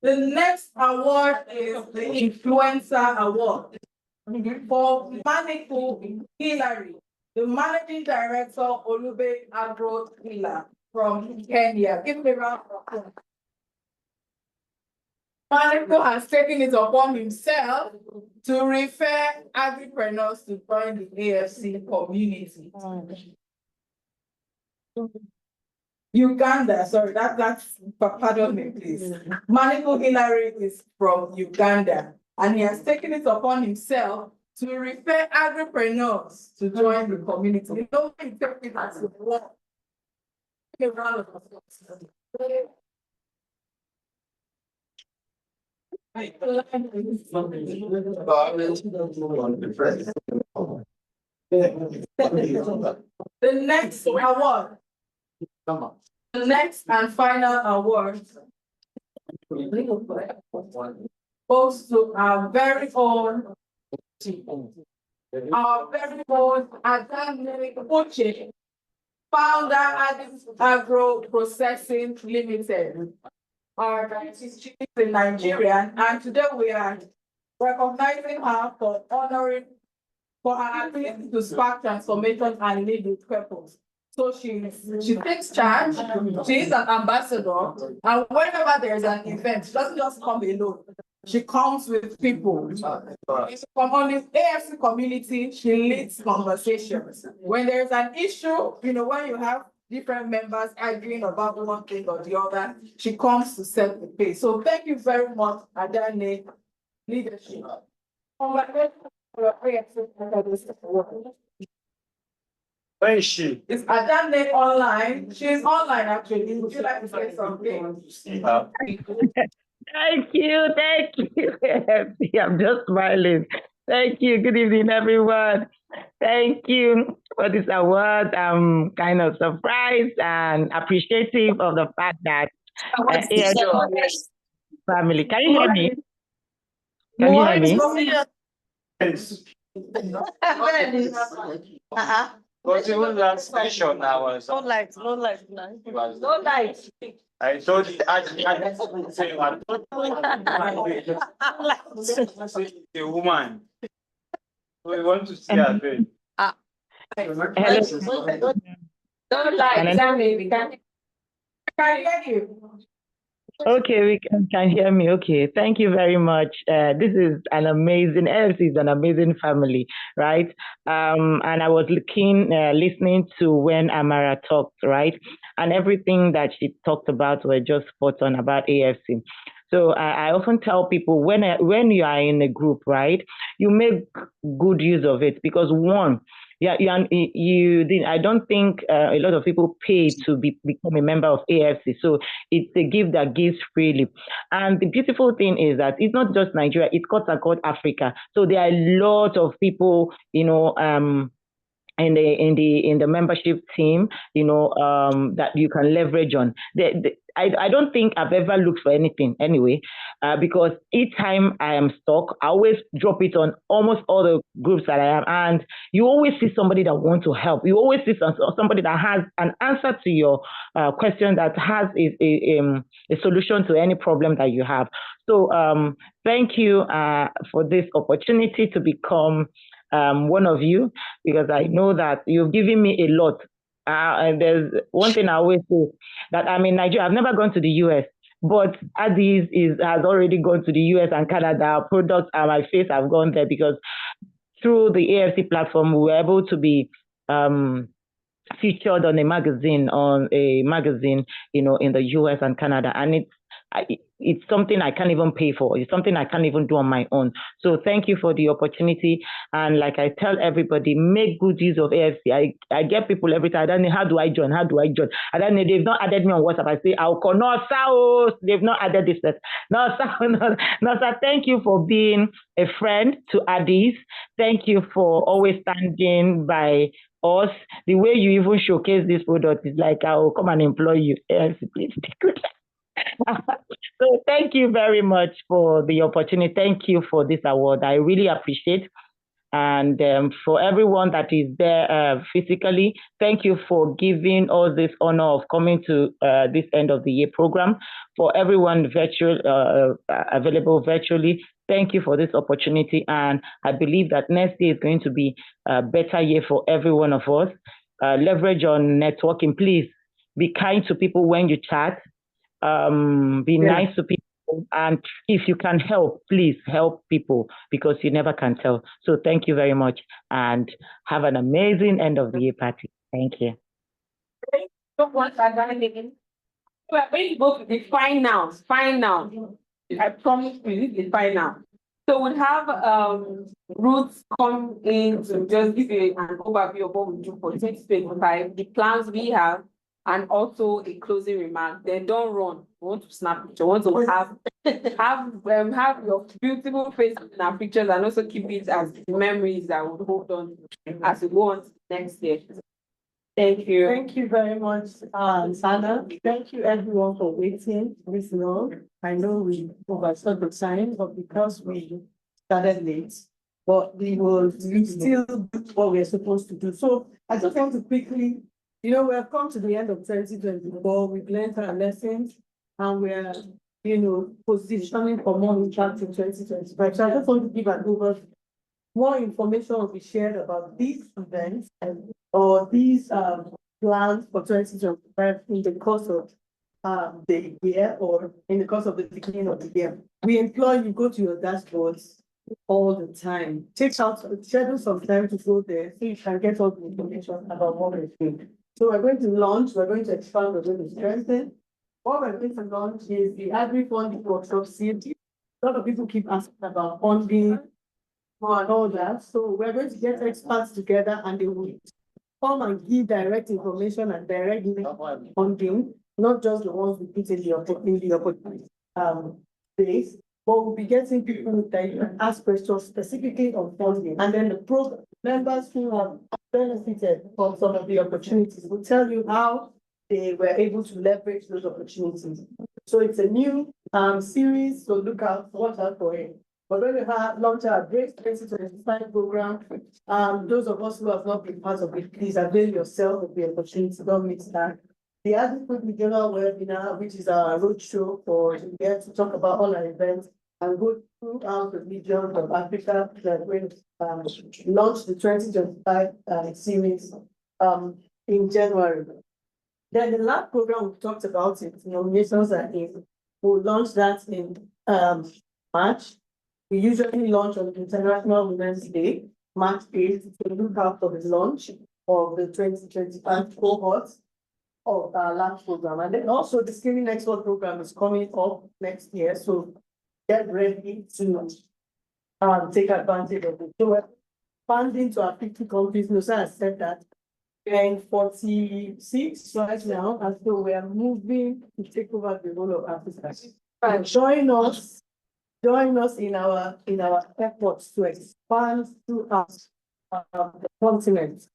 The next award is the Influencer Award for Maniku Hillary, the Managing Director, Olube Agro Hila from Kenya. Give me a round of applause. Maniku has taken it upon himself to refer agripreneurs to join the AFC community. Uganda, sorry, that's pardon me, please. Maniku Hillary is from Uganda, and he has taken it upon himself to refer agripreneurs to join the community. You know, he took it as a work. A round of applause. The next award. The next and final award goes to our very own Adane Uche, founder Agro Processing Limited. She's in Nigeria, and today we are recognizing her for her ability to spark transformation and lead with purpose. So she takes charge, she is an ambassador, and whenever there's an event, she doesn't just come alone. She comes with people. On the AFC community, she leads conversations. When there's an issue, when you have different members arguing about one thing or the other, she comes to set the pace. So thank you very much, Adane leadership. Where is she? Is Adane online? She's online actually. Would you like to say something? Thank you. I'm just smiling. Thank you. Good evening, everyone. Thank you for this award. I'm kind of surprised and appreciative of the fact that family. Can you hear me? Can you hear me? Yes. But even last session, I was. no light. I told you, the woman. We want to see her face. Don't lie, baby. Can hear you. Okay, we can hear me. Okay, thank you very much. This is an amazing, AFC is an amazing family, right? And I was listening to when Amara talked, right? And everything that she talked about were just spot on about AFC. So I often tell people when you are in a group, right, you make good use of it because one, yeah, I don't think a lot of people pay to become a member of AFC. So it's a gift that gives freely. And the beautiful thing is that it's not just Nigeria, it cuts across Africa. So there are a lot of people, in the membership team, that you can leverage on. I don't think I've ever looked for anything anyway, because each time I am stuck, I always drop it on almost all the groups that I am, and you always see somebody that wants to help. You always see somebody that has an answer to your question, that has a solution to any problem that you have. So thank you for this opportunity to become one of you, because I know that you've given me a lot. And there's one thing I always say, that I'm in Nigeria. I've never gone to the US, but Addis has already gone to the US and Canada. Our products and my face have gone there because through the AFC platform, we were able to be featured on a magazine, in the US and Canada. And it's something I can't even pay for. It's something I can't even do on my own. So thank you for the opportunity. And like I tell everybody, make good use of AFC. I get people every time. I don't know, how do I join? I don't know, they've not added me on WhatsApp. I say, I'll call. No, sir, they've not added this. No, sir, no, sir. Thank you for being a friend to Addis. Thank you for always standing by us. The way you even showcase this product is like, I'll come and employ you. AFC, please be good. So thank you very much for the opportunity. Thank you for this award. I really appreciate. And for everyone that is there physically, thank you for giving us this honor of coming to this end of the year program. For everyone available virtually, thank you for this opportunity. And I believe that next year is going to be a better year for every one of us. Leverage on networking. Please be kind to people when you chat. Be nice to people, and if you can help, please help people, because you never can tell. So thank you very much, and have an amazing end of the year party. Thank you. We're going to go to the final. I promise you, this is final. So we'll have Ruth come in to just give you an overview of what we do for 2025, the plans we have, and also a closing remark. Then don't run. We want to snap picture. We want to have your beautiful face in our pictures, and also keep it as memories that will hold on as we go on to next year. Thank you. Thank you very much, Sana. Thank you everyone for waiting this long. I know we overshot the time, but because we started late, but we still do what we're supposed to do. So I just want to quickly, we have come to the end of 2024. We've learned our lessons, and we're, positioning for more impact in 2025. So I just want to give an overview. More information will be shared about these events or these plans for 2025 in the course of the year, or in the course of the beginning of the year. We implore you, go to your dashboards all the time. Schedule some time to go there so you can get all the information about what we're doing. So we're going to launch, we're going to expand, we're going to strengthen. What we're going to launch is the Agri-funding workshop series. A lot of people keep asking about funding and all that. So we're going to get experts together, and they will come and give direct information and direct funding, not just the ones we put in the opportunity space, but we'll be getting people that you can ask questions specifically on funding. And then the program members who have benefited from some of the opportunities will tell you how they were able to leverage those opportunities. So it's a new series, so watch out for it. We're going to launch our Great 2025 program. Those of us who have not been part of it, please avail yourself of the opportunity. Don't miss that. The Agrifood Regional Webinar, which is our roadshow for the year to talk about all our events and go throughout the region of Africa. We're going to launch the 2025 series in January. Then the last program we talked about it, nominations are in. We'll launch that in March. We usually launch on International Women's Day, March 8th, to look out for the launch of the 2025 cohort of our lab program. And then also the Scaling Export program is coming up next year. So get ready to take advantage of it. So we're expanding to our 50 countries. No, I said that. And 46 right now, and so we are moving to take over the whole of Africa. And join us in our efforts to expand throughout the continent.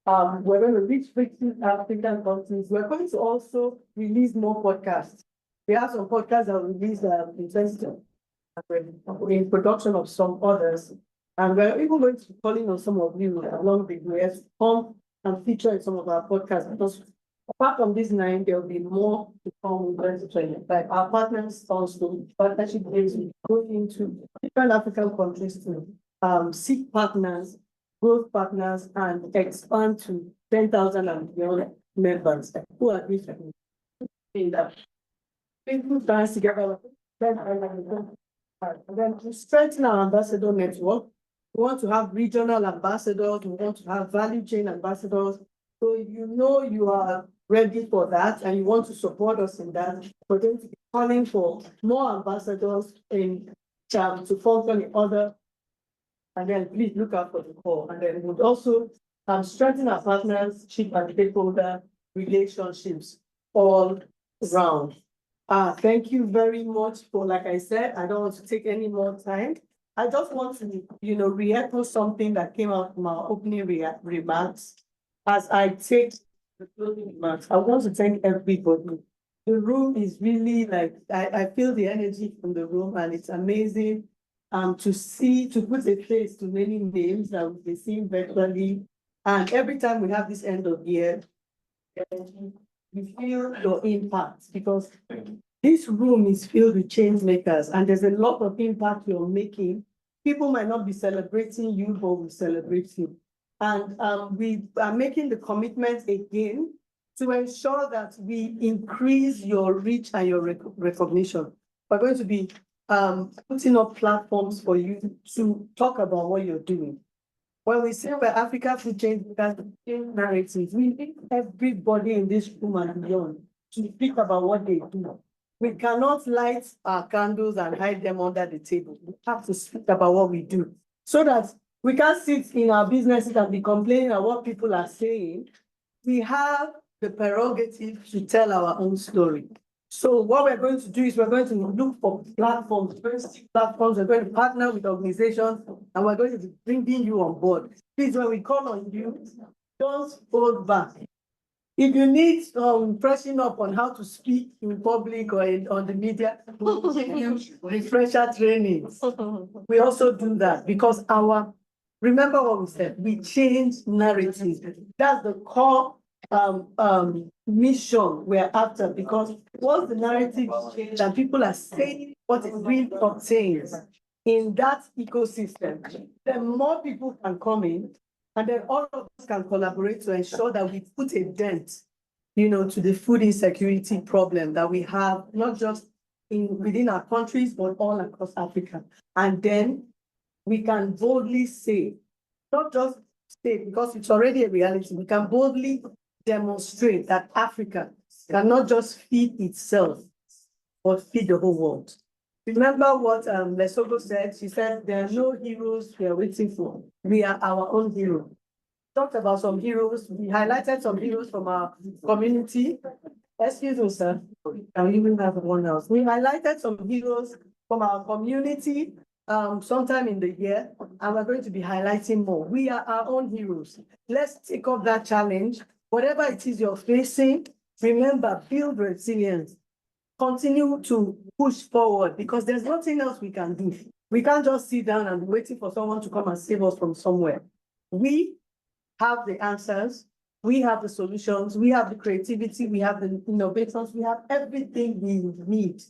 We're going to reach 50 African countries. We're going to also release more podcasts. We have some podcasts that we released in 2020, in production of some others. And we're even going to be calling on some of you along the way to come and feature in some of our podcasts, because apart from these 9, there will be more to come in 2025. Our partners also, partnership days, will go into different African countries to seek partners, growth partners, and expand to 10,000 and beyond members who are different in that. People dance together, and then to strengthen our ambassador network. We want to have regional ambassadors. We want to have value chain ambassadors. So you are ready for that and you want to support us in that. We're going to be calling for more ambassadors in to function in other. And then please look out for the call. And then we'll also strengthen our partnership and stakeholder relationships all around. Thank you very much for, like I said, I don't want to take any more time. I just want to, re-echo something that came out from our opening remarks. As I take the closing remarks, I want to thank everybody. The room is really I feel the energy from the room, and it's amazing to put a face to many names that we've been seeing virtually. And every time we have this end of year, we feel your impact, because this room is filled with change makers, and there's a lot of impact you're making. People might not be celebrating you, but we celebrate you. And we are making the commitment again to ensure that we increase your reach and your recognition. We're going to be putting up platforms for you to talk about what you're doing. When we say we're Africa Food Changemakers, narratives, we need everybody in this room and beyond to speak about what they do. We cannot light our candles and hide them under the table. We have to speak about what we do, so that we can't sit in our businesses and be complaining about what people are saying. We have the prerogative to tell our own story. So what we're going to do is we're going to look for platforms, we're going to partner with organizations, and we're going to be bringing you on board. Please, when we call on you, don't hold back. If you need brushing up on how to speak in public or on the media, refresher trainings. We also do that because remember what we said, we change narratives. That's the core mission we're after, because once the narrative changes and people are saying what it really obtains in that ecosystem, then more people can come in, and then all of us can collaborate to ensure that we put a dent, to the food insecurity problem that we have, not just within our countries, but all across Africa. And then we can boldly say, not just say, because it's already a reality, we can boldly demonstrate that Africa cannot just feed itself, but feed the whole world. Remember what Lesotho said? She said, there are no heroes we are waiting for. We are our own hero. Talked about some heroes. We highlighted some heroes from our community. Excuse me, sir. I even have one else. We highlighted some heroes from our community sometime in the year, and we're going to be highlighting more. We are our own heroes. Let's take up that challenge. Whatever it is you're facing, remember, build resilience. Continue to push forward, because there's nothing else we can do. We can't just sit down and be waiting for someone to come and save us from somewhere. We have the answers, we have the solutions, we have the creativity, we have the innovators, we have everything we need.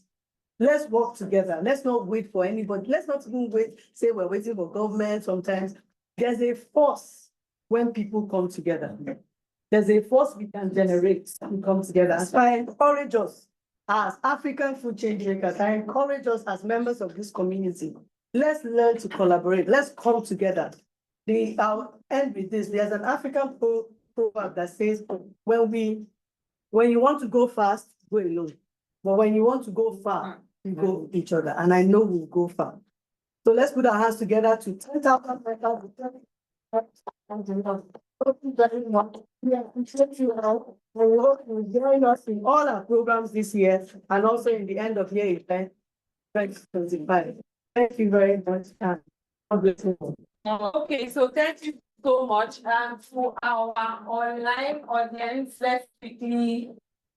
Let's work together. Let's not wait for anybody. Let's not even say we're waiting for government sometimes. There's a force when people come together. There's a force we can generate and come together. So I encourage us as African food change makers, I encourage us as members of this community, let's learn to collaborate. Let's come together. I'll end with this. There's an African proverb that says, when you want to go fast, go alone. But when you want to go far, you go with each other. And I know we'll go far. So let's put our hands together to 10,000 meters. We appreciate you all. And we hope you will join us in all our programs this year and also in the end of year event 2025. Thank you very much. And God bless you. Okay, so thank you so much. And for our online audience, let's quickly,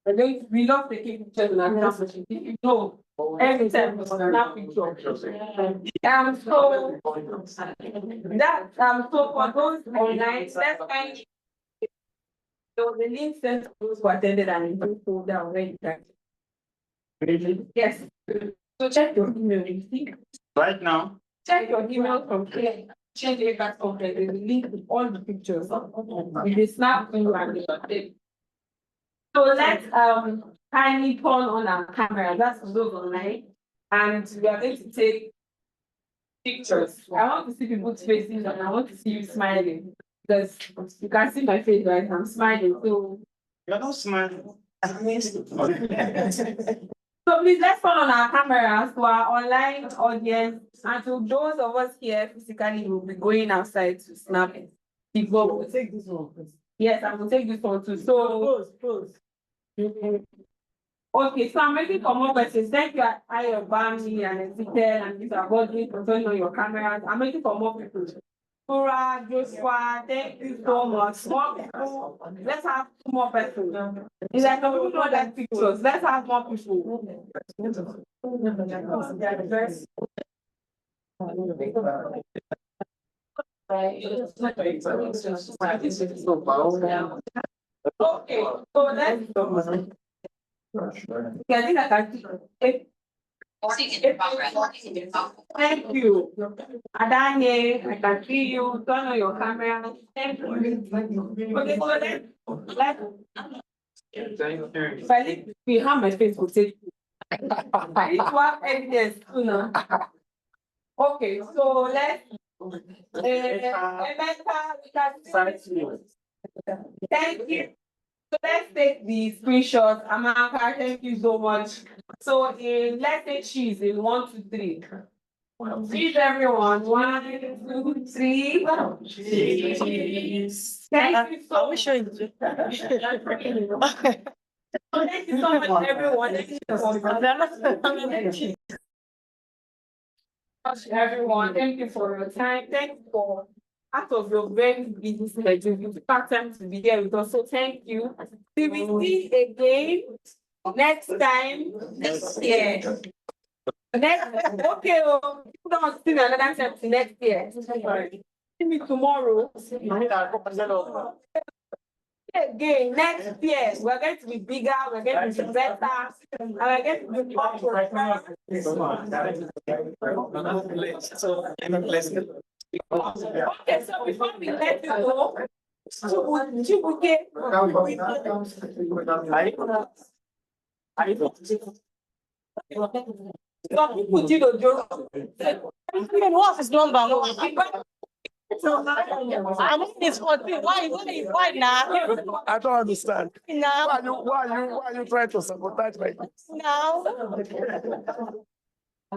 we love taking pictures in our campus. You know, every time we snap pictures. So that so for those online, let's kind of so the link sent to those who attended and you pull down where you can. Yes. So check your email. Right now. Check your email from here. Change it back from there. There's a link with all the pictures. With the snap you and the update. So let's kindly turn on our camera. That's for those online. And we are going to take pictures. I want to see people's faces and I want to see you smiling. Because you can see my face, right? I'm smiling. So you're not smiling. So please let's turn on our cameras to our online audience and to those of us here physically will be going outside to snap it. We'll take this one. Yes, I will take this one too. So pose. Okay, so I'm waiting for more questions. Thank you, Ayobami and Ezekiel and Mr. Bodley for turning on your cameras. I'm waiting for more people. Tora, Joshua, thank you so much. More people. Let's have two more people. It's like no people know that pictures. Let's have more people. Okay, so let's thank you. Adane, I can see you. Turn on your camera. Thank you. Okay, so if I leave behind my face, will take you. I need to have evidence too now. Okay, so let's thank you. So let's take the screenshot. Amaka, thank you so much. So let's say cheese in 1, 2, 3. Cheese, everyone. 1, 2, 3. Cheese. Thank you so much. Thank you so much, everyone. Thank you everyone. Thank you for your time. Thank you for out of your very busy schedule. You took time to be here with us. So thank you. We will see again next time next year. Okay, people don't see another time next year. See me tomorrow. Again, next year, we're going to be bigger, we're going to be better, and we're going to be okay, so before we let you go, what is number? I mean it's 14. Why now? I don't understand. Now. Why are you trying to sabotage my kids? Now. I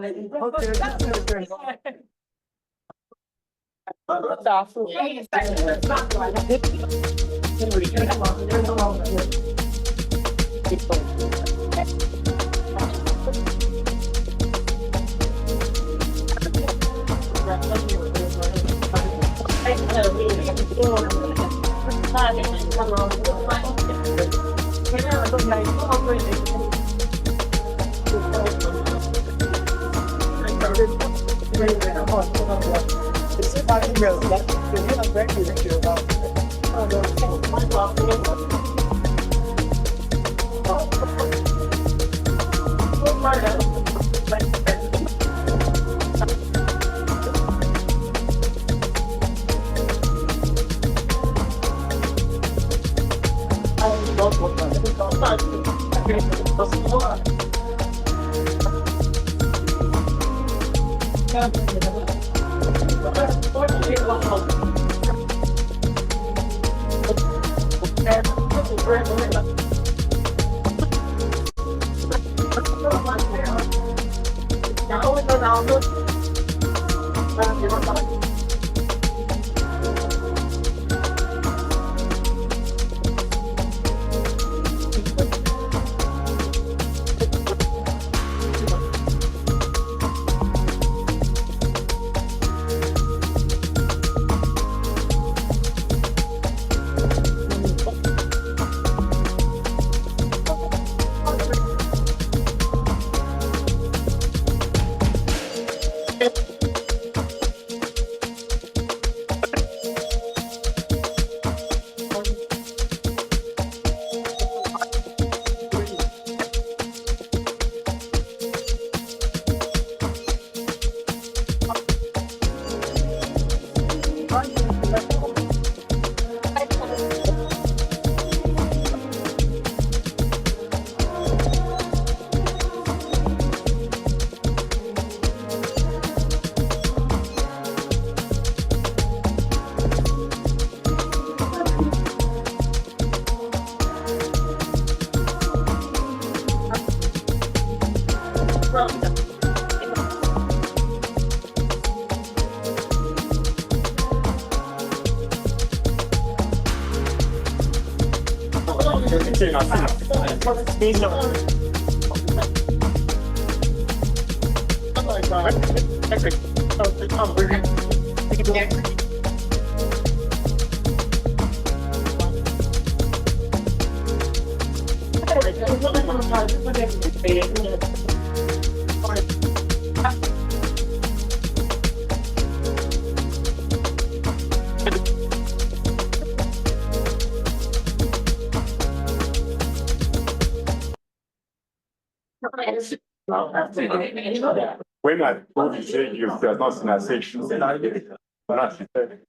When I told you say you were not in a section, then I did it. But I said,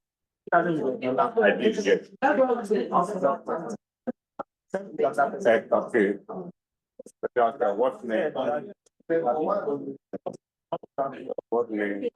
I didn't get. Okay. What name? What name?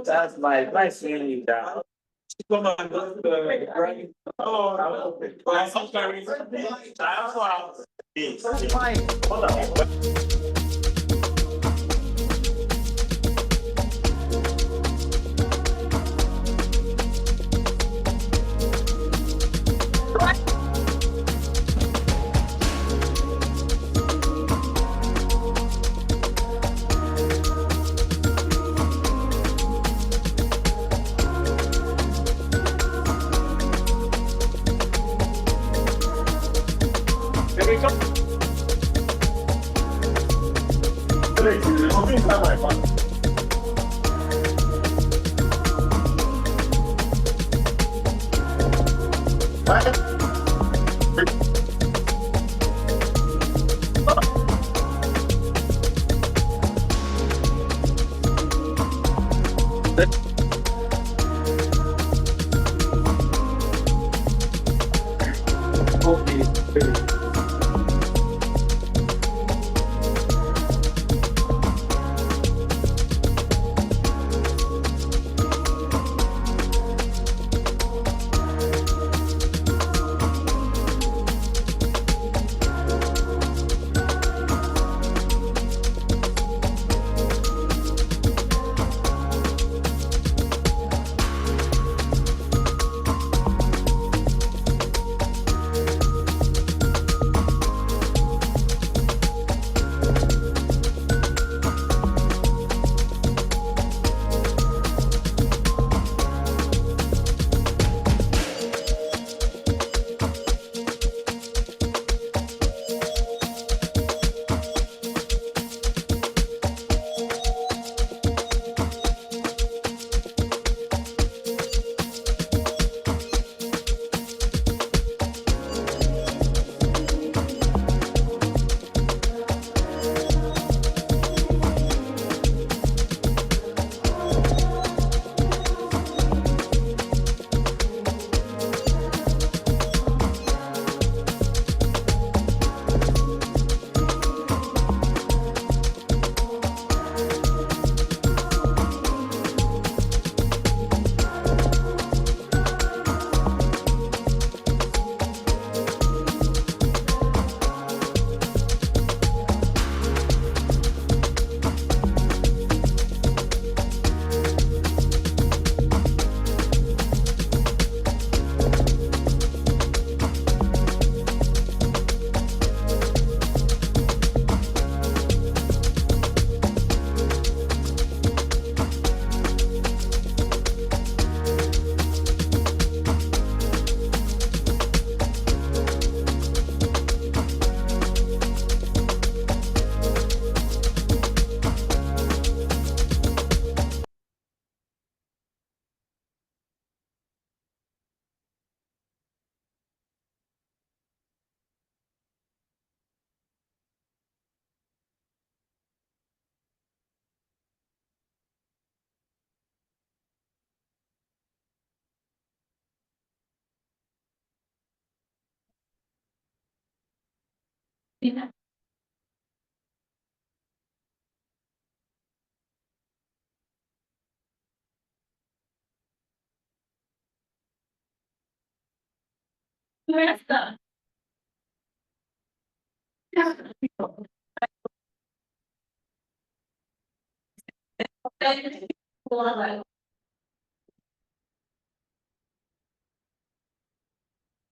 That's my advice really.